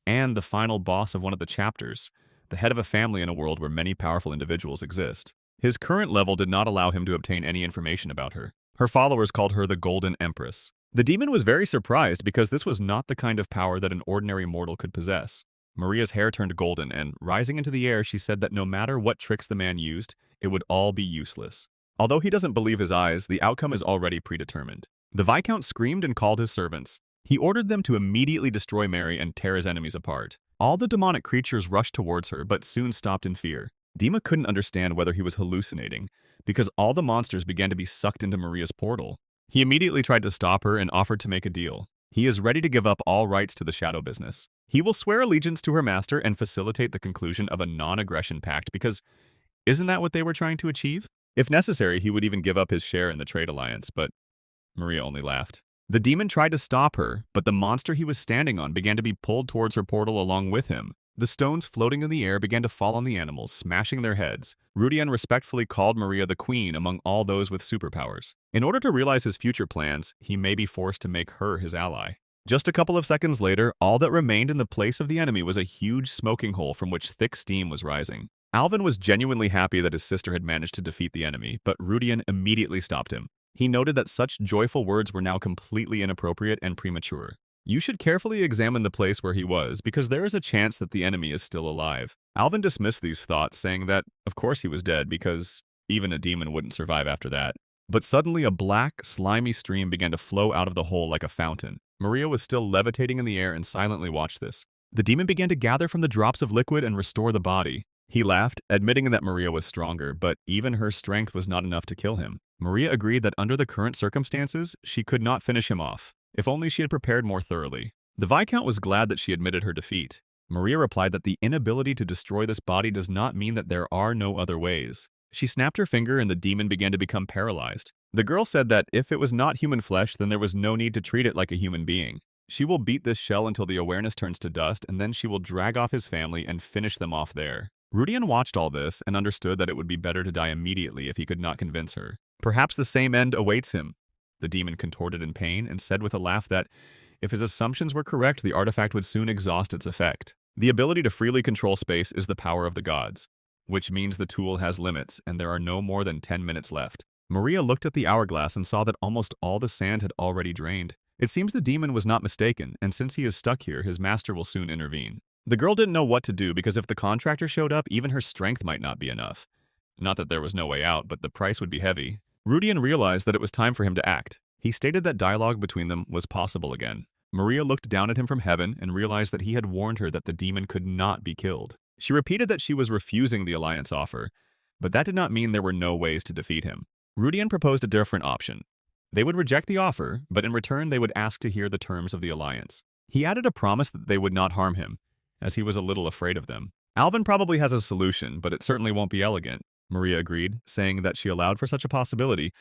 and the final boss of one of the chapters, the head of a family in a world where many powerful individuals exist. His current level did not allow him to obtain any information about her. Her followers called her the Golden Empress. The demon was very surprised because this was not the kind of power that an ordinary mortal could possess. Maria's hair turned golden, and rising into the air, she said that no matter what tricks the man used, it would all be useless. Although he doesn't believe his eyes, the outcome is already predetermined. The Viscount screamed and called his servants. He ordered them to immediately destroy Mary and tear his enemies apart. All the demonic creatures rushed towards her, but soon stopped in fear. Dima couldn't understand whether he was hallucinating, because all the monsters began to be sucked into Maria's portal. He immediately tried to stop her and offered to make a deal. He is ready to give up all rights to the shadow business. He will swear allegiance to her master and facilitate the conclusion of a non-aggression pact because isn't that what they were trying to achieve? If necessary, he would even give up his share in the trade alliance, but Maria only laughed. The demon tried to stop her, but the monster he was standing on began to be pulled towards her portal along with him. The stones floating in the air began to fall on the animals, smashing their heads. Rudian respectfully called Maria the queen among all those with superpowers. In order to realize his future plans, he may be forced to make her his ally. Just a couple of seconds later, all that remained in the place of the enemy was a huge smoking hole from which thick steam was rising. Alvin was genuinely happy that his sister had managed to defeat the enemy, but Rudian immediately stopped him. He noted that such joyful words were now completely inappropriate and premature. You should carefully examine the place where he was, because there is a chance that the enemy is still alive. Alvin dismissed these thoughts, saying that, of course he was dead, because even a demon wouldn't survive after that. But suddenly a black, slimy stream began to flow out of the hole like a fountain. Maria was still levitating in the air and silently watched this. The demon began to gather from the drops of liquid and restore the body. He laughed, admitting that Maria was stronger, but even her strength was not enough to kill him. Maria agreed that under the current circumstances, she could not finish him off. If only she had prepared more thoroughly. The Viscount was glad that she admitted her defeat. Maria replied that the inability to destroy this body does not mean that there are no other ways. She snapped her finger and the demon began to become paralyzed. The girl said that if it was not human flesh, then there was no need to treat it like a human being. She will beat this shell until the awareness turns to dust, and then she will drag off his family and finish them off there. Rudian watched all this and understood that it would be better to die immediately if he could not convince her. Perhaps the same end awaits him. The demon contorted in pain and said with a laugh that, if his assumptions were correct, the artifact would soon exhaust its effect. The ability to freely control space is the power of the gods, which means the tool has limits, and there are no more than 10 minutes left. Maria looked at the hourglass and saw that almost all the sand had already drained. It seems the demon was not mistaken, and since he is stuck here, his master will soon intervene. The girl didn't know what to do because if the contractor showed up, even her strength might not be enough. Not that there was no way out, but the price would be heavy. Rudian realized that it was time for him to act. He stated that dialogue between them was possible again. Maria looked down at him from heaven and realized that he had warned her that the demon could not be killed. She repeated that she was refusing the alliance offer, but that did not mean there were no ways to defeat him. Rudian proposed a different option. They would reject the offer, but in return they would ask to hear the terms of the alliance. He added a promise that they would not harm him, as he was a little afraid of them. Alvin probably has a solution, but it certainly won't be elegant, Maria agreed, saying that she allowed for such a possibility,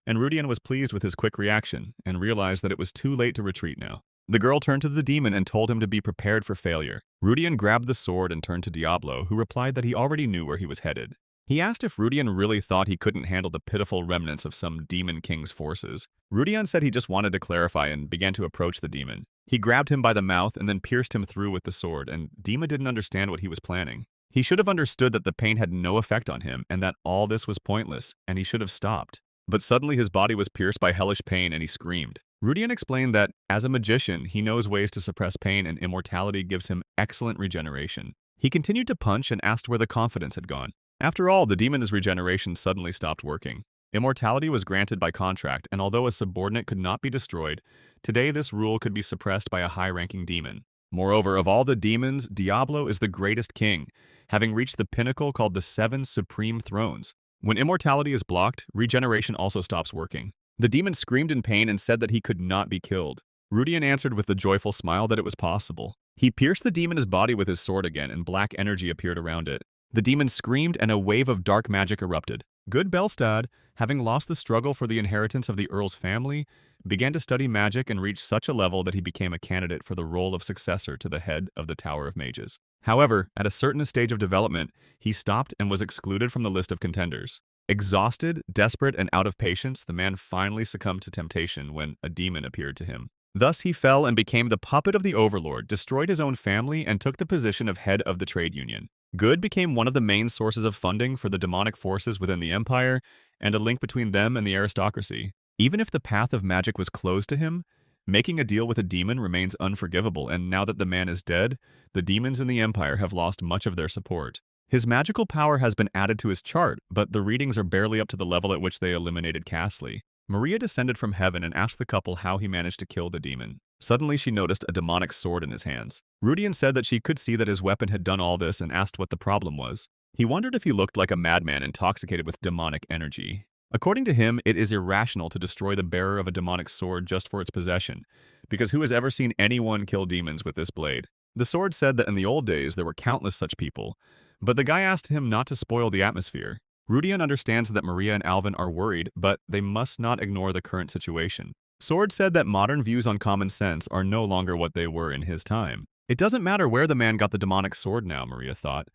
and Rudian was pleased with his quick reaction and realized that it was too late to retreat now. The girl turned to the demon and told him to be prepared for failure. Rudian grabbed the sword and turned to Diablo, who replied that he already knew where he was headed. He asked if Rudian really thought he couldn't handle the pitiful remnants of some demon king's forces. Rudian said he just wanted to clarify and began to approach the demon. He grabbed him by the mouth and then pierced him through with the sword, and Dima didn't understand what he was planning. He should have understood that the pain had no effect on him and that all this was pointless, and he should have stopped. But suddenly his body was pierced by hellish pain and he screamed. Rudian explained that, as a magician, he knows ways to suppress pain and immortality gives him excellent regeneration. He continued to punch and asked where the confidence had gone. After all, the demon's regeneration suddenly stopped working. Immortality was granted by contract, and although a subordinate could not be destroyed, today this rule could be suppressed by a high-ranking demon. Moreover, of all the demons, Diablo is the greatest king, having reached the pinnacle called the 7 Supreme Thrones. When immortality is blocked, regeneration also stops working. The demon screamed in pain and said that he could not be killed. Rudian answered with a joyful smile that it was possible. He pierced the demon's body with his sword again, and black energy appeared around it. The demon screamed and a wave of dark magic erupted. Good Belstad, having lost the struggle for the inheritance of the Earl's family, began to study magic and reached such a level that he became a candidate for the role of successor to the head of the Tower of Mages. However, at a certain stage of development, he stopped and was excluded from the list of contenders. Exhausted, desperate, and out of patience, the man finally succumbed to temptation when a demon appeared to him. Thus he fell and became the puppet of the Overlord, destroyed his own family, and took the position of head of the trade union. Good became one of the main sources of funding for the demonic forces within the empire, and a link between them and the aristocracy. Even if the path of magic was closed to him, making a deal with a demon remains unforgivable, and now that the man is dead, the demons in the empire have lost much of their support. His magical power has been added to his chart, but the readings are barely up to the level at which they eliminated Castley. Maria descended from heaven and asked the couple how he managed to kill the demon. Suddenly, she noticed a demonic sword in his hands. Rudian said that she could see that his weapon had done all this and asked what the problem was. He wondered if he looked like a madman intoxicated with demonic energy. According to him, it is irrational to destroy the bearer of a demonic sword just for its possession, because who has ever seen anyone kill demons with this blade? The sword said that in the old days there were countless such people, but the guy asked him not to spoil the atmosphere. Rudian understands that Maria and Alvin are worried, but they must not ignore the current situation. Sword said that modern views on common sense are no longer what they were in his time. It doesn't matter where the man got the demonic sword now, Maria thought,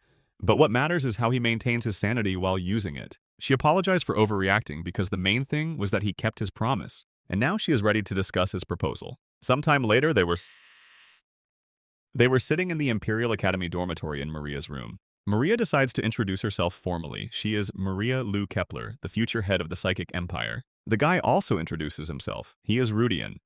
but what matters is how he maintains his sanity while using it. She apologized for overreacting because the main thing was that he kept his promise, and now she is ready to discuss his proposal. Sometime later, they were sitting in the Imperial Academy dormitory in Maria's room. Maria decides to introduce herself formally. She is Maria Lou Kepler, the future head of the Psychic Empire. The guy also introduces himself. He is Rudian,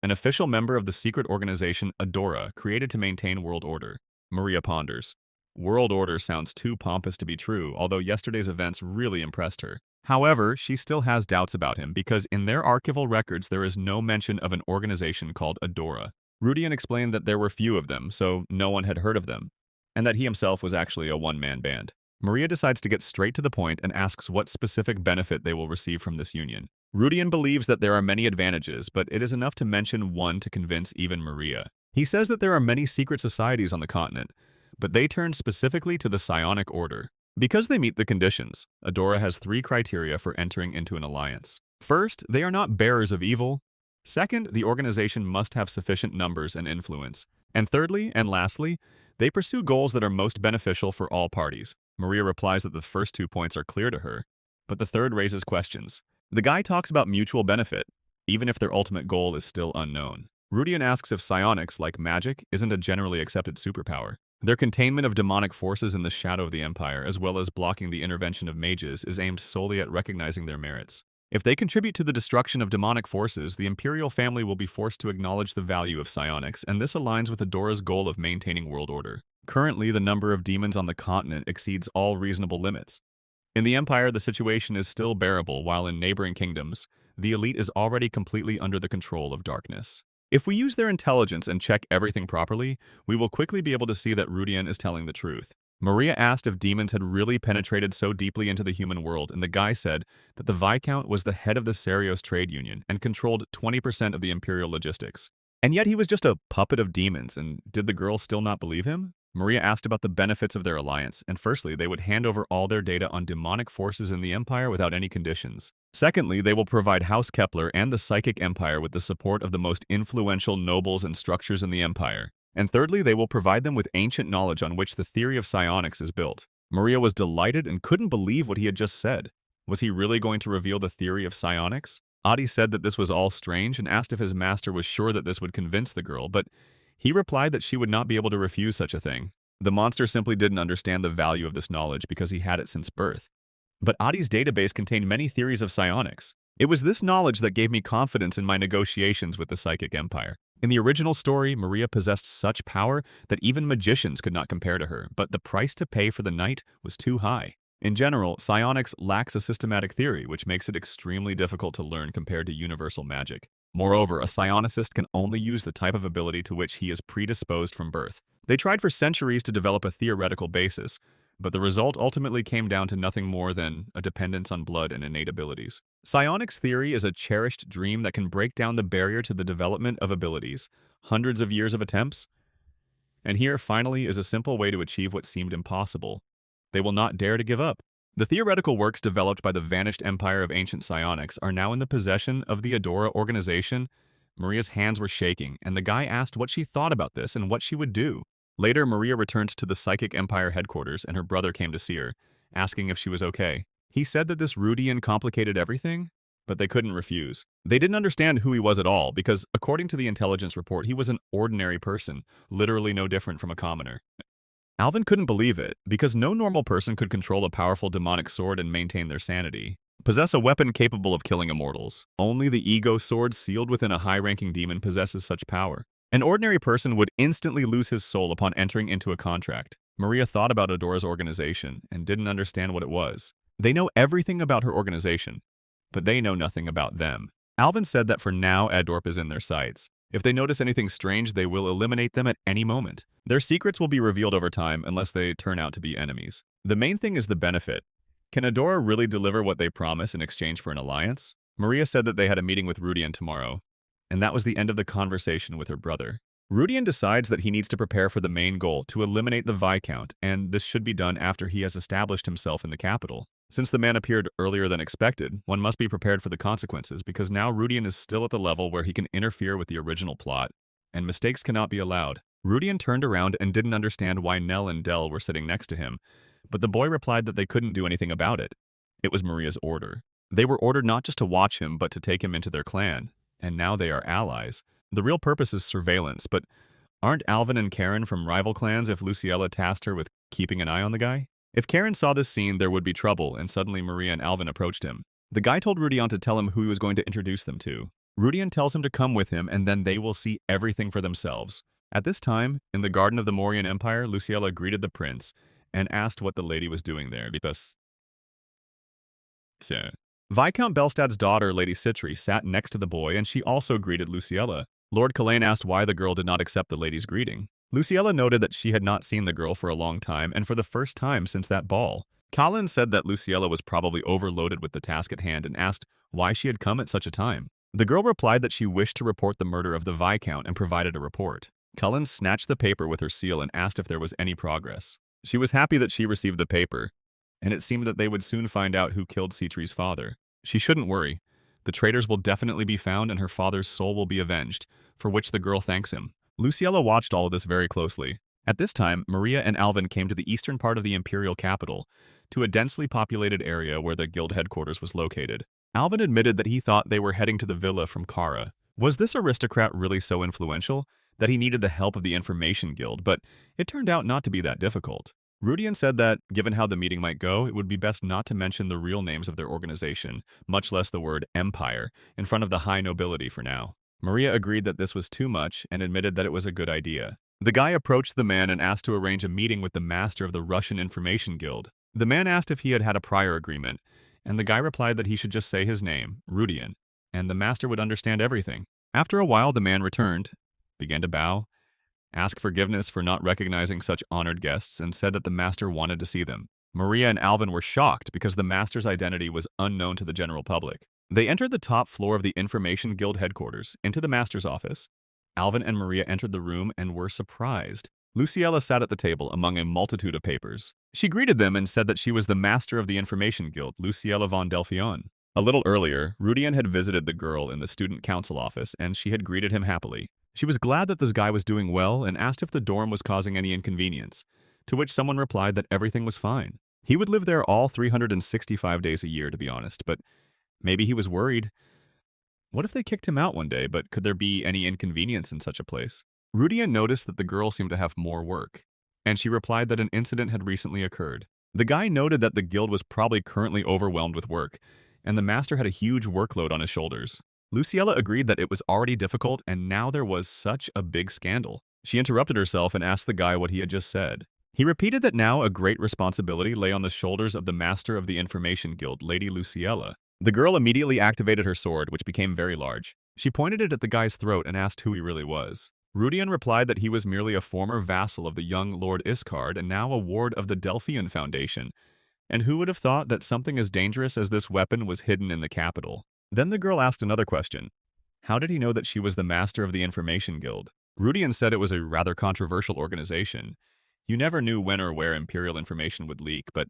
an official member of the secret organization Adora, created to maintain world order. Maria ponders. World order sounds too pompous to be true, although yesterday's events really impressed her. However, she still has doubts about him because in their archival records there is no mention of an organization called Adora. Rudian explained that there were few of them, so no one had heard of them, and that he himself was actually a one-man band. Maria decides to get straight to the point and asks what specific benefit they will receive from this union. Rudian believes that there are many advantages, but it is enough to mention one to convince even Maria. He says that there are many secret societies on the continent, but they turn specifically to the psionic order. Because they meet the conditions, Adora has 3 criteria for entering into an alliance. First, they are not bearers of evil. Second, the organization must have sufficient numbers and influence. And thirdly, and lastly, they pursue goals that are most beneficial for all parties. Maria replies that the first 2 points are clear to her, but the third raises questions. The guy talks about mutual benefit, even if their ultimate goal is still unknown. Rudian asks if psionics, like magic, isn't a generally accepted superpower. Their containment of demonic forces in the shadow of the Empire, as well as blocking the intervention of mages, is aimed solely at recognizing their merits. If they contribute to the destruction of demonic forces, the Imperial family will be forced to acknowledge the value of psionics, and this aligns with Adora's goal of maintaining world order. Currently, the number of demons on the continent exceeds all reasonable limits. In the Empire, the situation is still bearable, while in neighboring kingdoms, the elite is already completely under the control of darkness. If we use their intelligence and check everything properly, we will quickly be able to see that Rudian is telling the truth. Maria asked if demons had really penetrated so deeply into the human world, and the guy said that the Viscount was the head of the Serios trade union and controlled 20% of the imperial logistics. And yet he was just a puppet of demons, and did the girl still not believe him? Maria asked about the benefits of their alliance, and firstly, they would hand over all their data on demonic forces in the Empire without any conditions. Secondly, they will provide House Kepler and the Psychic Empire with the support of the most influential nobles and structures in the Empire. And thirdly, they will provide them with ancient knowledge on which the theory of psionics is built. Maria was delighted and couldn't believe what he had just said. Was he really going to reveal the theory of psionics? Adi said that this was all strange and asked if his master was sure that this would convince the girl, but he replied that she would not be able to refuse such a thing. The monster simply didn't understand the value of this knowledge because he had it since birth. But Adi's database contained many theories of psionics. It was this knowledge that gave me confidence in my negotiations with the Psychic Empire. In the original story, Maria possessed such power that even magicians could not compare to her, but the price to pay for the night was too high. In general, psionics lacks a systematic theory, which makes it extremely difficult to learn compared to universal magic. Moreover, a psionicist can only use the type of ability to which he is predisposed from birth. They tried for centuries to develop a theoretical basis, but the result ultimately came down to nothing more than a dependence on blood and innate abilities. Psionics theory is a cherished dream that can break down the barrier to the development of abilities. Hundreds of years of attempts? And here, finally, is a simple way to achieve what seemed impossible. They will not dare to give up. The theoretical works developed by the vanished empire of ancient psionics are now in the possession of the Adora organization. Maria's hands were shaking, and the guy asked what she thought about this and what she would do. Later, Maria returned to the Psychic Empire headquarters, and her brother came to see her, asking if she was okay. He said that this Rudian complicated everything, but they couldn't refuse. They didn't understand who he was at all, because according to the intelligence report, he was an ordinary person, literally no different from a commoner. Alvin couldn't believe it, because no normal person could control a powerful demonic sword and maintain their sanity. Possess a weapon capable of killing immortals. Only the ego sword sealed within a high-ranking demon possesses such power. An ordinary person would instantly lose his soul upon entering into a contract. Maria thought about Adora's organization and didn't understand what it was. They know everything about her organization, but they know nothing about them. Alvin said that for now, Adorp is in their sights. If they notice anything strange, they will eliminate them at any moment. Their secrets will be revealed over time unless they turn out to be enemies. The main thing is the benefit. Can Adora really deliver what they promise in exchange for an alliance? Maria said that they had a meeting with Rudian tomorrow, and that was the end of the conversation with her brother. Rudian decides that he needs to prepare for the main goal, to eliminate the Viscount, and this should be done after he has established himself in the capital. Since the man appeared earlier than expected, one must be prepared for the consequences, because now Rudian is still at the level where he can interfere with the original plot, and mistakes cannot be allowed. Rudian turned around and didn't understand why Nell and Del were sitting next to him, but the boy replied that they couldn't do anything about it. It was Maria's order. They were ordered not just to watch him, but to take him into their clan, and now they are allies. The real purpose is surveillance, but aren't Alvin and Karen from rival clans if Luciella tasked her with keeping an eye on the guy? If Karen saw this scene, there would be trouble, and suddenly Maria and Alvin approached him. The guy told Rudian to tell him who he was going to introduce them to. Rudian tells him to come with him, and then they will see everything for themselves. At this time, in the garden of the Morian Empire, Luciella greeted the prince and asked what the lady was doing there, because Viscount Belstad's daughter, Lady Citri, sat next to the boy, and she also greeted Luciella. Lord Kalain asked why the girl did not accept the lady's greeting. Luciella noted that she had not seen the girl for a long time, and for the first time since that ball. Kalin said that Luciella was probably overloaded with the task at hand and asked why she had come at such a time. The girl replied that she wished to report the murder of the Viscount and provided a report. Cullen snatched the paper with her seal and asked if there was any progress. She was happy that she received the paper, and it seemed that they would soon find out who killed Citri's father. She shouldn't worry. The traitors will definitely be found and her father's soul will be avenged, for which the girl thanks him. Luciella watched all of this very closely. At this time, Maria and Alvin came to the eastern part of the imperial capital, to a densely populated area where the guild headquarters was located. Alvin admitted that he thought they were heading to the villa from Kara. Was this aristocrat really so influential that he needed the help of the Information Guild? But it turned out not to be that difficult. Rudian said that, given how the meeting might go, it would be best not to mention the real names of their organization, much less the word empire, in front of the high nobility for now. Maria agreed that this was too much and admitted that it was a good idea. The guy approached the man and asked to arrange a meeting with the master of the Russian Information Guild. The man asked if he had had a prior agreement, and the guy replied that he should just say his name, Rudian, and the master would understand everything. After a while, the man returned, began to bow, asked forgiveness for not recognizing such honored guests, and said that the master wanted to see them. Maria and Alvin were shocked because the master's identity was unknown to the general public. They entered the top floor of the Information Guild headquarters, into the master's office. Alvin and Maria entered the room and were surprised. Luciella sat at the table among a multitude of papers. She greeted them and said that she was the master of the Information Guild, Luciella von Delphion. A little earlier, Rudian had visited the girl in the student council office, and she had greeted him happily. She was glad that this guy was doing well and asked if the dorm was causing any inconvenience, to which someone replied that everything was fine. He would live there all 365 days a year, to be honest, but maybe he was worried. What if they kicked him out one day, but could there be any inconvenience in such a place? Rudian noticed that the girl seemed to have more work, and she replied that an incident had recently occurred. The guy noted that the guild was probably currently overwhelmed with work, and the master had a huge workload on his shoulders. Luciella agreed that it was already difficult, and now there was such a big scandal. She interrupted herself and asked the guy what he had just said. He repeated that now a great responsibility lay on the shoulders of the master of the Information Guild, Lady Luciella. The girl immediately activated her sword, which became very large. She pointed it at the guy's throat and asked who he really was. Rudian replied that he was merely a former vassal of the young Lord Iscard and now a ward of the Delphian Foundation. And who would have thought that something as dangerous as this weapon was hidden in the capital? Then the girl asked another question. How did he know that she was the master of the Information Guild? Rudian said it was a rather controversial organization. You never knew when or where Imperial information would leak, but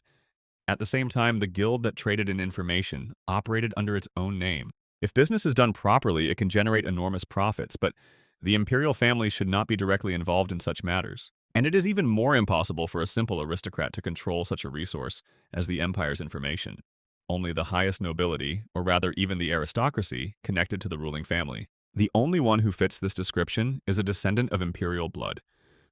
at the same time, the guild that traded in information operated under its own name. If business is done properly, it can generate enormous profits, but the imperial family should not be directly involved in such matters. And it is even more impossible for a simple aristocrat to control such a resource as the empire's information. Only the highest nobility, or rather even the aristocracy, connected to the ruling family. The only one who fits this description is a descendant of imperial blood,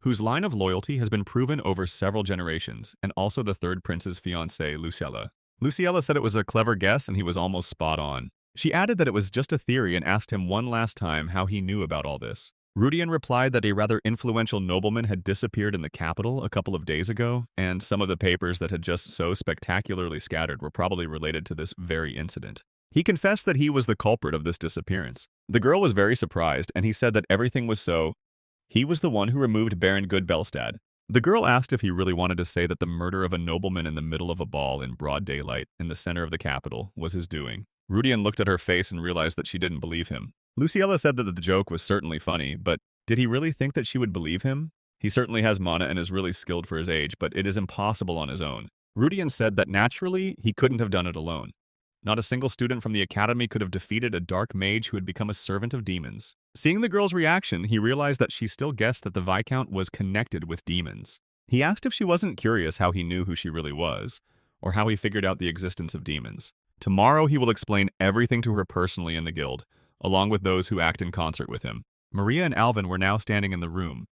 whose line of loyalty has been proven over several generations, and also the third prince's fiancée, Luciella. Luciella said it was a clever guess and he was almost spot on. She added that it was just a theory and asked him one last time how he knew about all this. Rudian replied that a rather influential nobleman had disappeared in the capital a couple of days ago, and some of the papers that had just so spectacularly scattered were probably related to this very incident. He confessed that he was the culprit of this disappearance. The girl was very surprised, and he said that everything was so. He was the one who removed Baron Goodbelstad. The girl asked if he really wanted to say that the murder of a nobleman in the middle of a ball in broad daylight in the center of the capital was his doing. Rudian looked at her face and realized that she didn't believe him. Luciella said that the joke was certainly funny, but did he really think that she would believe him? He certainly has mana and is really skilled for his age, but it is impossible on his own. Rudian said that naturally, he couldn't have done it alone. Not a single student from the academy could have defeated a dark mage who had become a servant of demons. Seeing the girl's reaction, he realized that she still guessed that the Viscount was connected with demons. He asked if she wasn't curious how he knew who she really was, or how he figured out the existence of demons. Tomorrow he will explain everything to her personally in the guild, along with those who act in concert with him. Maria and Alvin were now standing in the room,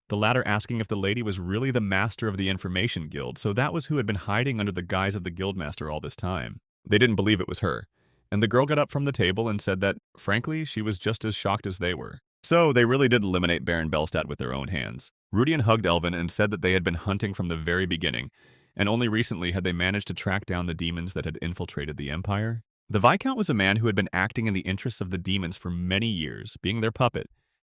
the latter asking if the lady was really the master of the Information Guild, so that was who had been hiding under the guise of the guildmaster all this time. They didn't believe it was her, and the girl got up from the table and said that, frankly, she was just as shocked as they were. So they really did eliminate Baron Belstadt with their own hands. Rudian hugged Alvin and said that they had been hunting from the very beginning, and only recently had they managed to track down the demons that had infiltrated the Empire. The Viscount was a man who had been acting in the interests of the demons for many years, being their puppet,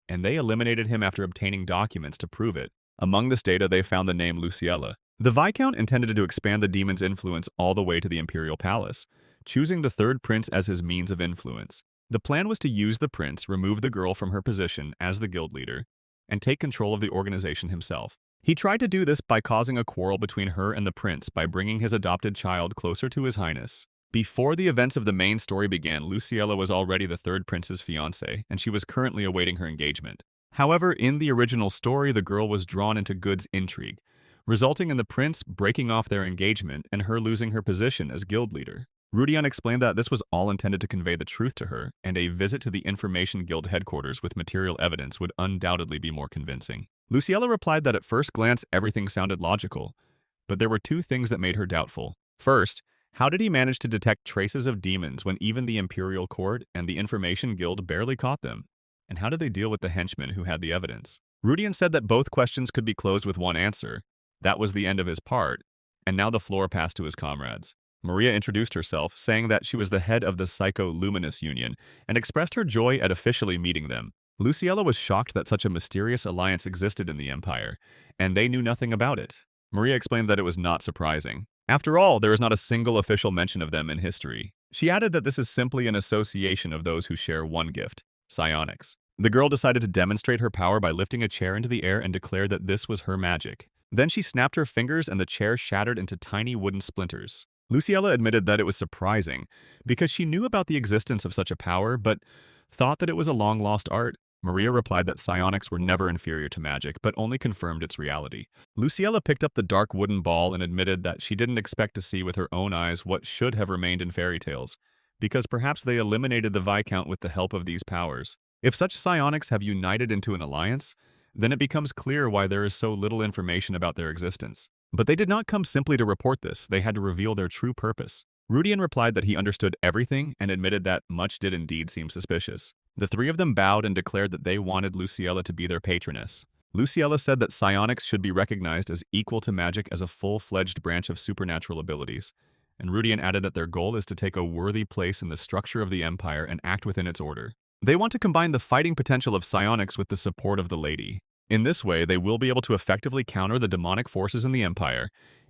and they eliminated him after obtaining documents to prove it. Among this data, they found the name Luciella. The Viscount intended to expand the demon's influence all the way to the Imperial Palace, choosing the third prince as his means of influence. The plan was to use the prince, remove the girl from her position as the guild leader, and take control of the organization himself. He tried to do this by causing a quarrel between her and the prince by bringing his adopted child closer to his highness. Before the events of the main story began, Luciella was already the third prince's fiancée, and she was currently awaiting her engagement. However, in the original story, the girl was drawn into Good's intrigue, resulting in the prince breaking off their engagement and her losing her position as guild leader. Rudian explained that this was all intended to convey the truth to her, and a visit to the Information Guild headquarters with material evidence would undoubtedly be more convincing. Luciella replied that at first glance everything sounded logical, but there were two things that made her doubtful. First, how did he manage to detect traces of demons when even the Imperial Court and the Information Guild barely caught them? And how did they deal with the henchmen who had the evidence? Rudian said that both questions could be closed with one answer. That was the end of his part, and now the floor passed to his comrades. Maria introduced herself, saying that she was the head of the Psycho-Luminous Union, and expressed her joy at officially meeting them. Luciella was shocked that such a mysterious alliance existed in the Empire, and they knew nothing about it. Maria explained that it was not surprising. After all, there is not a single official mention of them in history. She added that this is simply an association of those who share one gift, psionics. The girl decided to demonstrate her power by lifting a chair into the air and declared that this was her magic. Then she snapped her fingers and the chair shattered into tiny wooden splinters. Luciella admitted that it was surprising, because she knew about the existence of such a power, but thought that it was a long-lost art. Maria replied that psionics were never inferior to magic, but only confirmed its reality. Luciella picked up the dark wooden ball and admitted that she didn't expect to see with her own eyes what should have remained in fairy tales, because perhaps they eliminated the Viscount with the help of these powers. If such psionics have united into an alliance, then it becomes clear why there is so little information about their existence. But they did not come simply to report this, they had to reveal their true purpose. Rudian replied that he understood everything and admitted that much did indeed seem suspicious. The three of them bowed and declared that they wanted Luciella to be their patroness. Luciella said that psionics should be recognized as equal to magic as a full-fledged branch of supernatural abilities, and Rudian added that their goal is to take a worthy place in the structure of the Empire and act within its order. They want to combine the fighting potential of psionics with the support of the Lady. In this way, they will be able to effectively counter the demonic forces in the Empire,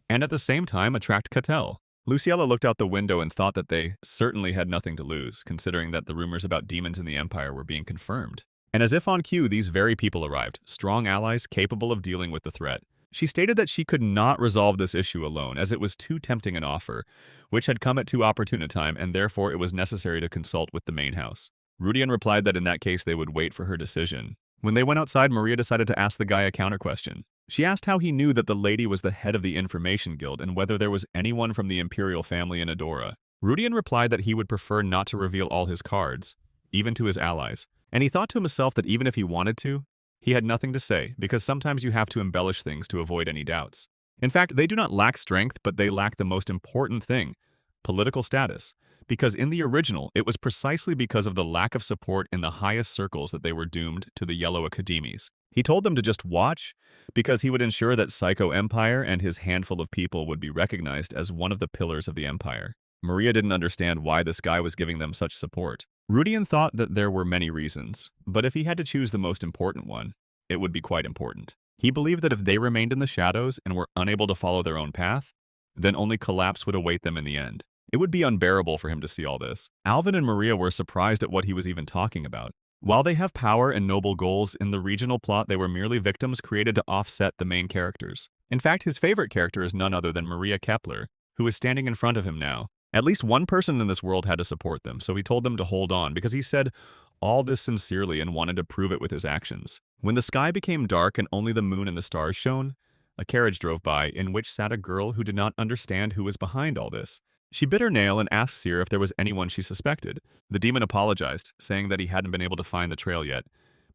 and at the same time attract Cattell. Luciella looked out the window and thought that they certainly had nothing to lose, considering that the rumors about demons in the Empire were being confirmed. And as if on cue, these very people arrived, strong allies capable of dealing with the threat. She stated that she could not resolve this issue alone, as it was too tempting an offer, which had come at too opportune a time, and therefore it was necessary to consult with the main house. Rudian replied that in that case they would wait for her decision. When they went outside, Maria decided to ask the guy a counter-question. She asked how he knew that the lady was the head of the Information Guild and whether there was anyone from the Imperial family in Adora. Rudian replied that he would prefer not to reveal all his cards, even to his allies. And he thought to himself that even if he wanted to, he had nothing to say, because sometimes you have to embellish things to avoid any doubts. In fact, they do not lack strength, but they lack the most important thing, political status. Because in the original, it was precisely because of the lack of support in the highest circles that they were doomed to the Yellow Academies. He told them to just watch, because he would ensure that Psycho Empire and his handful of people would be recognized as one of the pillars of the Empire. Maria didn't understand why this guy was giving them such support. Rudian thought that there were many reasons, but if he had to choose the most important one, it would be quite important. He believed that if they remained in the shadows and were unable to follow their own path, then only collapse would await them in the end. It would be unbearable for him to see all this. Alvin and Maria were surprised at what he was even talking about. While they have power and noble goals, in the regional plot they were merely victims created to offset the main characters. In fact, his favorite character is none other than Maria Kepler, who is standing in front of him now. At least one person in this world had to support them, so he told them to hold on because he said all this sincerely and wanted to prove it with his actions. When the sky became dark and only the moon and the stars shone, a carriage drove by in which sat a girl who did not understand who was behind all this. She bit her nail and asked Seer if there was anyone she suspected. The demon apologized, saying that he hadn't been able to find the trail yet,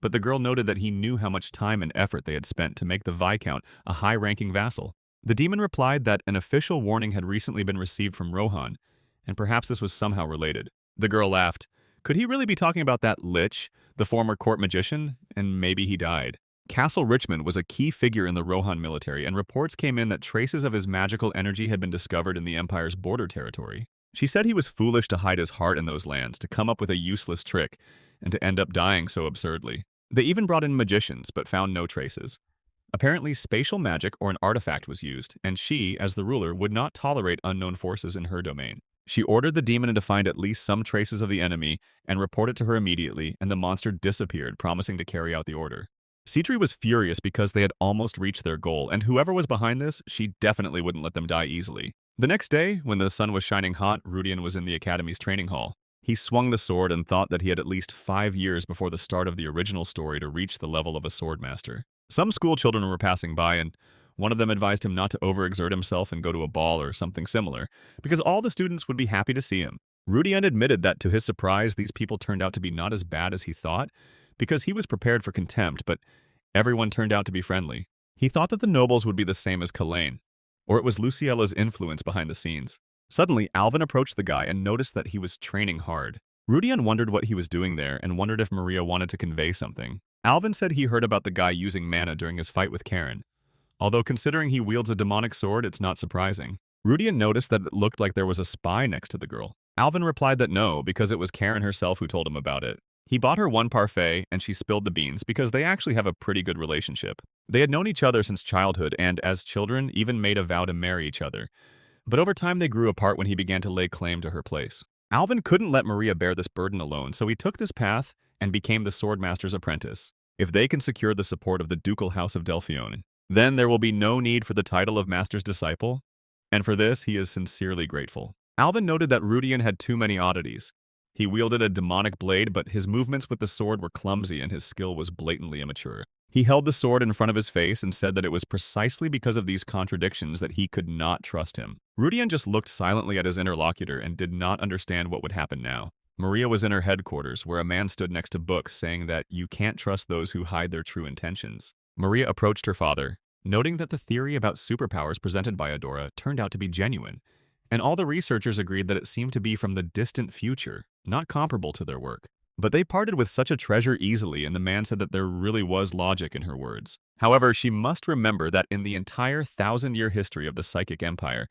but the girl noted that he knew how much time and effort they had spent to make the Viscount a high-ranking vassal. The demon replied that an official warning had recently been received from Rohan, and perhaps this was somehow related. The girl laughed. Could he really be talking about that Lich, the former court magician? And maybe he died. Castle Richmond was a key figure in the Rohan military, and reports came in that traces of his magical energy had been discovered in the Empire's border territory. She said he was foolish to hide his heart in those lands, to come up with a useless trick, and to end up dying so absurdly. They even brought in magicians, but found no traces. Apparently, spatial magic or an artifact was used, and she, as the ruler, would not tolerate unknown forces in her domain. She ordered the demon to find at least some traces of the enemy and report it to her immediately, and the monster disappeared, promising to carry out the order. Citri was furious because they had almost reached their goal, and whoever was behind this, she definitely wouldn't let them die easily. The next day, when the sun was shining hot, Rudian was in the Academy's training hall. He swung the sword and thought that he had at least 5 years before the start of the original story to reach the level of a swordmaster. Some school children were passing by, and one of them advised him not to overexert himself and go to a ball or something similar, because all the students would be happy to see him. Rudian admitted that, to his surprise, these people turned out to be not as bad as he thought, because he was prepared for contempt, but everyone turned out to be friendly. He thought that the nobles would be the same as Kalain, or it was Luciella's influence behind the scenes. Suddenly, Alvin approached the guy and noticed that he was training hard. Rudian wondered what he was doing there and wondered if Maria wanted to convey something. Alvin said he heard about the guy using mana during his fight with Karen. Although considering he wields a demonic sword, it's not surprising. Rudian noticed that it looked like there was a spy next to the girl. Alvin replied that no, because it was Karen herself who told him about it. He bought her one parfait, and she spilled the beans because they actually have a pretty good relationship. They had known each other since childhood and, as children, even made a vow to marry each other. But over time they grew apart when he began to lay claim to her place. Alvin couldn't let Maria bear this burden alone, so he took this path and became the swordmaster's apprentice. If they can secure the support of the ducal house of Delphion, then there will be no need for the title of master's disciple, and for this he is sincerely grateful. Alvin noted that Rudian had too many oddities. He wielded a demonic blade, but his movements with the sword were clumsy and his skill was blatantly immature. He held the sword in front of his face and said that it was precisely because of these contradictions that he could not trust him. Rudian just looked silently at his interlocutor and did not understand what would happen now. Maria was in her headquarters, where a man stood next to books saying that you can't trust those who hide their true intentions. Maria approached her father, noting that the theory about superpowers presented by Adora turned out to be genuine, and all the researchers agreed that it seemed to be from the distant future, not comparable to their work. But they parted with such a treasure easily, and the man said that there really was logic in her words. However, she must remember that in the entire 1,000-year history of the Psychic Empire,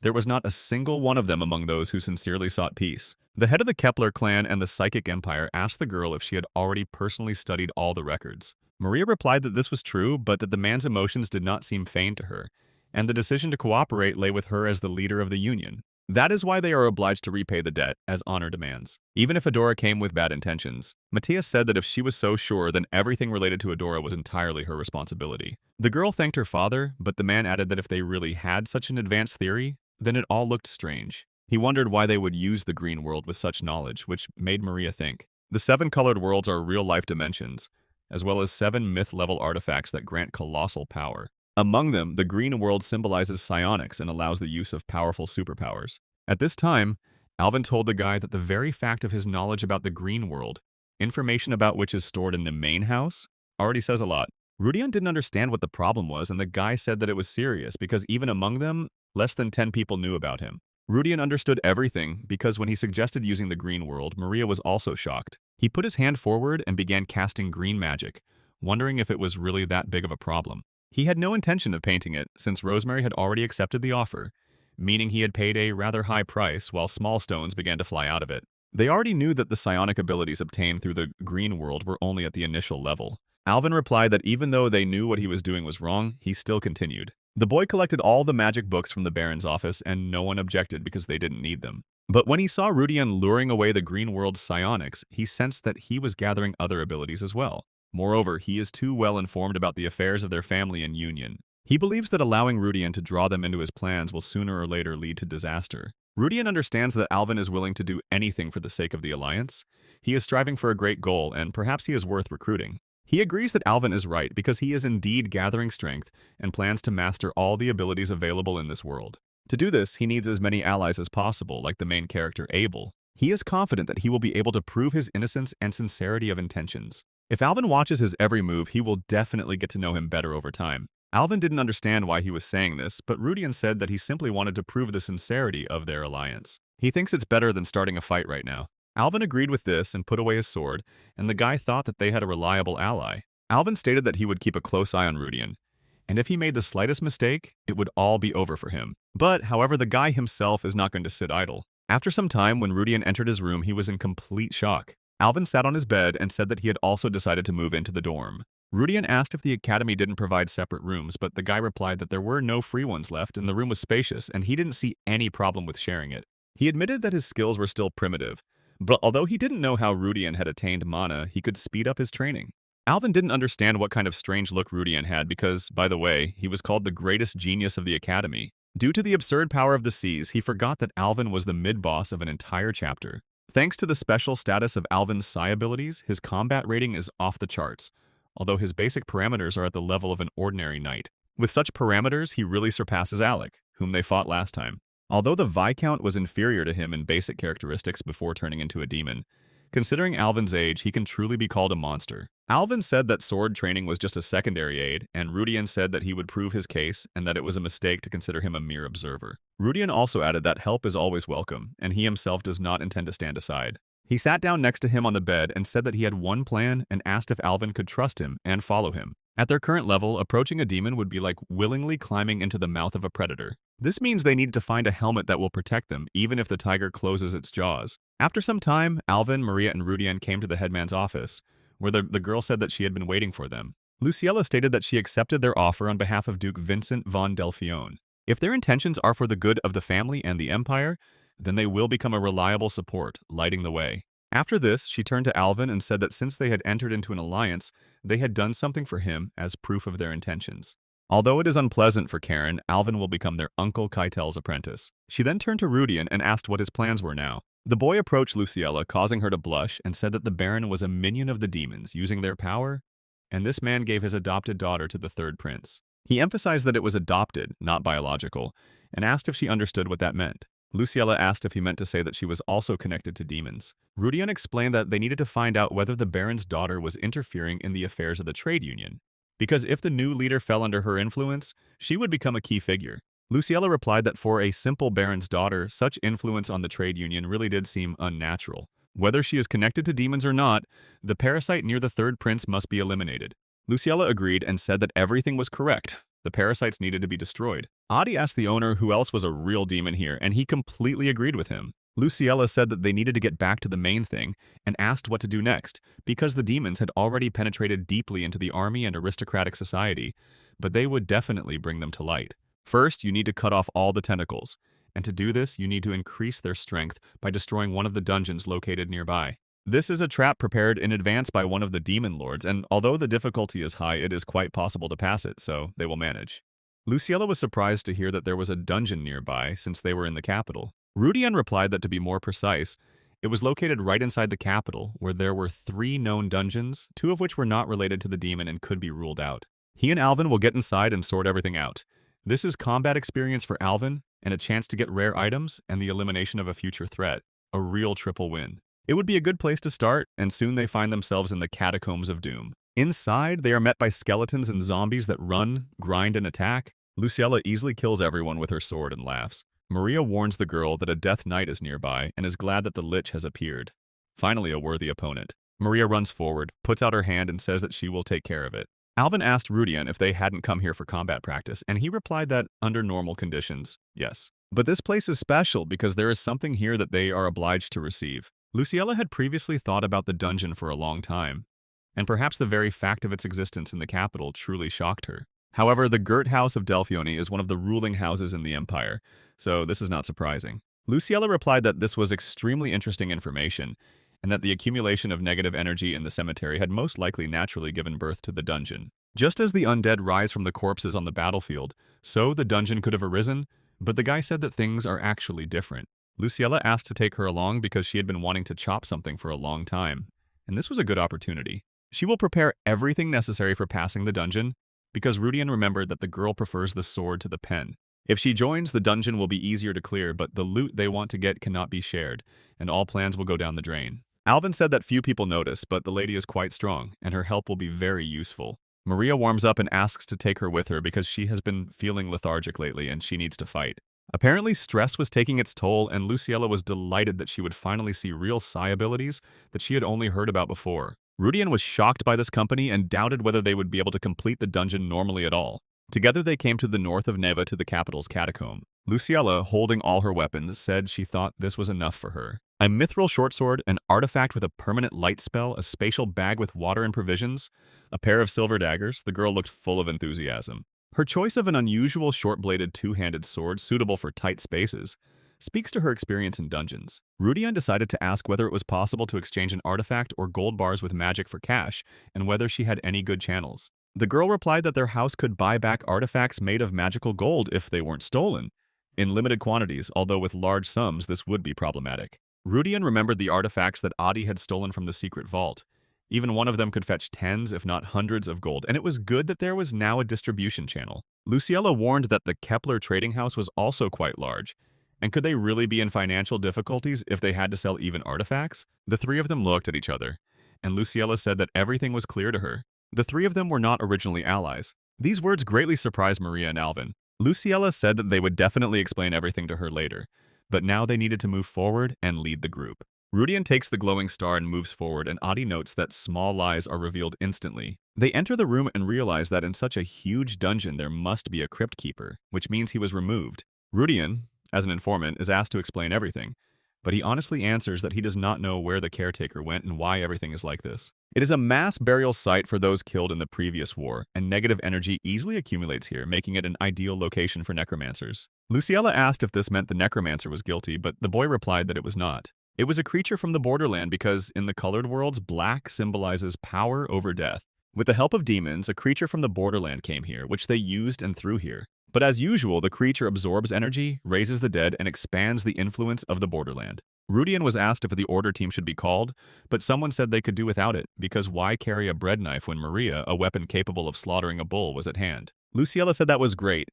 there was not a single one of them among those who sincerely sought peace. The head of the Kepler clan and the Psychic Empire asked the girl if she had already personally studied all the records. Maria replied that this was true, but that the man's emotions did not seem feigned to her, and the decision to cooperate lay with her as the leader of the Union. That is why they are obliged to repay the debt, as honor demands. Even if Adora came with bad intentions, Matthias said that if she was so sure, then everything related to Adora was entirely her responsibility. The girl thanked her father, but the man added that if they really had such an advanced theory, then it all looked strange. He wondered why they would use the green world with such knowledge, which made Maria think. The 7 colored worlds are real-life dimensions, as well as 7 myth-level artifacts that grant colossal power. Among them, the green world symbolizes psionics and allows the use of powerful superpowers. At this time, Alvin told the guy that the very fact of his knowledge about the green world, information about which is stored in the main house, already says a lot. Rudian didn't understand what the problem was, and the guy said that it was serious because even among them, less than 10 people knew about him. Rudian understood everything because when he suggested using the green world, Maria was also shocked. He put his hand forward and began casting green magic, wondering if it was really that big of a problem. He had no intention of painting it, since Rosemary had already accepted the offer, meaning he had paid a rather high price while small stones began to fly out of it. They already knew that the psionic abilities obtained through the green world were only at the initial level. Alvin replied that even though they knew what he was doing was wrong, he still continued. The boy collected all the magic books from the Baron's office, and no one objected because they didn't need them. But when he saw Rudian luring away the green world's psionics, he sensed that he was gathering other abilities as well. Moreover, he is too well informed about the affairs of their family and union. He believes that allowing Rudian to draw them into his plans will sooner or later lead to disaster. Rudian understands that Alvin is willing to do anything for the sake of the alliance. He is striving for a great goal, and perhaps he is worth recruiting. He agrees that Alvin is right because he is indeed gathering strength and plans to master all the abilities available in this world. To do this, he needs as many allies as possible, like the main character Abel. He is confident that he will be able to prove his innocence and sincerity of intentions. If Alvin watches his every move, he will definitely get to know him better over time. Alvin didn't understand why he was saying this, but Rudian said that he simply wanted to prove the sincerity of their alliance. He thinks it's better than starting a fight right now. Alvin agreed with this and put away his sword, and the guy thought that they had a reliable ally. Alvin stated that he would keep a close eye on Rudian, and if he made the slightest mistake, it would all be over for him. But, however, the guy himself is not going to sit idle. After some time, when Rudian entered his room, he was in complete shock. Alvin sat on his bed and said that he had also decided to move into the dorm. Rudian asked if the academy didn't provide separate rooms, but the guy replied that there were no free ones left and the room was spacious, and he didn't see any problem with sharing it. He admitted that his skills were still primitive, but although he didn't know how Rudian had attained mana, he could speed up his training. Alvin didn't understand what kind of strange look Rudian had because, by the way, he was called the greatest genius of the academy. Due to the absurd power of the seas, he forgot that Alvin was the mid-boss of an entire chapter. Thanks to the special status of Alvin's psi abilities, his combat rating is off the charts, although his basic parameters are at the level of an ordinary knight. With such parameters, he really surpasses Alec, whom they fought last time. Although the Viscount was inferior to him in basic characteristics before turning into a demon, considering Alvin's age, he can truly be called a monster. Alvin said that sword training was just a secondary aid, and Rudian said that he would prove his case and that it was a mistake to consider him a mere observer. Rudian also added that help is always welcome, and he himself does not intend to stand aside. He sat down next to him on the bed and said that he had one plan and asked if Alvin could trust him and follow him. At their current level, approaching a demon would be like willingly climbing into the mouth of a predator. This means they need to find a helmet that will protect them, even if the tiger closes its jaws. After some time, Alvin, Maria, and Rudian came to the headman's office, where the girl said that she had been waiting for them. Luciella stated that she accepted their offer on behalf of Duke Vincent von Delphion. If their intentions are for the good of the family and the empire, then they will become a reliable support, lighting the way. After this, she turned to Alvin and said that since they had entered into an alliance, they had done something for him as proof of their intentions. Although it is unpleasant for Karen, Alvin will become their Uncle Keitel's apprentice. She then turned to Rudian and asked what his plans were now. The boy approached Luciella, causing her to blush, and said that the Baron was a minion of the demons, using their power, and this man gave his adopted daughter to the third prince. He emphasized that it was adopted, not biological, and asked if she understood what that meant. Luciella asked if he meant to say that she was also connected to demons. Rudian explained that they needed to find out whether the Baron's daughter was interfering in the affairs of the trade union, because if the new leader fell under her influence, she would become a key figure. Luciella replied that for a simple Baron's daughter, such influence on the trade union really did seem unnatural. Whether she is connected to demons or not, the parasite near the third prince must be eliminated. Luciella agreed and said that everything was correct. The parasites needed to be destroyed. Adi asked the owner who else was a real demon here, and he completely agreed with him. Luciella said that they needed to get back to the main thing and asked what to do next, because the demons had already penetrated deeply into the army and aristocratic society, but they would definitely bring them to light. First, you need to cut off all the tentacles, and to do this, you need to increase their strength by destroying one of the dungeons located nearby. This is a trap prepared in advance by one of the demon lords, and although the difficulty is high, it is quite possible to pass it, so they will manage. Luciella was surprised to hear that there was a dungeon nearby since they were in the capital. Rudian replied that to be more precise, it was located right inside the capital, where there were 3 known dungeons, 2 of which were not related to the demon and could be ruled out. He and Alvin will get inside and sort everything out. This is combat experience for Alvin, and a chance to get rare items and the elimination of a future threat. A real triple win. It would be a good place to start, and soon they find themselves in the Catacombs of Doom. Inside, they are met by skeletons and zombies that run, grind, and attack. Luciella easily kills everyone with her sword and laughs. Maria warns the girl that a death knight is nearby and is glad that the lich has appeared. Finally, a worthy opponent. Maria runs forward, puts out her hand, and says that she will take care of it. Alvin asked Rudian if they hadn't come here for combat practice, and he replied that, under normal conditions, yes. But this place is special because there is something here that they are obliged to receive. Luciella had previously thought about the dungeon for a long time, and perhaps the very fact of its existence in the capital truly shocked her. However, the Gert House of Delphione is one of the ruling houses in the Empire, so this is not surprising. Luciella replied that this was extremely interesting information, and that the accumulation of negative energy in the cemetery had most likely naturally given birth to the dungeon. Just as the undead rise from the corpses on the battlefield, so the dungeon could have arisen, but the guy said that things are actually different. Luciella asked to take her along because she had been wanting to chop something for a long time, and this was a good opportunity. She will prepare everything necessary for passing the dungeon, because Rudian remembered that the girl prefers the sword to the pen. If she joins, the dungeon will be easier to clear, but the loot they want to get cannot be shared, and all plans will go down the drain. Alvin said that few people notice, but the lady is quite strong, and her help will be very useful. Maria warms up and asks to take her with her because she has been feeling lethargic lately and she needs to fight. Apparently, stress was taking its toll, and Luciella was delighted that she would finally see real psi abilities that she had only heard about before. Rudian was shocked by this company and doubted whether they would be able to complete the dungeon normally at all. Together they came to the north of Neva to the capital's catacomb. Luciella, holding all her weapons, said she thought this was enough for her. A mithril short sword, an artifact with a permanent light spell, a spatial bag with water and provisions, a pair of silver daggers, the girl looked full of enthusiasm. Her choice of an unusual short-bladed two-handed sword suitable for tight spaces speaks to her experience in dungeons. Rudian decided to ask whether it was possible to exchange an artifact or gold bars with magic for cash, and whether she had any good channels. The girl replied that their house could buy back artifacts made of magical gold if they weren't stolen. In limited quantities, although with large sums, this would be problematic. Rudian remembered the artifacts that Adi had stolen from the secret vault. Even one of them could fetch tens, if not hundreds of gold, and it was good that there was now a distribution channel. Luciella warned that the Kepler trading house was also quite large, and could they really be in financial difficulties if they had to sell even artifacts? The 3 of them looked at each other, and Luciella said that everything was clear to her. The 3 of them were not originally allies. These words greatly surprised Maria and Alvin. Luciella said that they would definitely explain everything to her later, but now they needed to move forward and lead the group. Rudian takes the glowing star and moves forward, and Adi notes that small lies are revealed instantly. They enter the room and realize that in such a huge dungeon there must be a crypt keeper, which means he was removed. Rudian, as an informant, is asked to explain everything, but he honestly answers that he does not know where the caretaker went and why everything is like this. It is a mass burial site for those killed in the previous war, and negative energy easily accumulates here, making it an ideal location for necromancers. Luciella asked if this meant the necromancer was guilty, but the boy replied that it was not. It was a creature from the borderland because, in the colored worlds, black symbolizes power over death. With the help of demons, a creature from the borderland came here, which they used and threw here. But as usual, the creature absorbs energy, raises the dead, and expands the influence of the borderland. Rudian was asked if the order team should be called, but someone said they could do without it, because why carry a bread knife when Maria, a weapon capable of slaughtering a bull, was at hand? Luciella said that was great,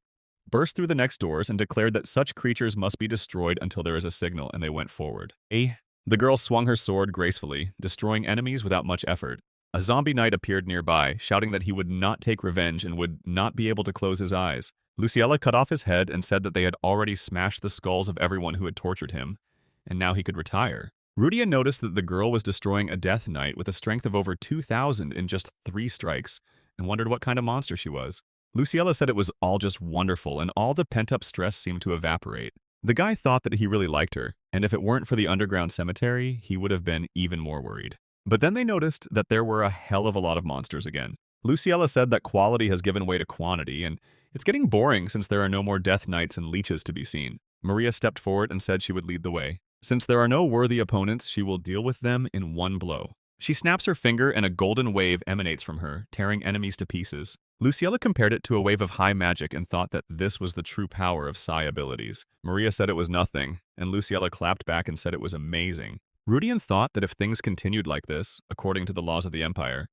burst through the next doors, and declared that such creatures must be destroyed until there is a signal, and they went forward. The girl swung her sword gracefully, destroying enemies without much effort. A zombie knight appeared nearby, shouting that he would not take revenge and would not be able to close his eyes. Luciella cut off his head and said that they had already smashed the skulls of everyone who had tortured him, and now he could retire. Rudian noticed that the girl was destroying a death knight with a strength of over 2,000 in just 3 strikes, and wondered what kind of monster she was. Luciella said it was all just wonderful, and all the pent-up stress seemed to evaporate. The guy thought that he really liked her, and if it weren't for the underground cemetery, he would have been even more worried. But then they noticed that there were a hell of a lot of monsters again. Luciella said that quality has given way to quantity, and it's getting boring since there are no more death knights and leeches to be seen. Maria stepped forward and said she would lead the way. Since there are no worthy opponents, she will deal with them in one blow. She snaps her finger and a golden wave emanates from her, tearing enemies to pieces. Luciella compared it to a wave of high magic and thought that this was the true power of psi abilities. Maria said it was nothing, and Luciella clapped back and said it was amazing. Rudian thought that if things continued like this, according to the laws of the Empire,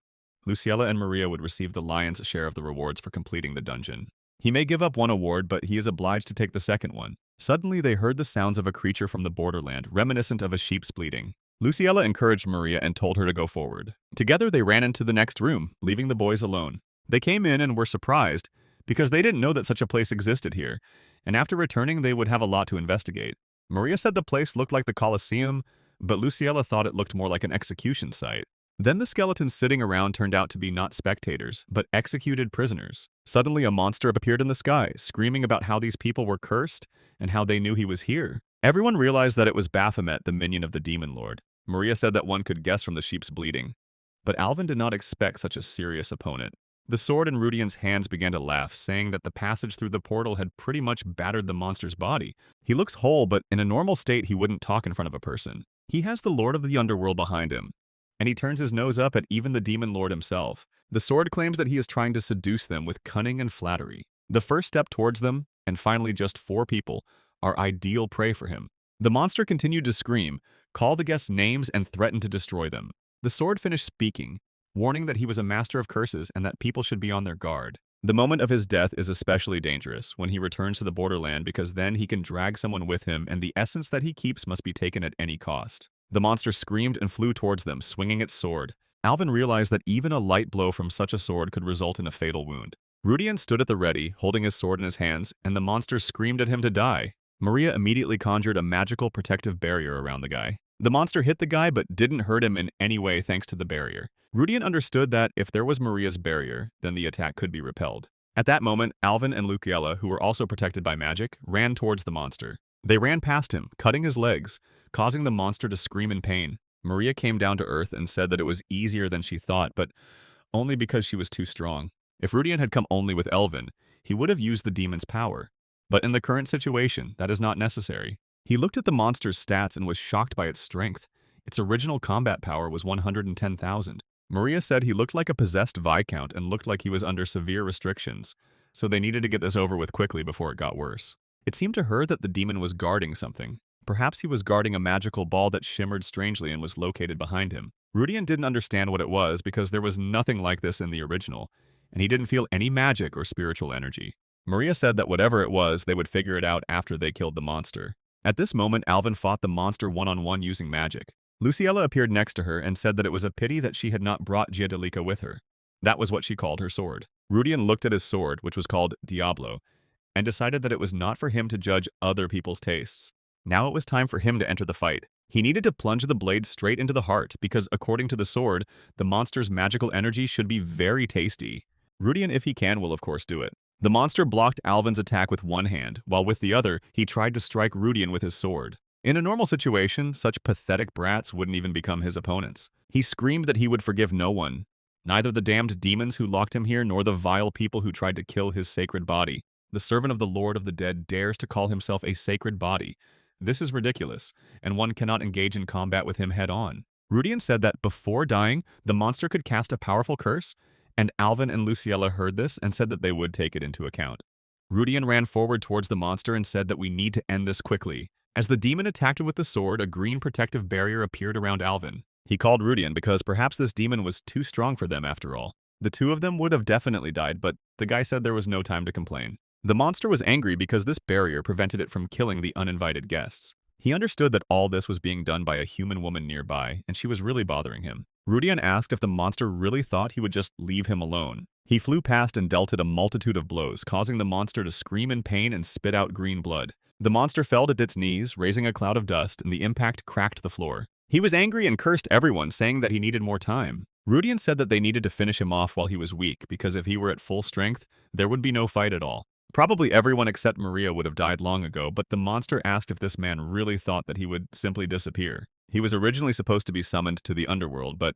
Luciella and Maria would receive the lion's share of the rewards for completing the dungeon. He may give up one award, but he is obliged to take the second one. Suddenly, they heard the sounds of a creature from the borderland, reminiscent of a sheep's bleating. Luciella encouraged Maria and told her to go forward. Together, they ran into the next room, leaving the boys alone. They came in and were surprised, because they didn't know that such a place existed here, and after returning, they would have a lot to investigate. Maria said the place looked like the Colosseum, but Luciella thought it looked more like an execution site. Then the skeletons sitting around turned out to be not spectators, but executed prisoners. Suddenly, a monster appeared in the sky, screaming about how these people were cursed and how they knew he was here. Everyone realized that it was Baphomet, the minion of the demon lord. Maria said that one could guess from the sheep's bleating. But Alvin did not expect such a serious opponent. The sword in Rudian's hands began to laugh, saying that the passage through the portal had pretty much battered the monster's body. He looks whole, but in a normal state he wouldn't talk in front of a person. He has the lord of the underworld behind him, and he turns his nose up at even the demon lord himself. The sword claims that he is trying to seduce them with cunning and flattery. The first step towards them, and finally just 4 people, are ideal prey for him. The monster continued to scream, call the guests names, and threaten to destroy them. The sword finished speaking, warning that he was a master of curses and that people should be on their guard. The moment of his death is especially dangerous, when he returns to the borderland, because then he can drag someone with him and the essence that he keeps must be taken at any cost. The monster screamed and flew towards them, swinging its sword. Alvin realized that even a light blow from such a sword could result in a fatal wound. Rudian stood at the ready, holding his sword in his hands, and the monster screamed at him to die. Maria immediately conjured a magical protective barrier around the guy. The monster hit the guy but didn't hurt him in any way thanks to the barrier. Rudian understood that if there was Maria's barrier, then the attack could be repelled. At that moment, Alvin and Luciella, who were also protected by magic, ran towards the monster. They ran past him, cutting his legs, causing the monster to scream in pain. Maria came down to earth and said that it was easier than she thought, but only because she was too strong. If Rudian had come only with Alvin, he would have used the demon's power. But in the current situation, that is not necessary. He looked at the monster's stats and was shocked by its strength. Its original combat power was 110,000. Maria said he looked like a possessed Viscount and looked like he was under severe restrictions, so they needed to get this over with quickly before it got worse. It seemed to her that the demon was guarding something. Perhaps he was guarding a magical ball that shimmered strangely and was located behind him. Rudian didn't understand what it was because there was nothing like this in the original, and he didn't feel any magic or spiritual energy. Maria said that whatever it was, they would figure it out after they killed the monster. At this moment, Alvin fought the monster one-on-one using magic. Luciella appeared next to her and said that it was a pity that she had not brought Giadelica with her. That was what she called her sword. Rudian looked at his sword, which was called Diablo, and decided that it was not for him to judge other people's tastes. Now it was time for him to enter the fight. He needed to plunge the blade straight into the heart because, according to the sword, the monster's magical energy should be very tasty. Rudian, if he can, will of course do it. The monster blocked Alvin's attack with one hand, while with the other, he tried to strike Rudian with his sword. In a normal situation, such pathetic brats wouldn't even become his opponents. He screamed that he would forgive no one, neither the damned demons who locked him here nor the vile people who tried to kill his sacred body. The servant of the Lord of the Dead dares to call himself a sacred body. This is ridiculous, and one cannot engage in combat with him head-on. Rudian said that before dying, the monster could cast a powerful curse, and Alvin and Luciella heard this and said that they would take it into account. Rudian ran forward towards the monster and said that we need to end this quickly. As the demon attacked him with the sword, a green protective barrier appeared around Alvin. He called Rudian because perhaps this demon was too strong for them after all. The two of them would have definitely died, but the guy said there was no time to complain. The monster was angry because this barrier prevented it from killing the uninvited guests. He understood that all this was being done by a human woman nearby, and she was really bothering him. Rudian asked if the monster really thought he would just leave him alone. He flew past and dealt it a multitude of blows, causing the monster to scream in pain and spit out green blood. The monster fell to its knees, raising a cloud of dust, and the impact cracked the floor. He was angry and cursed everyone, saying that he needed more time. Rudian said that they needed to finish him off while he was weak, because if he were at full strength, there would be no fight at all. Probably everyone except Maria would have died long ago, but the monster asked if this man really thought that he would simply disappear. He was originally supposed to be summoned to the underworld, but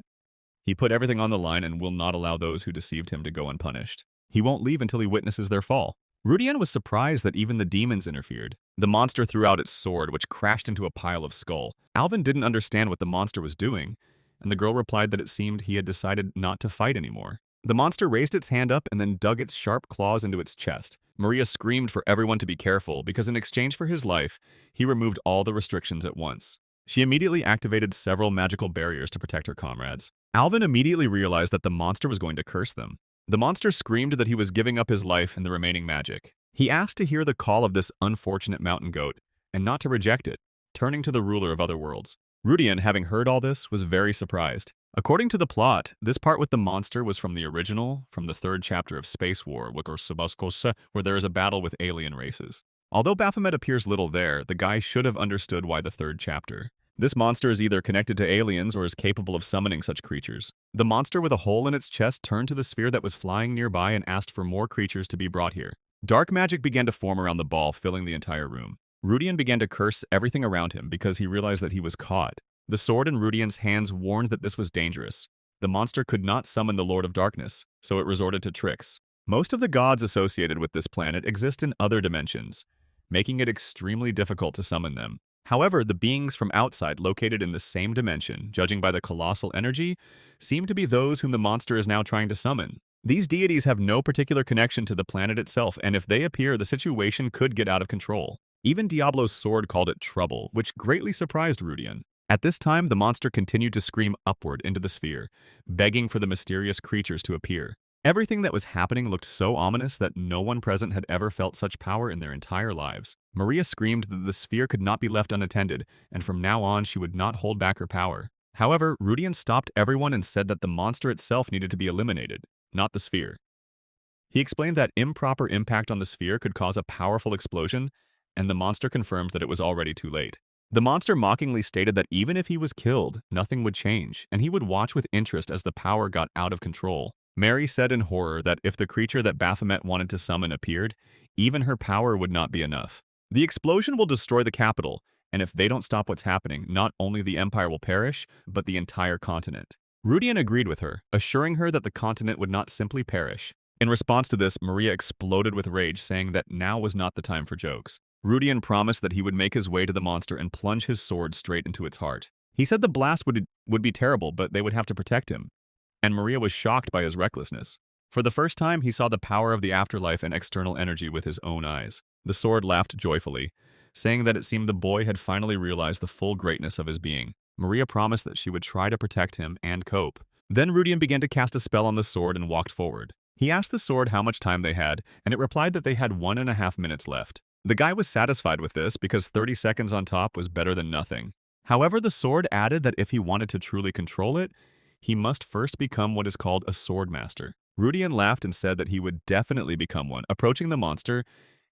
he put everything on the line and will not allow those who deceived him to go unpunished. He won't leave until he witnesses their fall. Rudian was surprised that even the demons interfered. The monster threw out its sword, which crashed into a pile of skull. Alvin didn't understand what the monster was doing, and the girl replied that it seemed he had decided not to fight anymore. The monster raised its hand up and then dug its sharp claws into its chest. Maria screamed for everyone to be careful because in exchange for his life, he removed all the restrictions at once. She immediately activated several magical barriers to protect her comrades. Alvin immediately realized that the monster was going to curse them. The monster screamed that he was giving up his life and the remaining magic. He asked to hear the call of this unfortunate mountain goat and not to reject it, turning to the ruler of other worlds. Rudian, having heard all this, was very surprised. According to the plot, this part with the monster was from the original, from the 3rd chapter of Space War, where there is a battle with alien races. Although Baphomet appears little there, the guy should have understood why the 3rd chapter. This monster is either connected to aliens or is capable of summoning such creatures. The monster with a hole in its chest turned to the sphere that was flying nearby and asked for more creatures to be brought here. Dark magic began to form around the ball, filling the entire room. Rudian began to curse everything around him because he realized that he was caught. The sword in Rudian's hands warned that this was dangerous. The monster could not summon the Lord of Darkness, so it resorted to tricks. Most of the gods associated with this planet exist in other dimensions, making it extremely difficult to summon them. However, the beings from outside located in the same dimension, judging by the colossal energy, seem to be those whom the monster is now trying to summon. These deities have no particular connection to the planet itself, and if they appear, the situation could get out of control. Even Diablo's sword called it trouble, which greatly surprised Rudian. At this time, the monster continued to scream upward into the sphere, begging for the mysterious creatures to appear. Everything that was happening looked so ominous that no one present had ever felt such power in their entire lives. Maria screamed that the sphere could not be left unattended, and from now on she would not hold back her power. However, Rudian stopped everyone and said that the monster itself needed to be eliminated, not the sphere. He explained that improper impact on the sphere could cause a powerful explosion, and the monster confirmed that it was already too late. The monster mockingly stated that even if he was killed, nothing would change, and he would watch with interest as the power got out of control. Mary said in horror that if the creature that Baphomet wanted to summon appeared, even her power would not be enough. The explosion will destroy the capital, and if they don't stop what's happening, not only the empire will perish, but the entire continent. Rudian agreed with her, assuring her that the continent would not simply perish. In response to this, Maria exploded with rage, saying that now was not the time for jokes. Rudian promised that he would make his way to the monster and plunge his sword straight into its heart. He said the blast would be terrible, but they would have to protect him. And Maria was shocked by his recklessness. For the first time, he saw the power of the afterlife and external energy with his own eyes. The sword laughed joyfully, saying that it seemed the boy had finally realized the full greatness of his being. Maria promised that she would try to protect him and cope. Then Rudian began to cast a spell on the sword and walked forward. He asked the sword how much time they had, and it replied that they had 1.5 minutes left. The guy was satisfied with this because 30 seconds on top was better than nothing. However, the sword added that if he wanted to truly control it, he must first become what is called a sword master. Rudian laughed and said that he would definitely become one. Approaching the monster,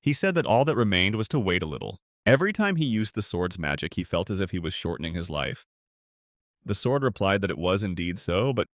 he said that all that remained was to wait a little. Every time he used the sword's magic, he felt as if he was shortening his life. The sword replied that it was indeed so, but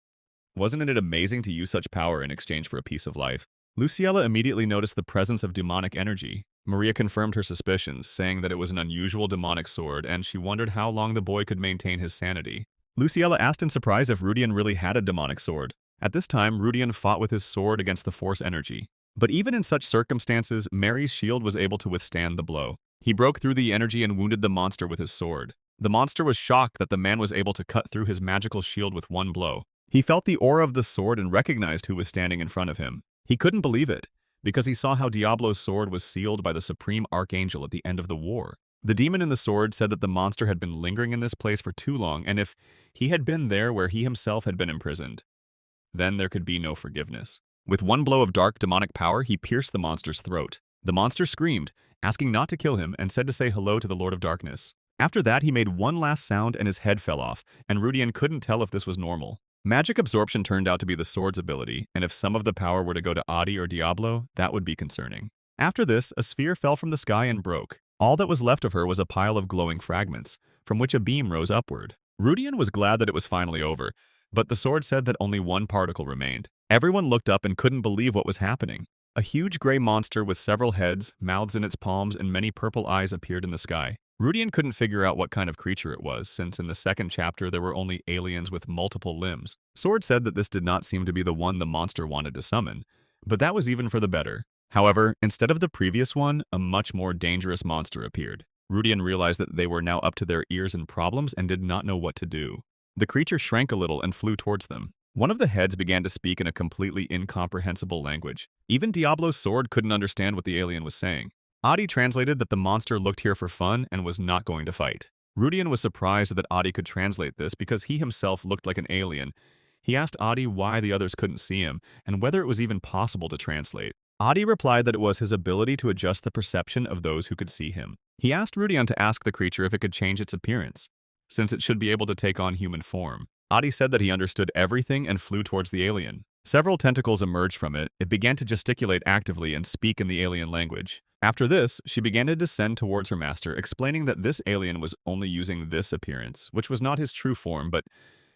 wasn't it amazing to use such power in exchange for a piece of life? Luciella immediately noticed the presence of demonic energy. Maria confirmed her suspicions, saying that it was an unusual demonic sword, and she wondered how long the boy could maintain his sanity. Luciella asked in surprise if Rudian really had a demonic sword. At this time, Rudian fought with his sword against the force energy. But even in such circumstances, Mary's shield was able to withstand the blow. He broke through the energy and wounded the monster with his sword. The monster was shocked that the man was able to cut through his magical shield with one blow. He felt the aura of the sword and recognized who was standing in front of him. He couldn't believe it, because he saw how Diablo's sword was sealed by the Supreme Archangel at the end of the war. The demon in the sword said that the monster had been lingering in this place for too long, and if he had been there where he himself had been imprisoned, then there could be no forgiveness. With one blow of dark demonic power, he pierced the monster's throat. The monster screamed, asking not to kill him, and said to say hello to the Lord of Darkness. After that, he made one last sound and his head fell off, and Rudian couldn't tell if this was normal. Magic absorption turned out to be the sword's ability, and if some of the power were to go to Adi or Diablo, that would be concerning. After this, a sphere fell from the sky and broke. All that was left of her was a pile of glowing fragments, from which a beam rose upward. Rudian was glad that it was finally over, but the sword said that only one particle remained. Everyone looked up and couldn't believe what was happening. A huge gray monster with several heads, mouths in its palms, and many purple eyes appeared in the sky. Rudian couldn't figure out what kind of creature it was, since in the second chapter there were only aliens with multiple limbs. Sword said that this did not seem to be the one the monster wanted to summon, but that was even for the better. However, instead of the previous one, a much more dangerous monster appeared. Rudian realized that they were now up to their ears in problems and did not know what to do. The creature shrank a little and flew towards them. One of the heads began to speak in a completely incomprehensible language. Even Diablo's sword couldn't understand what the alien was saying. Adi translated that the monster looked here for fun and was not going to fight. Rudian was surprised that Adi could translate this because he himself looked like an alien. He asked Adi why the others couldn't see him and whether it was even possible to translate. Adi replied that it was his ability to adjust the perception of those who could see him. He asked Rudian to ask the creature if it could change its appearance, since it should be able to take on human form. Adi said that he understood everything and flew towards the alien. Several tentacles emerged from it. It began to gesticulate actively and speak in the alien language. After this, she began to descend towards her master, explaining that this alien was only using this appearance, which was not his true form, but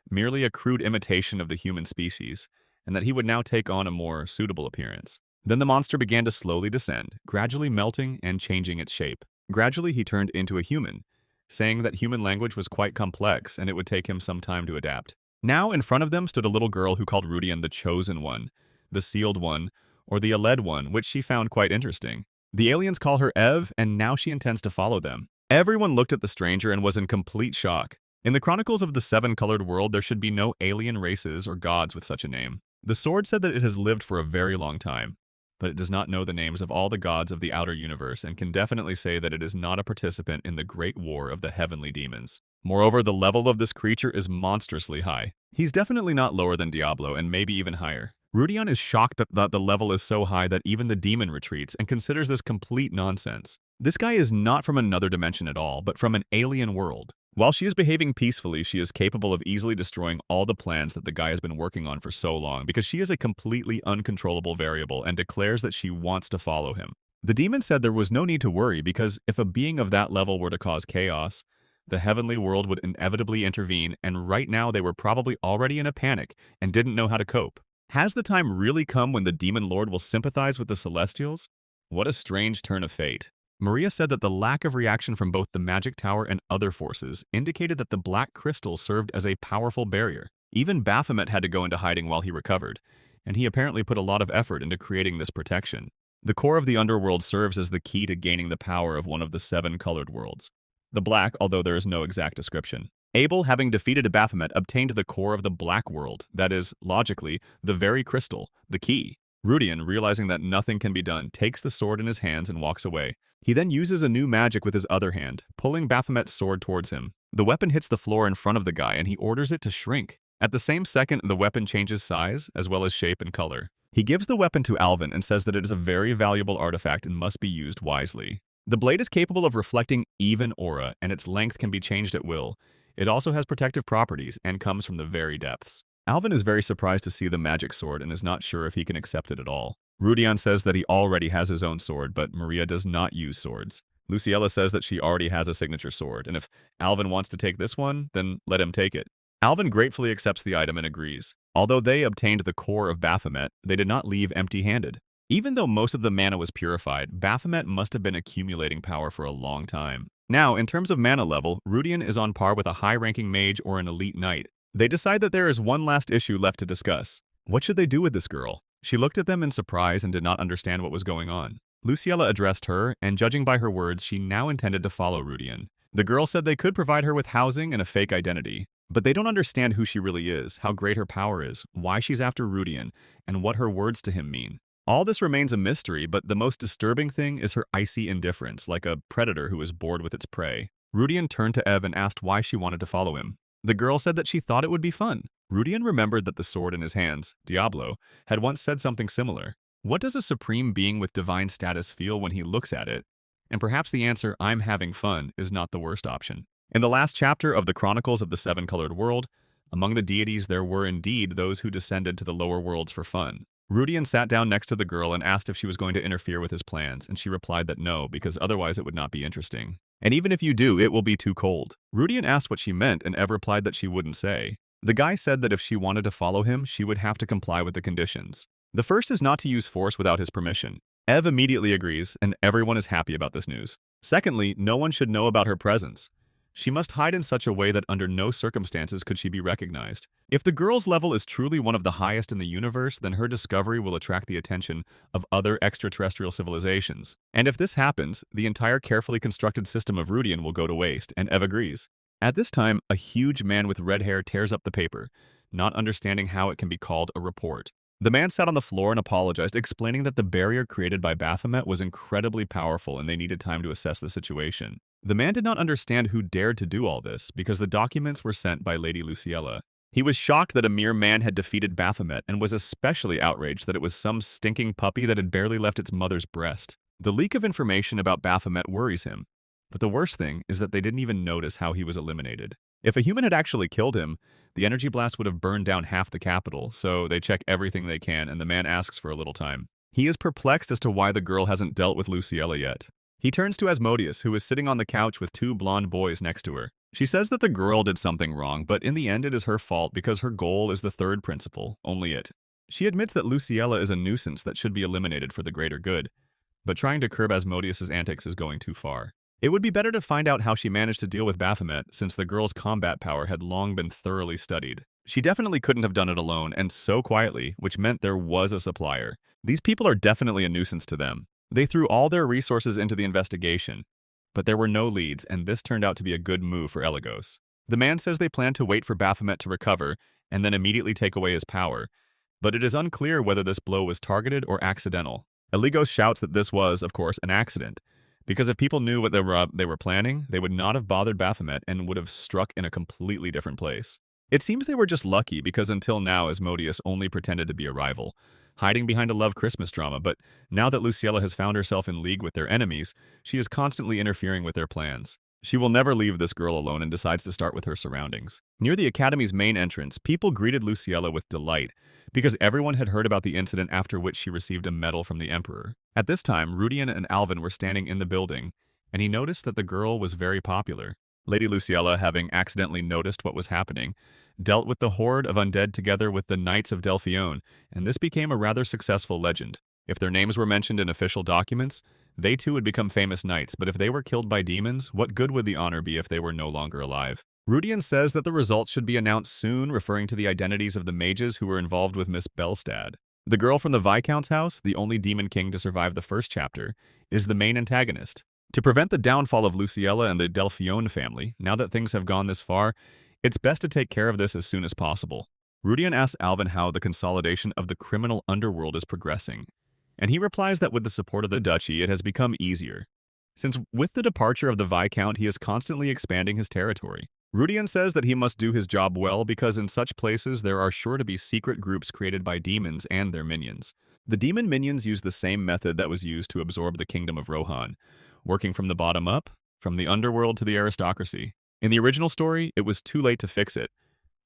merely a crude imitation of the human species, and that he would now take on a more suitable appearance. Then the monster began to slowly descend, gradually melting and changing its shape. Gradually, he turned into a human, saying that human language was quite complex and it would take him some time to adapt. Now, in front of them stood a little girl who called Rudian the Chosen One, the Sealed One, or the Aled One, which she found quite interesting. The aliens call her Ev, and now she intends to follow them. Everyone looked at the stranger and was in complete shock. In the Chronicles of the Seven-Colored World, there should be no alien races or gods with such a name. The sword said that it has lived for a very long time, but it does not know the names of all the gods of the outer universe and can definitely say that it is not a participant in the great war of the heavenly demons. Moreover, the level of this creature is monstrously high. He's definitely not lower than Diablo and maybe even higher. Rudian is shocked that the level is so high that even the demon retreats and considers this complete nonsense. This guy is not from another dimension at all, but from an alien world. While she is behaving peacefully, she is capable of easily destroying all the plans that the guy has been working on for so long because she is a completely uncontrollable variable and declares that she wants to follow him. The demon said there was no need to worry because if a being of that level were to cause chaos, the heavenly world would inevitably intervene, and right now they were probably already in a panic and didn't know how to cope. Has the time really come when the demon lord will sympathize with the Celestials? What a strange turn of fate. Maria said that the lack of reaction from both the magic tower and other forces indicated that the black crystal served as a powerful barrier. Even Baphomet had to go into hiding while he recovered, and he apparently put a lot of effort into creating this protection. The core of the underworld serves as the key to gaining the power of one of the seven colored worlds. The black, although there is no exact description. Abel, having defeated Baphomet, obtained the core of the black world, that is, logically, the very crystal, the key. Rudian, realizing that nothing can be done, takes the sword in his hands and walks away. He then uses a new magic with his other hand, pulling Baphomet's sword towards him. The weapon hits the floor in front of the guy and he orders it to shrink. At the same second, the weapon changes size, as well as shape and color. He gives the weapon to Alvin and says that it is a very valuable artifact and must be used wisely. The blade is capable of reflecting even aura, and its length can be changed at will. It also has protective properties and comes from the very depths. Alvin is very surprised to see the magic sword and is not sure if he can accept it at all. Rudian says that he already has his own sword, but Maria does not use swords. Luciella says that she already has a signature sword, and if Alvin wants to take this one, then let him take it. Alvin gratefully accepts the item and agrees. Although they obtained the core of Baphomet, they did not leave empty-handed. Even though most of the mana was purified, Baphomet must have been accumulating power for a long time. Now, in terms of mana level, Rudian is on par with a high-ranking mage or an elite knight. They decide that there is one last issue left to discuss. What should they do with this girl? She looked at them in surprise and did not understand what was going on. Luciella addressed her, and judging by her words, she now intended to follow Rudian. The girl said they could provide her with housing and a fake identity, but they don't understand who she really is, how great her power is, why she's after Rudian, and what her words to him mean. All this remains a mystery, but the most disturbing thing is her icy indifference, like a predator who is bored with its prey. Rudian turned to Ev and asked why she wanted to follow him. The girl said that she thought it would be fun. Rudian remembered that the sword in his hands, Diablo, had once said something similar. What does a supreme being with divine status feel when he looks at it? And perhaps the answer, I'm having fun, is not the worst option. In the last chapter of the Chronicles of the Seven-Colored World, among the deities there were indeed those who descended to the lower worlds for fun. Rudian sat down next to the girl and asked if she was going to interfere with his plans, and she replied that no, because otherwise it would not be interesting. And even if you do, it will be too cold. Rudian asked what she meant, and Ev replied that she wouldn't say. The guy said that if she wanted to follow him, she would have to comply with the conditions. The first is not to use force without his permission. Ev immediately agrees, and everyone is happy about this news. Secondly, no one should know about her presence. She must hide in such a way that under no circumstances could she be recognized. If the girl's level is truly one of the highest in the universe, then her discovery will attract the attention of other extraterrestrial civilizations. And if this happens, the entire carefully constructed system of Rudian will go to waste, and Ev agrees. At this time, a huge man with red hair tears up the paper, not understanding how it can be called a report. The man sat on the floor and apologized, explaining that the barrier created by Baphomet was incredibly powerful and they needed time to assess the situation. The man did not understand who dared to do all this because the documents were sent by Lady Luciella. He was shocked that a mere man had defeated Baphomet and was especially outraged that it was some stinking puppy that had barely left its mother's breast. The leak of information about Baphomet worries him, but the worst thing is that they didn't even notice how he was eliminated. If a human had actually killed him, the energy blast would have burned down half the capital, so they check everything they can and the man asks for a little time. He is perplexed as to why the girl hasn't dealt with Luciella yet. He turns to Asmodeus, who is sitting on the couch with two blonde boys next to her. She says that the girl did something wrong, but in the end it is her fault because her goal is the third principle, only it. She admits that Luciella is a nuisance that should be eliminated for the greater good, but trying to curb Asmodeus's antics is going too far. It would be better to find out how she managed to deal with Baphomet, since the girl's combat power had long been thoroughly studied. She definitely couldn't have done it alone, and so quietly, which meant there was a supplier. These people are definitely a nuisance to them. They threw all their resources into the investigation, but there were no leads, and this turned out to be a good move for Eligos. The man says they plan to wait for Baphomet to recover, and then immediately take away his power, but it is unclear whether this blow was targeted or accidental. Eligos shouts that this was, of course, an accident, because if people knew what they were planning, they would not have bothered Baphomet and would have struck in a completely different place. It seems they were just lucky because until now Asmodeus only pretended to be a rival, hiding behind a love Christmas drama, but now that Luciella has found herself in league with their enemies, she is constantly interfering with their plans. She will never leave this girl alone and decides to start with her surroundings. Near the Academy's main entrance, people greeted Luciella with delight because everyone had heard about the incident after which she received a medal from the Emperor. At this time, Rudian and Alvin were standing in the building, and he noticed that the girl was very popular. Lady Luciella, having accidentally noticed what was happening, dealt with the horde of undead together with the Knights of Delphion, and this became a rather successful legend. If their names were mentioned in official documents, they too would become famous knights, but if they were killed by demons, what good would the honor be if they were no longer alive? Rudian says that the results should be announced soon, referring to the identities of the mages who were involved with Miss Belstad. The girl from the Viscount's house, the only demon king to survive the first chapter, is the main antagonist. To prevent the downfall of Luciella and the Delphion family, now that things have gone this far, it's best to take care of this as soon as possible. Rudian asks Alvin how the consolidation of the criminal underworld is progressing, and he replies that with the support of the duchy, it has become easier, since with the departure of the Viscount, he is constantly expanding his territory. Rudian says that he must do his job well because in such places there are sure to be secret groups created by demons and their minions. The demon minions use the same method that was used to absorb the kingdom of Rohan, working from the bottom up, from the underworld to the aristocracy. In the original story, it was too late to fix it,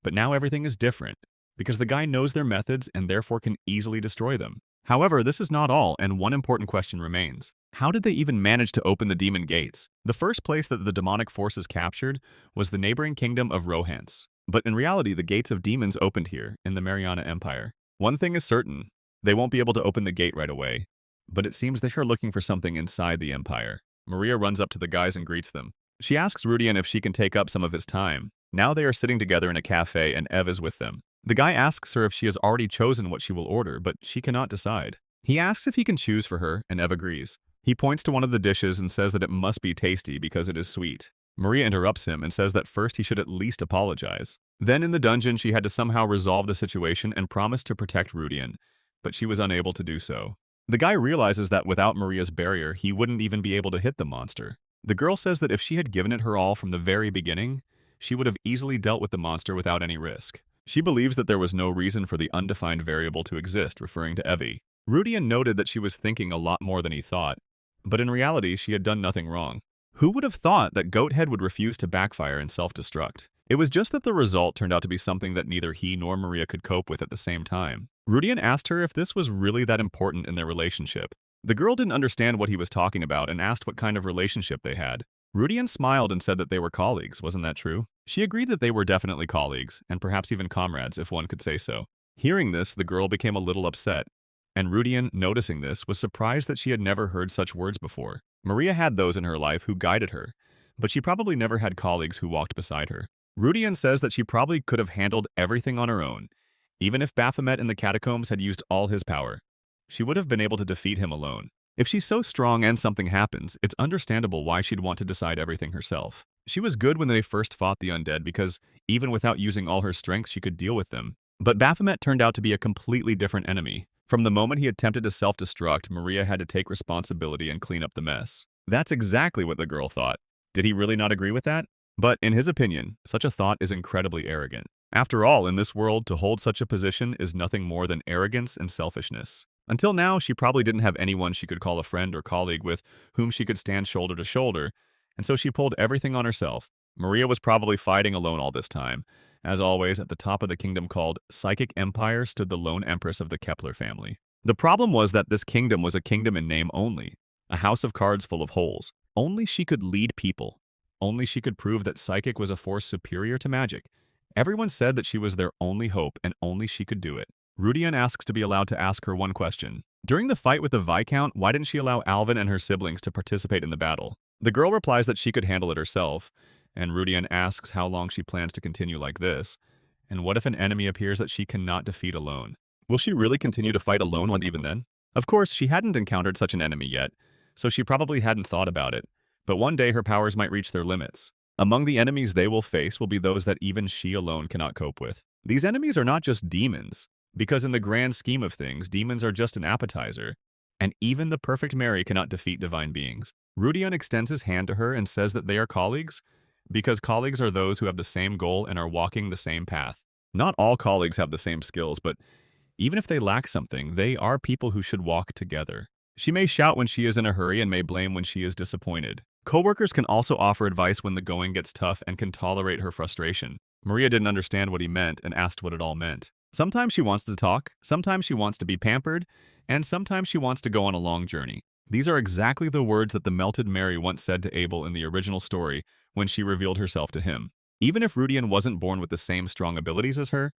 but now everything is different, because the guy knows their methods and therefore can easily destroy them. However, this is not all, and one important question remains. How did they even manage to open the demon gates? The first place that the demonic forces captured was the neighboring kingdom of Rohans, but in reality the gates of demons opened here, in the Mariana Empire. One thing is certain, they won't be able to open the gate right away, but it seems they are looking for something inside the empire. Maria runs up to the guys and greets them. She asks Rudian if she can take up some of his time. Now they are sitting together in a cafe and Ev is with them. The guy asks her if she has already chosen what she will order, but she cannot decide. He asks if he can choose for her, and Ev agrees. He points to one of the dishes and says that it must be tasty because it is sweet. Maria interrupts him and says that first he should at least apologize. Then in the dungeon, she had to somehow resolve the situation and promise to protect Rudian, but she was unable to do so. The guy realizes that without Maria's barrier, he wouldn't even be able to hit the monster. The girl says that if she had given it her all from the very beginning, she would have easily dealt with the monster without any risk. She believes that there was no reason for the undefined variable to exist, referring to Evie. Rudian noted that she was thinking a lot more than he thought, but in reality, she had done nothing wrong. Who would have thought that Goathead would refuse to backfire and self-destruct? It was just that the result turned out to be something that neither he nor Maria could cope with at the same time. Rudian asked her if this was really that important in their relationship. The girl didn't understand what he was talking about and asked what kind of relationship they had. Rudian smiled and said that they were colleagues, wasn't that true? She agreed that they were definitely colleagues, and perhaps even comrades, if one could say so. Hearing this, the girl became a little upset, and Rudian, noticing this, was surprised that she had never heard such words before. Maria had those in her life who guided her, but she probably never had colleagues who walked beside her. Rudian says that she probably could have handled everything on her own. Even if Baphomet in the catacombs had used all his power, she would have been able to defeat him alone. If she's so strong and something happens, it's understandable why she'd want to decide everything herself. She was good when they first fought the undead because, even without using all her strength, she could deal with them. But Baphomet turned out to be a completely different enemy. From the moment he attempted to self-destruct, Maria had to take responsibility and clean up the mess. That's exactly what the girl thought. Did he really not agree with that? But in his opinion, such a thought is incredibly arrogant. After all, in this world, to hold such a position is nothing more than arrogance and selfishness. Until now, she probably didn't have anyone she could call a friend or colleague with whom she could stand shoulder to shoulder, and so she pulled everything on herself. Maria was probably fighting alone all this time. As always, at the top of the kingdom called Psychic Empire stood the lone empress of the Kepler family. The problem was that this kingdom was a kingdom in name only, a house of cards full of holes. Only she could lead people. Only she could prove that Psychic was a force superior to magic. Everyone said that she was their only hope, and only she could do it. Rudian asks to be allowed to ask her one question. During the fight with the Viscount, why didn't she allow Alvin and her siblings to participate in the battle? The girl replies that she could handle it herself, and Rudian asks how long she plans to continue like this, and what if an enemy appears that she cannot defeat alone? Will she really continue to fight alone even then? Of course, she hadn't encountered such an enemy yet, so she probably hadn't thought about it, but one day her powers might reach their limits. Among the enemies they will face will be those that even she alone cannot cope with. These enemies are not just demons, because in the grand scheme of things, demons are just an appetizer, and even the perfect Mary cannot defeat divine beings. Rudian extends his hand to her and says that they are colleagues, because colleagues are those who have the same goal and are walking the same path. Not all colleagues have the same skills, but even if they lack something, they are people who should walk together. She may shout when she is in a hurry and may blame when she is disappointed. Coworkers can also offer advice when the going gets tough and can tolerate her frustration. Maria didn't understand what he meant and asked what it all meant. Sometimes she wants to talk, sometimes she wants to be pampered, and sometimes she wants to go on a long journey. These are exactly the words that the melted Mary once said to Abel in the original story when she revealed herself to him. Even if Rudian wasn't born with the same strong abilities as her,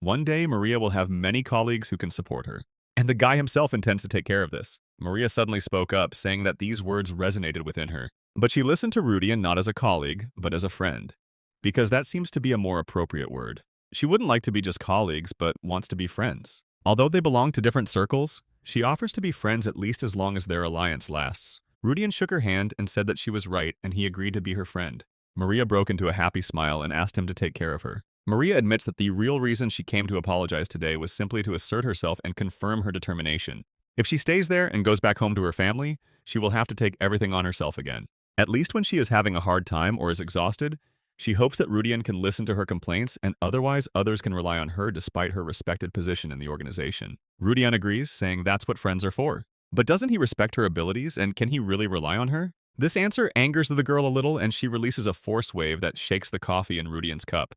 one day Maria will have many colleagues who can support her. And the guy himself intends to take care of this. Maria suddenly spoke up, saying that these words resonated within her. But she listened to Rudian not as a colleague, but as a friend, because that seems to be a more appropriate word. She wouldn't like to be just colleagues, but wants to be friends. Although they belong to different circles, she offers to be friends at least as long as their alliance lasts. Rudian shook her hand and said that she was right, and he agreed to be her friend. Maria broke into a happy smile and asked him to take care of her. Maria admits that the real reason she came to apologize today was simply to assert herself and confirm her determination. If she stays there and goes back home to her family, she will have to take everything on herself again. At least when she is having a hard time or is exhausted, she hopes that Rudian can listen to her complaints and otherwise others can rely on her despite her respected position in the organization. Rudian agrees, saying that's what friends are for. But doesn't he respect her abilities, and can he really rely on her? This answer angers the girl a little, and she releases a force wave that shakes the coffee in Rudian's cup,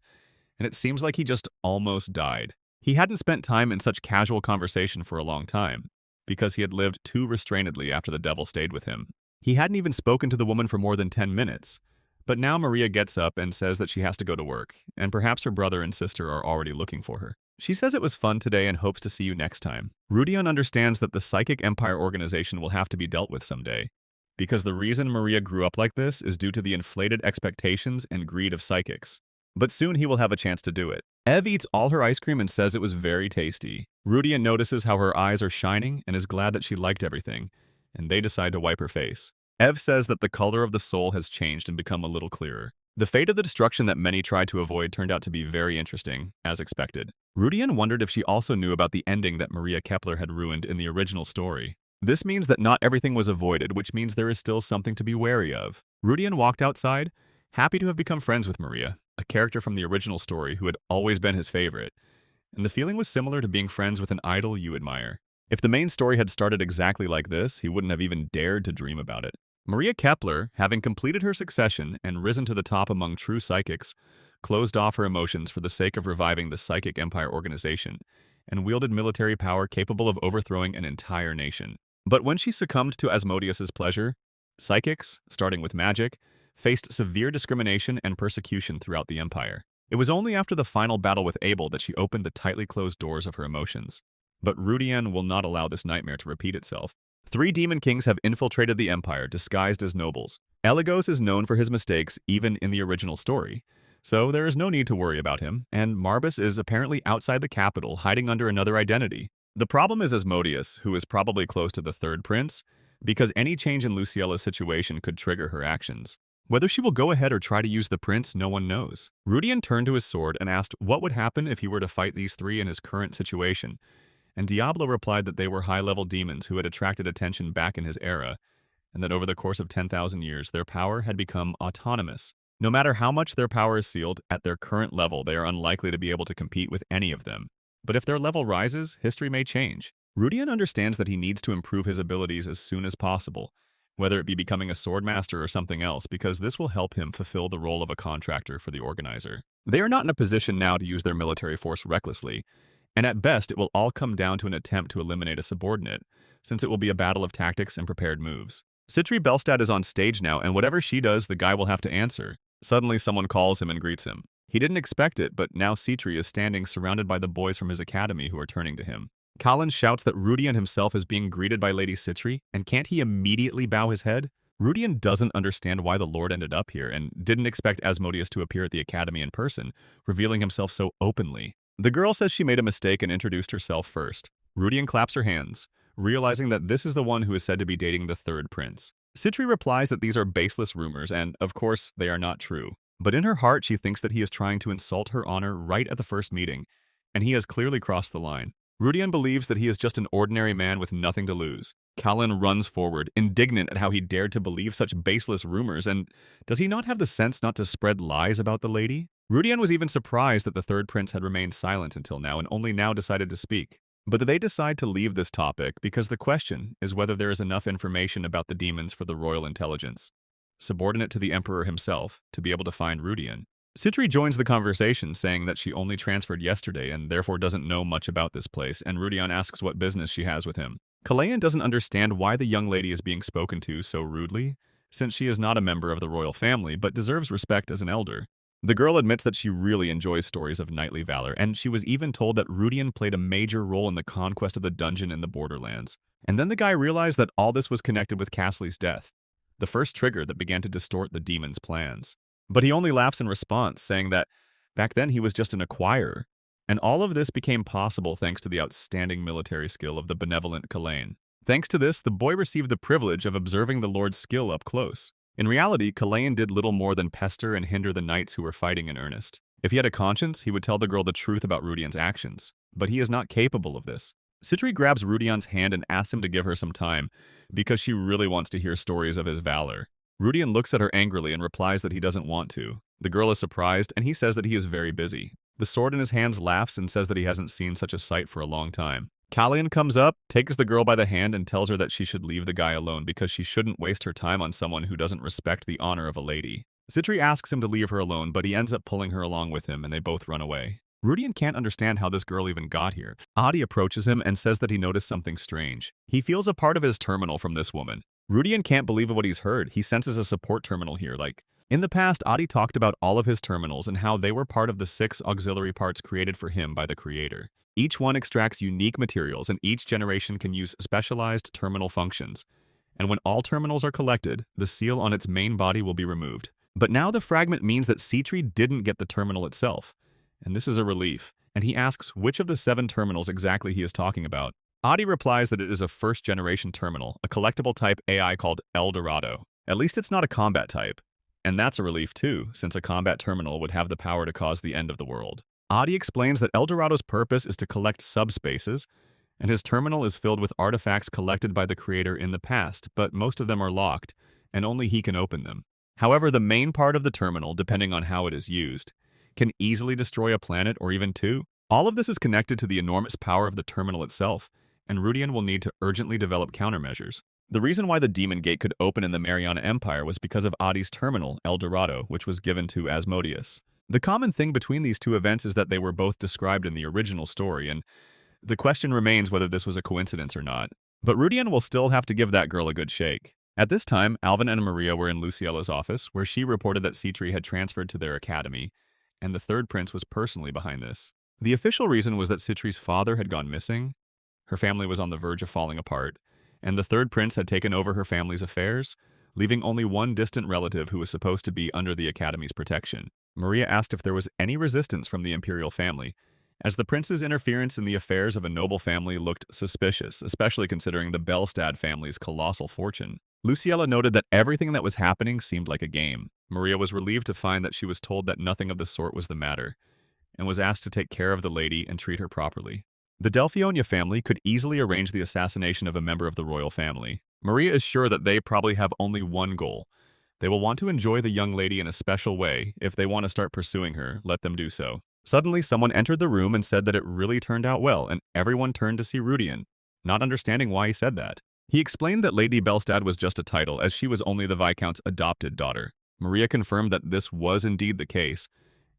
and it seems like he just almost died. He hadn't spent time in such casual conversation for a long time, because he had lived too restrainedly after the devil stayed with him. He hadn't even spoken to the woman for more than 10 minutes. But now Maria gets up and says that she has to go to work, and perhaps her brother and sister are already looking for her. She says it was fun today and hopes to see you next time. Rudian understands that the Psychic Empire organization will have to be dealt with someday, because the reason Maria grew up like this is due to the inflated expectations and greed of psychics. But soon he will have a chance to do it. Ev eats all her ice cream and says it was very tasty. Rudian notices how her eyes are shining and is glad that she liked everything, and they decide to wipe her face. Ev says that the color of the soul has changed and become a little clearer. The fate of the destruction that many tried to avoid turned out to be very interesting, as expected. Rudian wondered if she also knew about the ending that Maria Kepler had ruined in the original story. This means that not everything was avoided, which means there is still something to be wary of. Rudian walked outside, happy to have become friends with Maria, a character from the original story who had always been his favorite, and the feeling was similar to being friends with an idol you admire. If the main story had started exactly like this, he wouldn't have even dared to dream about it. Maria Kepler, having completed her succession and risen to the top among true psychics, closed off her emotions for the sake of reviving the Psychic Empire organization, and wielded military power capable of overthrowing an entire nation. But when she succumbed to Asmodeus's pleasure, psychics, starting with magic, faced severe discrimination and persecution throughout the empire. It was only after the final battle with Abel that she opened the tightly closed doors of her emotions. But Rudian will not allow this nightmare to repeat itself. 3 demon kings have infiltrated the empire, disguised as nobles. Eligos is known for his mistakes even in the original story, so there is no need to worry about him, and Marbus is apparently outside the capital, hiding under another identity. The problem is Asmodeus, who is probably close to the third prince, because any change in Luciella's situation could trigger her actions. Whether she will go ahead or try to use the prince, no one knows. Rudian turned to his sword and asked what would happen if he were to fight these 3 in his current situation, and Diablo replied that they were high-level demons who had attracted attention back in his era, and that over the course of 10,000 years, their power had become autonomous. No matter how much their power is sealed, at their current level, they are unlikely to be able to compete with any of them. But if their level rises, history may change. Rudian understands that he needs to improve his abilities as soon as possible, whether it be becoming a swordmaster or something else, because this will help him fulfill the role of a contractor for the organizer. They are not in a position now to use their military force recklessly, and at best it will all come down to an attempt to eliminate a subordinate, since it will be a battle of tactics and prepared moves. Citri Belstad is on stage now, and whatever she does, the guy will have to answer. Suddenly someone calls him and greets him. He didn't expect it, but now Citri is standing surrounded by the boys from his academy who are turning to him. Colin shouts that Rudian himself is being greeted by Lady Citri, and can't he immediately bow his head? Rudian doesn't understand why the Lord ended up here, and didn't expect Asmodeus to appear at the academy in person, revealing himself so openly. The girl says she made a mistake and introduced herself first. Rudian claps her hands, realizing that this is the one who is said to be dating the third prince. Citri replies that these are baseless rumors, and, of course, they are not true. But in her heart, she thinks that he is trying to insult her honor right at the first meeting, and he has clearly crossed the line. Rudian believes that he is just an ordinary man with nothing to lose. Kalin runs forward, indignant at how he dared to believe such baseless rumors, and does he not have the sense not to spread lies about the lady? Rudian was even surprised that the third prince had remained silent until now and only now decided to speak. But they decide to leave this topic because the question is whether there is enough information about the demons for the royal intelligence, subordinate to the emperor himself, to be able to find Rudian. Citri joins the conversation, saying that she only transferred yesterday and therefore doesn't know much about this place, and Rudian asks what business she has with him. Kalayan doesn't understand why the young lady is being spoken to so rudely, since she is not a member of the royal family but deserves respect as an elder. The girl admits that she really enjoys stories of knightly valor, and she was even told that Rudian played a major role in the conquest of the dungeon in the Borderlands. And then the guy realized that all this was connected with Casley's death, the first trigger that began to distort the demon's plans. But he only laughs in response, saying that back then he was just an acquirer, and all of this became possible thanks to the outstanding military skill of the benevolent Kalain. Thanks to this, the boy received the privilege of observing the Lord's skill up close. In reality, Kalain did little more than pester and hinder the knights who were fighting in earnest. If he had a conscience, he would tell the girl the truth about Rudian's actions, but he is not capable of this. Citri grabs Rudian's hand and asks him to give her some time, because she really wants to hear stories of his valor. Rudian looks at her angrily and replies that he doesn't want to. The girl is surprised, and he says that he is very busy. The sword in his hands laughs and says that he hasn't seen such a sight for a long time. Kalian comes up, takes the girl by the hand, and tells her that she should leave the guy alone because she shouldn't waste her time on someone who doesn't respect the honor of a lady. Citri asks him to leave her alone, but he ends up pulling her along with him, and they both run away. Rudian can't understand how this girl even got here. Adi approaches him and says that he noticed something strange. He feels a part of his terminal from this woman. Rudian can't believe what he's heard. He senses a support terminal here, in the past, Adi talked about all of his terminals and how they were part of the 6 auxiliary parts created for him by the creator. Each one extracts unique materials, and each generation can use specialized terminal functions. And when all terminals are collected, the seal on its main body will be removed. But now the fragment means that Citri didn't get the terminal itself, and this is a relief, and he asks which of the 7 terminals exactly he is talking about. Adi replies that it is a first-generation terminal, a collectible type AI called El Dorado. At least it's not a combat type. And that's a relief too, since a combat terminal would have the power to cause the end of the world. Adi explains that El Dorado's purpose is to collect subspaces, and his terminal is filled with artifacts collected by the creator in the past, but most of them are locked, and only he can open them. However, the main part of the terminal, depending on how it is used, can easily destroy a planet or even 2. All of this is connected to the enormous power of the terminal itself, and Rudian will need to urgently develop countermeasures. The reason why the Demon Gate could open in the Mariana Empire was because of Adi's terminal, El Dorado, which was given to Asmodeus. The common thing between these 2 events is that they were both described in the original story, and the question remains whether this was a coincidence or not. But Rudian will still have to give that girl a good shake. At this time, Alvin and Maria were in Luciella's office, where she reported that Citri had transferred to their academy, and the third prince was personally behind this. The official reason was that Citri's father had gone missing, her family was on the verge of falling apart, and the third prince had taken over her family's affairs, leaving only one distant relative who was supposed to be under the academy's protection. Maria asked if there was any resistance from the imperial family, as the prince's interference in the affairs of a noble family looked suspicious, especially considering the Belstad family's colossal fortune. Luciella noted that everything that was happening seemed like a game. Maria was relieved to find that she was told that nothing of the sort was the matter, and was asked to take care of the lady and treat her properly. The Delphionia family could easily arrange the assassination of a member of the royal family. Maria is sure that they probably have only one goal. They will want to enjoy the young lady in a special way. If they want to start pursuing her, let them do so. Suddenly, someone entered the room and said that it really turned out well, and everyone turned to see Rudian, not understanding why he said that. He explained that Lady Belstad was just a title, as she was only the Viscount's adopted daughter. Maria confirmed that this was indeed the case,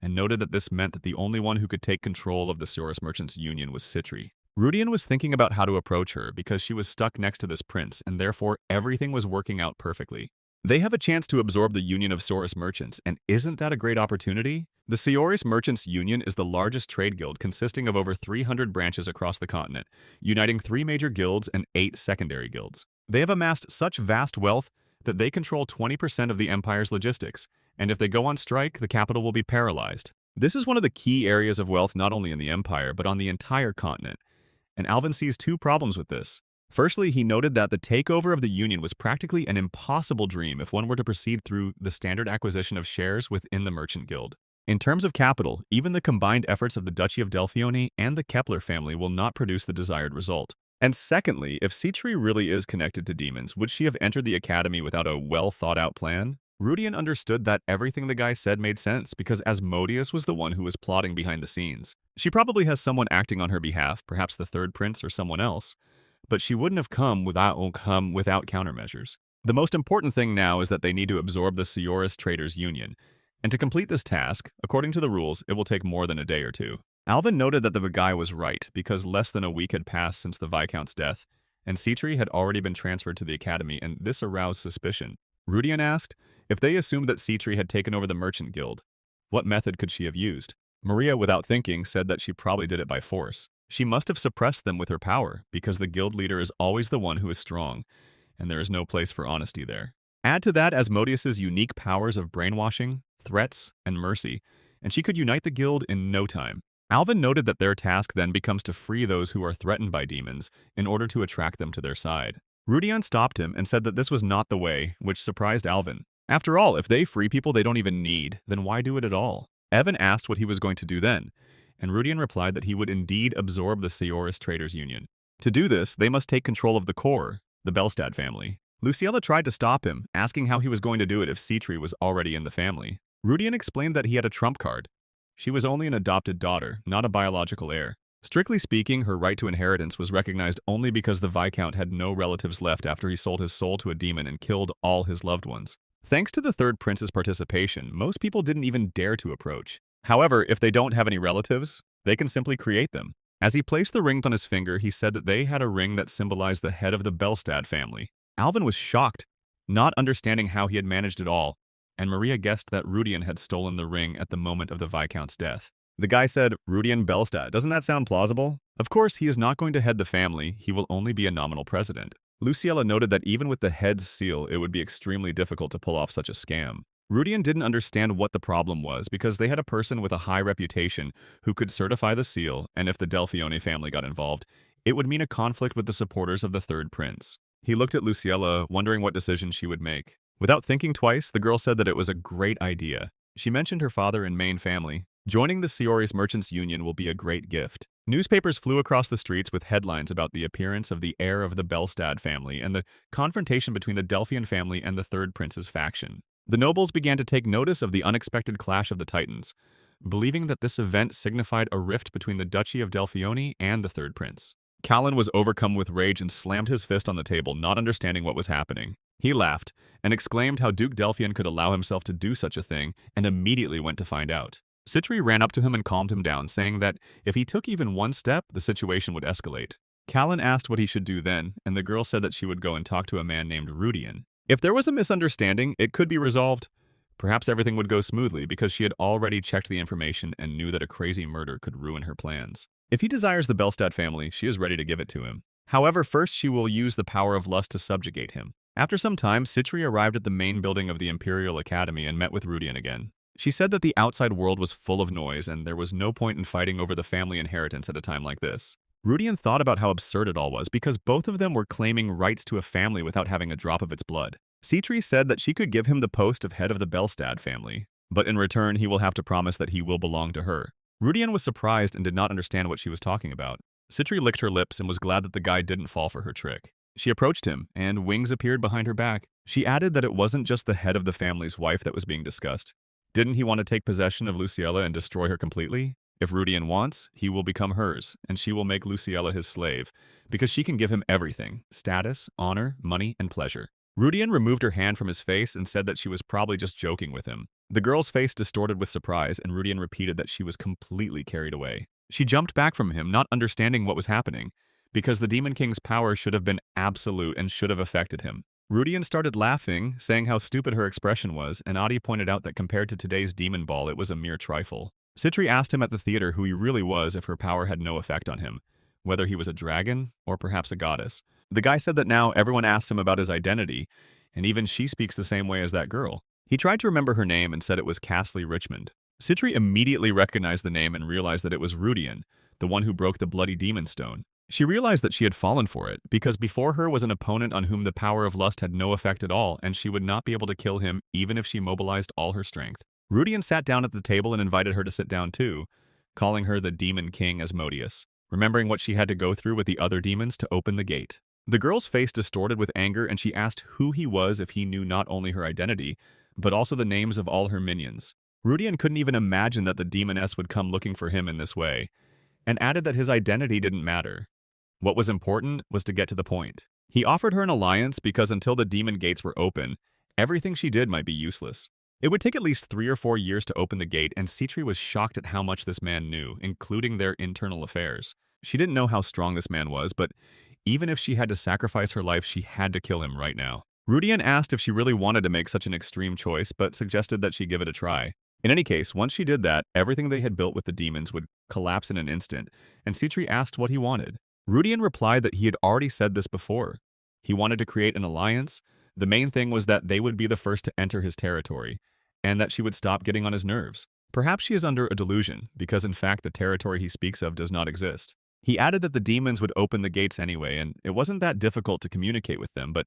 and noted that this meant that the only one who could take control of the Saurus Merchants Union was Citri. Rudian was thinking about how to approach her because she was stuck next to this prince, and therefore everything was working out perfectly. They have a chance to absorb the Union of Saurus Merchants, and isn't that a great opportunity? The Saurus Merchants Union is the largest trade guild consisting of over 300 branches across the continent, uniting 3 major guilds and 8 secondary guilds. They have amassed such vast wealth that they control 20% of the empire's logistics, and if they go on strike, the capital will be paralyzed. This is one of the key areas of wealth not only in the empire, but on the entire continent, and Alvin sees 2 problems with this. Firstly, he noted that the takeover of the Union was practically an impossible dream if one were to proceed through the standard acquisition of shares within the Merchant Guild. In terms of capital, even the combined efforts of the Duchy of Delphione and the Kepler family will not produce the desired result. And secondly, if Citri really is connected to demons, would she have entered the academy without a well-thought-out plan? Rudian understood that everything the guy said made sense because Asmodeus was the one who was plotting behind the scenes. She probably has someone acting on her behalf, perhaps the third prince or someone else, but she wouldn't have come without countermeasures. The most important thing now is that they need to absorb the Saurus Traders Union, and to complete this task, according to the rules, it will take more than a day or 2. Alvin noted that the guy was right because less than a week had passed since the Viscount's death, and Citri had already been transferred to the academy, and this aroused suspicion. Rudian asked, if they assumed that Citri had taken over the Merchant Guild, what method could she have used? Maria, without thinking, said that she probably did it by force. She must have suppressed them with her power, because the guild leader is always the one who is strong, and there is no place for honesty there. Add to that Asmodeus's unique powers of brainwashing, threats, and mercy, and she could unite the guild in no time. Alvin noted that their task then becomes to free those who are threatened by demons in order to attract them to their side. Rudian stopped him and said that this was not the way, which surprised Alvin. After all, if they free people they don't even need, then why do it at all? Evan asked what he was going to do then, and Rudian replied that he would indeed absorb the Saurus Traders Union. To do this, they must take control of the core, the Belstad family. Luciella tried to stop him, asking how he was going to do it if Citri was already in the family. Rudian explained that he had a trump card. She was only an adopted daughter, not a biological heir. Strictly speaking, her right to inheritance was recognized only because the Viscount had no relatives left after he sold his soul to a demon and killed all his loved ones. Thanks to the third prince's participation, most people didn't even dare to approach. However, if they don't have any relatives, they can simply create them. As he placed the ring on his finger, he said that they had a ring that symbolized the head of the Belstad family. Alvin was shocked, not understanding how he had managed it all, and Maria guessed that Rudian had stolen the ring at the moment of the Viscount's death. The guy said, Rudian Belstad, doesn't that sound plausible? Of course, he is not going to head the family, he will only be a nominal president. Luciella noted that even with the head's seal, it would be extremely difficult to pull off such a scam. Rudian didn't understand what the problem was because they had a person with a high reputation who could certify the seal, and if the Delphione family got involved, it would mean a conflict with the supporters of the third prince. He looked at Luciella, wondering what decision she would make. Without thinking twice, the girl said that it was a great idea. She mentioned her father and main family. Joining the Sioris Merchants Union will be a great gift. Newspapers flew across the streets with headlines about the appearance of the heir of the Belstad family and the confrontation between the Delphian family and the Third Prince's faction. The nobles began to take notice of the unexpected clash of the Titans, believing that this event signified a rift between the Duchy of Delphione and the Third Prince. Callan was overcome with rage and slammed his fist on the table, not understanding what was happening. He laughed and exclaimed how Duke Delphian could allow himself to do such a thing and immediately went to find out. Citri ran up to him and calmed him down, saying that if he took even one step, the situation would escalate. Callan asked what he should do then, and the girl said that she would go and talk to a man named Rudian. If there was a misunderstanding, it could be resolved. Perhaps everything would go smoothly because she had already checked the information and knew that a crazy murder could ruin her plans. If he desires the Belstad family, she is ready to give it to him. However, first she will use the power of lust to subjugate him. After some time, Citri arrived at the main building of the Imperial Academy and met with Rudian again. She said that the outside world was full of noise and there was no point in fighting over the family inheritance at a time like this. Rudian thought about how absurd it all was because both of them were claiming rights to a family without having a drop of its blood. Citri said that she could give him the post of head of the Belstad family, but in return he will have to promise that he will belong to her. Rudian was surprised and did not understand what she was talking about. Citri licked her lips and was glad that the guy didn't fall for her trick. She approached him, and wings appeared behind her back. She added that it wasn't just the head of the family's wife that was being discussed. Didn't he want to take possession of Luciella and destroy her completely? If Rudian wants, he will become hers, and she will make Luciella his slave, because she can give him everything: status, honor, money, and pleasure. Rudian removed her hand from his face and said that she was probably just joking with him. The girl's face distorted with surprise, and Rudian repeated that she was completely carried away. She jumped back from him, not understanding what was happening, because the Demon King's power should have been absolute and should have affected him. Rudian started laughing, saying how stupid her expression was, and Adi pointed out that compared to today's Demon Ball, it was a mere trifle. Citri asked him at the theater who he really was if her power had no effect on him, whether he was a dragon or perhaps a goddess. The guy said that now everyone asks him about his identity, and even she speaks the same way as that girl. He tried to remember her name and said it was Castley Richmond. Citri immediately recognized the name and realized that it was Rudian, the one who broke the bloody demon stone. She realized that she had fallen for it, because before her was an opponent on whom the power of lust had no effect at all, and she would not be able to kill him even if she mobilized all her strength. Rudian sat down at the table and invited her to sit down too, calling her the Demon King Asmodeus, remembering what she had to go through with the other demons to open the gate. The girl's face distorted with anger, and she asked who he was if he knew not only her identity, but also the names of all her minions. Rudian couldn't even imagine that the demoness would come looking for him in this way, and added that his identity didn't matter. What was important was to get to the point. He offered her an alliance because until the demon gates were open, everything she did might be useless. It would take at least 3 or 4 years to open the gate, and Citri was shocked at how much this man knew, including their internal affairs. She didn't know how strong this man was, but even if she had to sacrifice her life, she had to kill him right now. Rudian asked if she really wanted to make such an extreme choice, but suggested that she give it a try. In any case, once she did that, everything they had built with the demons would collapse in an instant, and Citri asked what he wanted. Rudian replied that he had already said this before. He wanted to create an alliance. The main thing was that they would be the first to enter his territory, and that she would stop getting on his nerves. Perhaps she is under a delusion, because in fact the territory he speaks of does not exist. He added that the demons would open the gates anyway, and it wasn't that difficult to communicate with them, but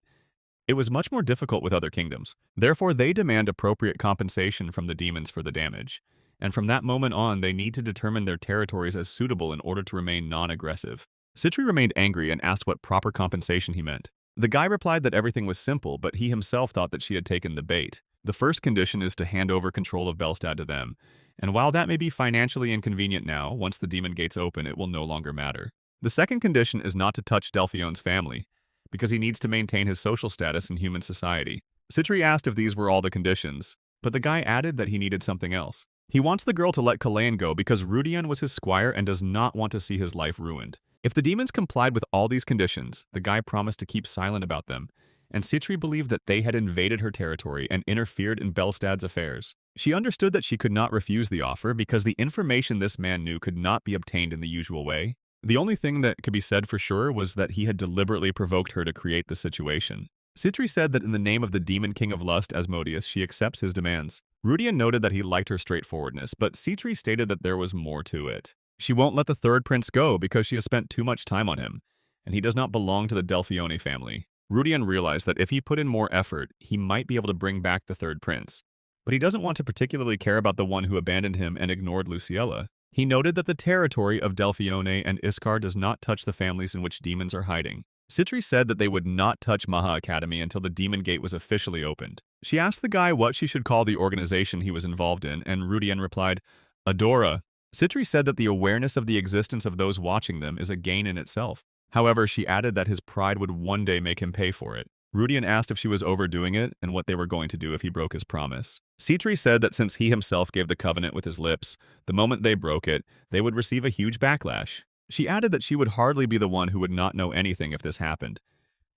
it was much more difficult with other kingdoms. Therefore, they demand appropriate compensation from the demons for the damage, and from that moment on, they need to determine their territories as suitable in order to remain non-aggressive. Citri remained angry and asked what proper compensation he meant. The guy replied that everything was simple, but he himself thought that she had taken the bait. The first condition is to hand over control of Belstad to them, and while that may be financially inconvenient now, once the demon gates open, it will no longer matter. The second condition is not to touch Delphion's family, because he needs to maintain his social status in human society. Citri asked if these were all the conditions, but the guy added that he needed something else. He wants the girl to let Kalayan go because Rudian was his squire and does not want to see his life ruined. If the demons complied with all these conditions, the guy promised to keep silent about them, and Citri believed that they had invaded her territory and interfered in Belstad's affairs. She understood that she could not refuse the offer because the information this man knew could not be obtained in the usual way. The only thing that could be said for sure was that he had deliberately provoked her to create the situation. Citri said that in the name of the demon king of lust, Asmodeus, she accepts his demands. Rudian noted that he liked her straightforwardness, but Citri stated that there was more to it. She won't let the third prince go because she has spent too much time on him, and he does not belong to the Delphione family. Rudian realized that if he put in more effort, he might be able to bring back the third prince. But he doesn't want to particularly care about the one who abandoned him and ignored Luciella. He noted that the territory of Delphione and Iskar does not touch the families in which demons are hiding. Citri said that they would not touch Maha Academy until the Demon Gate was officially opened. She asked the guy what she should call the organization he was involved in, and Rudian replied, Adora. Citri said that the awareness of the existence of those watching them is a gain in itself. However, she added that his pride would one day make him pay for it. Rudian asked if she was overdoing it and what they were going to do if he broke his promise. Citri said that since he himself gave the covenant with his lips, the moment they broke it, they would receive a huge backlash. She added that she would hardly be the one who would not know anything if this happened.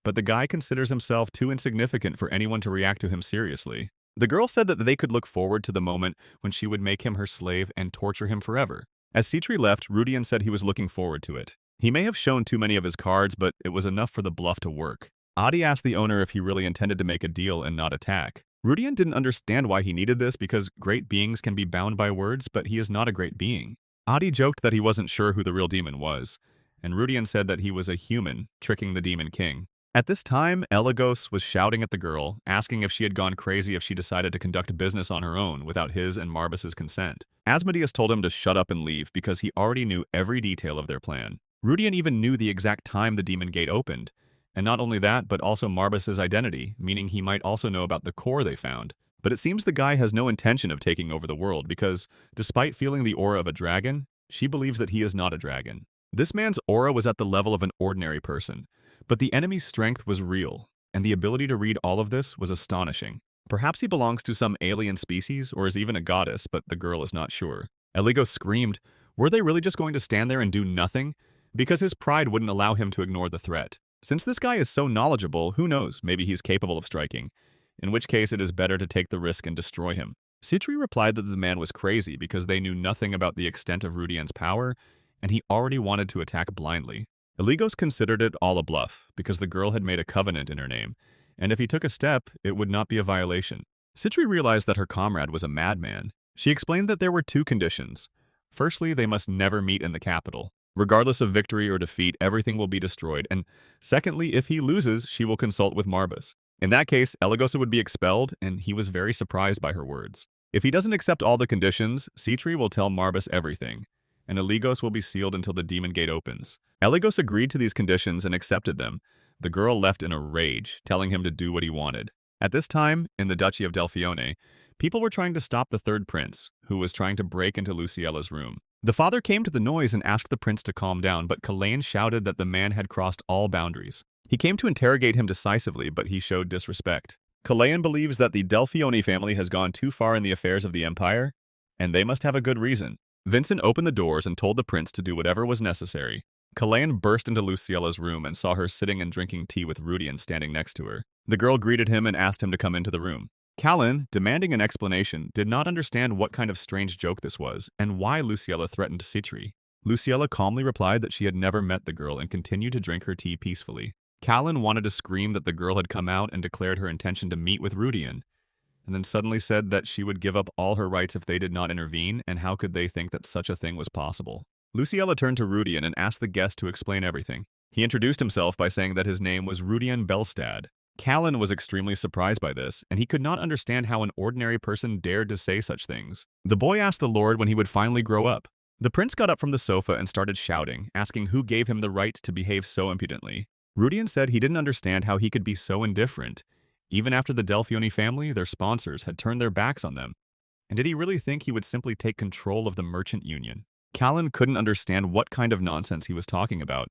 But the guy considers himself too insignificant for anyone to react to him seriously. The girl said that they could look forward to the moment when she would make him her slave and torture him forever. As Citri left, Rudian said he was looking forward to it. He may have shown too many of his cards, but it was enough for the bluff to work. Adi asked the owner if he really intended to make a deal and not attack. Rudian didn't understand why he needed this because great beings can be bound by words, but he is not a great being. Adi joked that he wasn't sure who the real demon was, and Rudian said that he was a human, tricking the demon king. At this time, Elagos was shouting at the girl, asking if she had gone crazy if she decided to conduct business on her own without his and Marbas's consent. Asmodeus told him to shut up and leave because he already knew every detail of their plan. Rudian even knew the exact time the demon gate opened, and not only that, but also Marbas's identity, meaning he might also know about the core they found. But it seems the guy has no intention of taking over the world because, despite feeling the aura of a dragon, she believes that he is not a dragon. This man's aura was at the level of an ordinary person, but the enemy's strength was real, and the ability to read all of this was astonishing. Perhaps he belongs to some alien species or is even a goddess, but the girl is not sure. Eligo screamed, were they really just going to stand there and do nothing? Because his pride wouldn't allow him to ignore the threat. Since this guy is so knowledgeable, who knows, maybe he's capable of striking, in which case it is better to take the risk and destroy him. Citri replied that the man was crazy because they knew nothing about the extent of Rudian's power, and he already wanted to attack blindly. Eligos considered it all a bluff because the girl had made a covenant in her name, and if he took a step, it would not be a violation. Citri realized that her comrade was a madman. She explained that there were two conditions. Firstly, they must never meet in the capital. Regardless of victory or defeat, everything will be destroyed, and secondly, if he loses, she will consult with Marbas. In that case, Eligosa would be expelled, and he was very surprised by her words. If he doesn't accept all the conditions, Citri will tell Marbas everything, and Eligos will be sealed until the demon gate opens. Eligos agreed to these conditions and accepted them. The girl left in a rage, telling him to do what he wanted. At this time, in the Duchy of Delphione, people were trying to stop the third prince, who was trying to break into Luciella's room. The father came to the noise and asked the prince to calm down, but Kalain shouted that the man had crossed all boundaries. He came to interrogate him decisively, but he showed disrespect. Kalain believes that the Delphione family has gone too far in the affairs of the empire, and they must have a good reason. Vincent opened the doors and told the prince to do whatever was necessary. Kalain burst into Luciella's room and saw her sitting and drinking tea with Rudian standing next to her. The girl greeted him and asked him to come into the room. Kalin, demanding an explanation, did not understand what kind of strange joke this was and why Luciella threatened Citri. Luciella calmly replied that she had never met the girl and continued to drink her tea peacefully. Kalin wanted to scream that the girl had come out and declared her intention to meet with Rudian, and then suddenly said that she would give up all her rights if they did not intervene, and how could they think that such a thing was possible. Luciella turned to Rudian and asked the guest to explain everything. He introduced himself by saying that his name was Rudian Belstad. Kalin was extremely surprised by this, and he could not understand how an ordinary person dared to say such things. The boy asked the Lord when he would finally grow up. The prince got up from the sofa and started shouting, asking who gave him the right to behave so impudently. Rudian said he didn't understand how he could be so indifferent, even after the Delphione family, their sponsors, had turned their backs on them. And did he really think he would simply take control of the merchant union? Kalin couldn't understand what kind of nonsense he was talking about,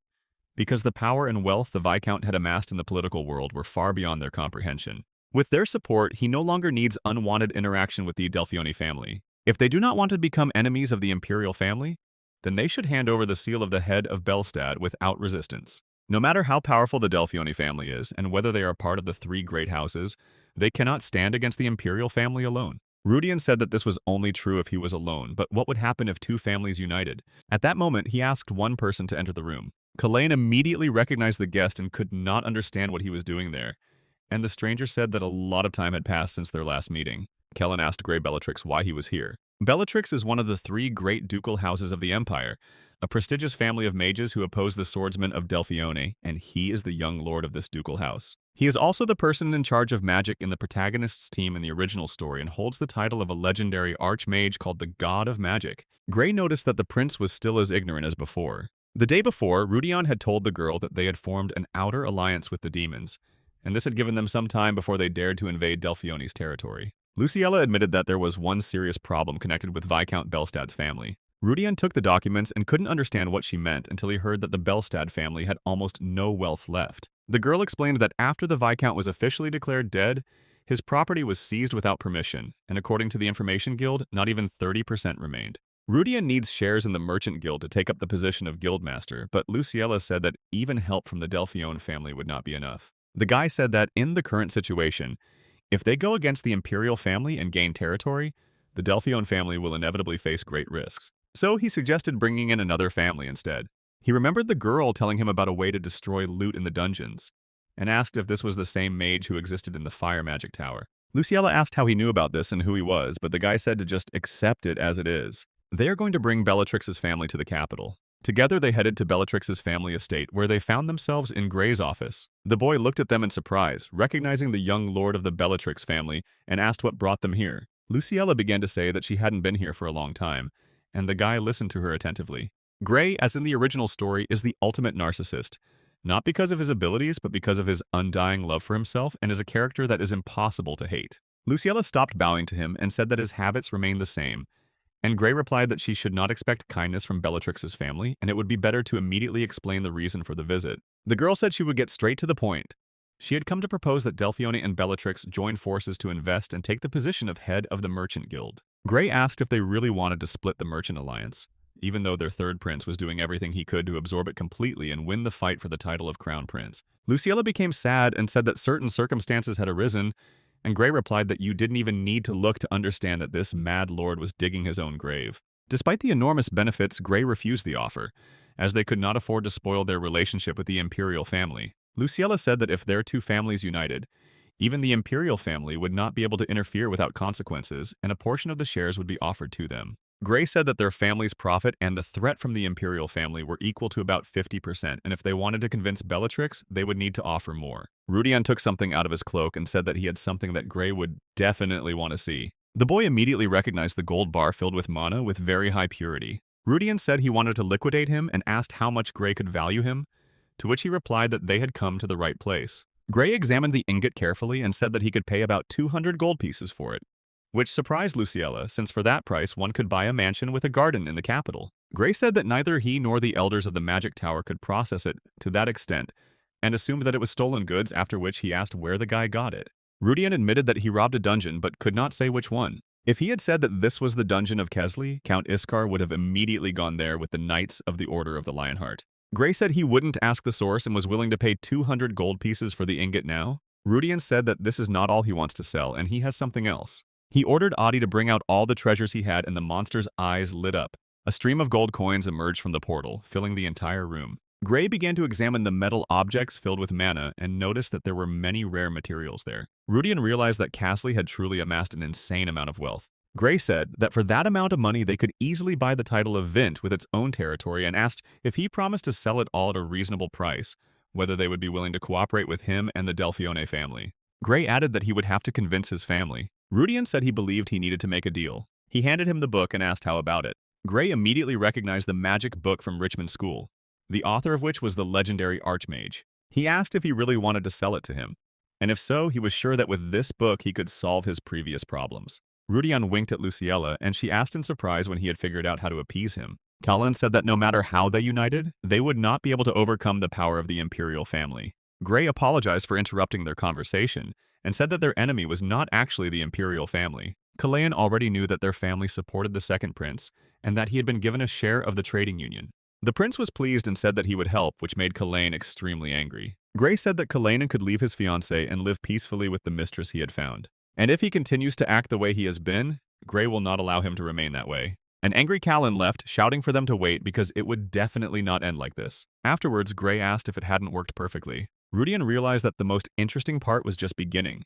because the power and wealth the Viscount had amassed in the political world were far beyond their comprehension. With their support, he no longer needs unwanted interaction with the Delphione family. If they do not want to become enemies of the imperial family, then they should hand over the seal of the head of Belstad without resistance. No matter how powerful the Delphione family is, and whether they are part of the three great houses, they cannot stand against the imperial family alone. Rudian said that this was only true if he was alone, but what would happen if two families united? At that moment, he asked one person to enter the room. Kalain immediately recognized the guest and could not understand what he was doing there, and the stranger said that a lot of time had passed since their last meeting. Kellen asked Grey Bellatrix why he was here. Bellatrix is one of the 3 great ducal houses of the Empire, a prestigious family of mages who oppose the swordsmen of Delphione, and he is the young lord of this ducal house. He is also the person in charge of magic in the protagonist's team in the original story and holds the title of a legendary archmage called the God of Magic. Grey noticed that the prince was still as ignorant as before. The day before, Rudion had told the girl that they had formed an outer alliance with the demons, and this had given them some time before they dared to invade Delphione's territory. Luciella admitted that there was one serious problem connected with Viscount Belstad's family. Rudion took the documents and couldn't understand what she meant until he heard that the Belstad family had almost no wealth left. The girl explained that after the Viscount was officially declared dead, his property was seized without permission, and according to the Information Guild, not even 30% remained. Rudion needs shares in the Merchant Guild to take up the position of Guildmaster, but Luciella said that even help from the Delphione family would not be enough. The guy said that in the current situation, if they go against the Imperial family and gain territory, the Delphione family will inevitably face great risks. So he suggested bringing in another family instead. He remembered the girl telling him about a way to destroy loot in the dungeons, and asked if this was the same mage who existed in the Fire Magic Tower. Luciella asked how he knew about this and who he was, but the guy said to just accept it as it is. They are going to bring Bellatrix's family to the capital. Together they headed to Bellatrix's family estate, where they found themselves in Grey's office. The boy looked at them in surprise, recognizing the young lord of the Bellatrix family, and asked what brought them here. Luciella began to say that she hadn't been here for a long time, and the guy listened to her attentively. Grey, as in the original story, is the ultimate narcissist, not because of his abilities, but because of his undying love for himself, and is a character that is impossible to hate. Luciella stopped bowing to him and said that his habits remained the same, and Grey replied that she should not expect kindness from Bellatrix's family, and it would be better to immediately explain the reason for the visit. The girl said she would get straight to the point. She had come to propose that Delphione and Bellatrix join forces to invest and take the position of head of the Merchant Guild. Grey asked if they really wanted to split the Merchant Alliance, even though their third prince was doing everything he could to absorb it completely and win the fight for the title of Crown Prince. Luciella became sad and said that certain circumstances had arisen, and Grey replied that you didn't even need to look to understand that this mad lord was digging his own grave. Despite the enormous benefits, Grey refused the offer, as they could not afford to spoil their relationship with the Imperial family. Luciella said that if their 2 families united, even the Imperial family would not be able to interfere without consequences, and a portion of the shares would be offered to them. Grey said that their family's profit and the threat from the Imperial family were equal to about 50%, and if they wanted to convince Bellatrix, they would need to offer more. Rudion took something out of his cloak and said that he had something that Grey would definitely want to see. The boy immediately recognized the gold bar filled with mana with very high purity. Rudion said he wanted to liquidate him and asked how much Grey could value him, to which he replied that they had come to the right place. Grey examined the ingot carefully and said that he could pay about 200 gold pieces for it, which surprised Luciella, since for that price one could buy a mansion with a garden in the capital. Grey said that neither he nor the elders of the Magic Tower could process it to that extent, and assumed that it was stolen goods, after which he asked where the guy got it. Rudion admitted that he robbed a dungeon, but could not say which one. If he had said that this was the dungeon of Kesley, Count Iskar would have immediately gone there with the Knights of the Order of the Lionheart. Grey said he wouldn't ask the source and was willing to pay 200 gold pieces for the ingot now. Rudion said that this is not all he wants to sell, and he has something else. He ordered Adi to bring out all the treasures he had, and the monster's eyes lit up. A stream of gold coins emerged from the portal, filling the entire room. Grey began to examine the metal objects filled with mana and noticed that there were many rare materials there. Rudion realized that Kesley had truly amassed an insane amount of wealth. Grey said that for that amount of money they could easily buy the title of Vint with its own territory, and asked if he promised to sell it all at a reasonable price, whether they would be willing to cooperate with him and the Delphione family. Grey added that he would have to convince his family. Rudion said he believed he needed to make a deal. He handed him the book and asked how about it. Grey immediately recognized the magic book from Richmond School, the author of which was the legendary Archmage. He asked if he really wanted to sell it to him, and if so, he was sure that with this book he could solve his previous problems. Rudion winked at Luciella, and she asked in surprise when he had figured out how to appease him. Cullen said that no matter how they united, they would not be able to overcome the power of the Imperial family. Grey apologized for interrupting their conversation, and said that their enemy was not actually the Imperial family. Kalayan already knew that their family supported the second prince, and that he had been given a share of the trading union. The prince was pleased and said that he would help, which made Kalayan extremely angry. Grey said that Kalayan could leave his fiancée and live peacefully with the mistress he had found. And if he continues to act the way he has been, Grey will not allow him to remain that way. An angry Callan left, shouting for them to wait because it would definitely not end like this. Afterwards, Grey asked if it hadn't worked perfectly. Rudian realized that the most interesting part was just beginning.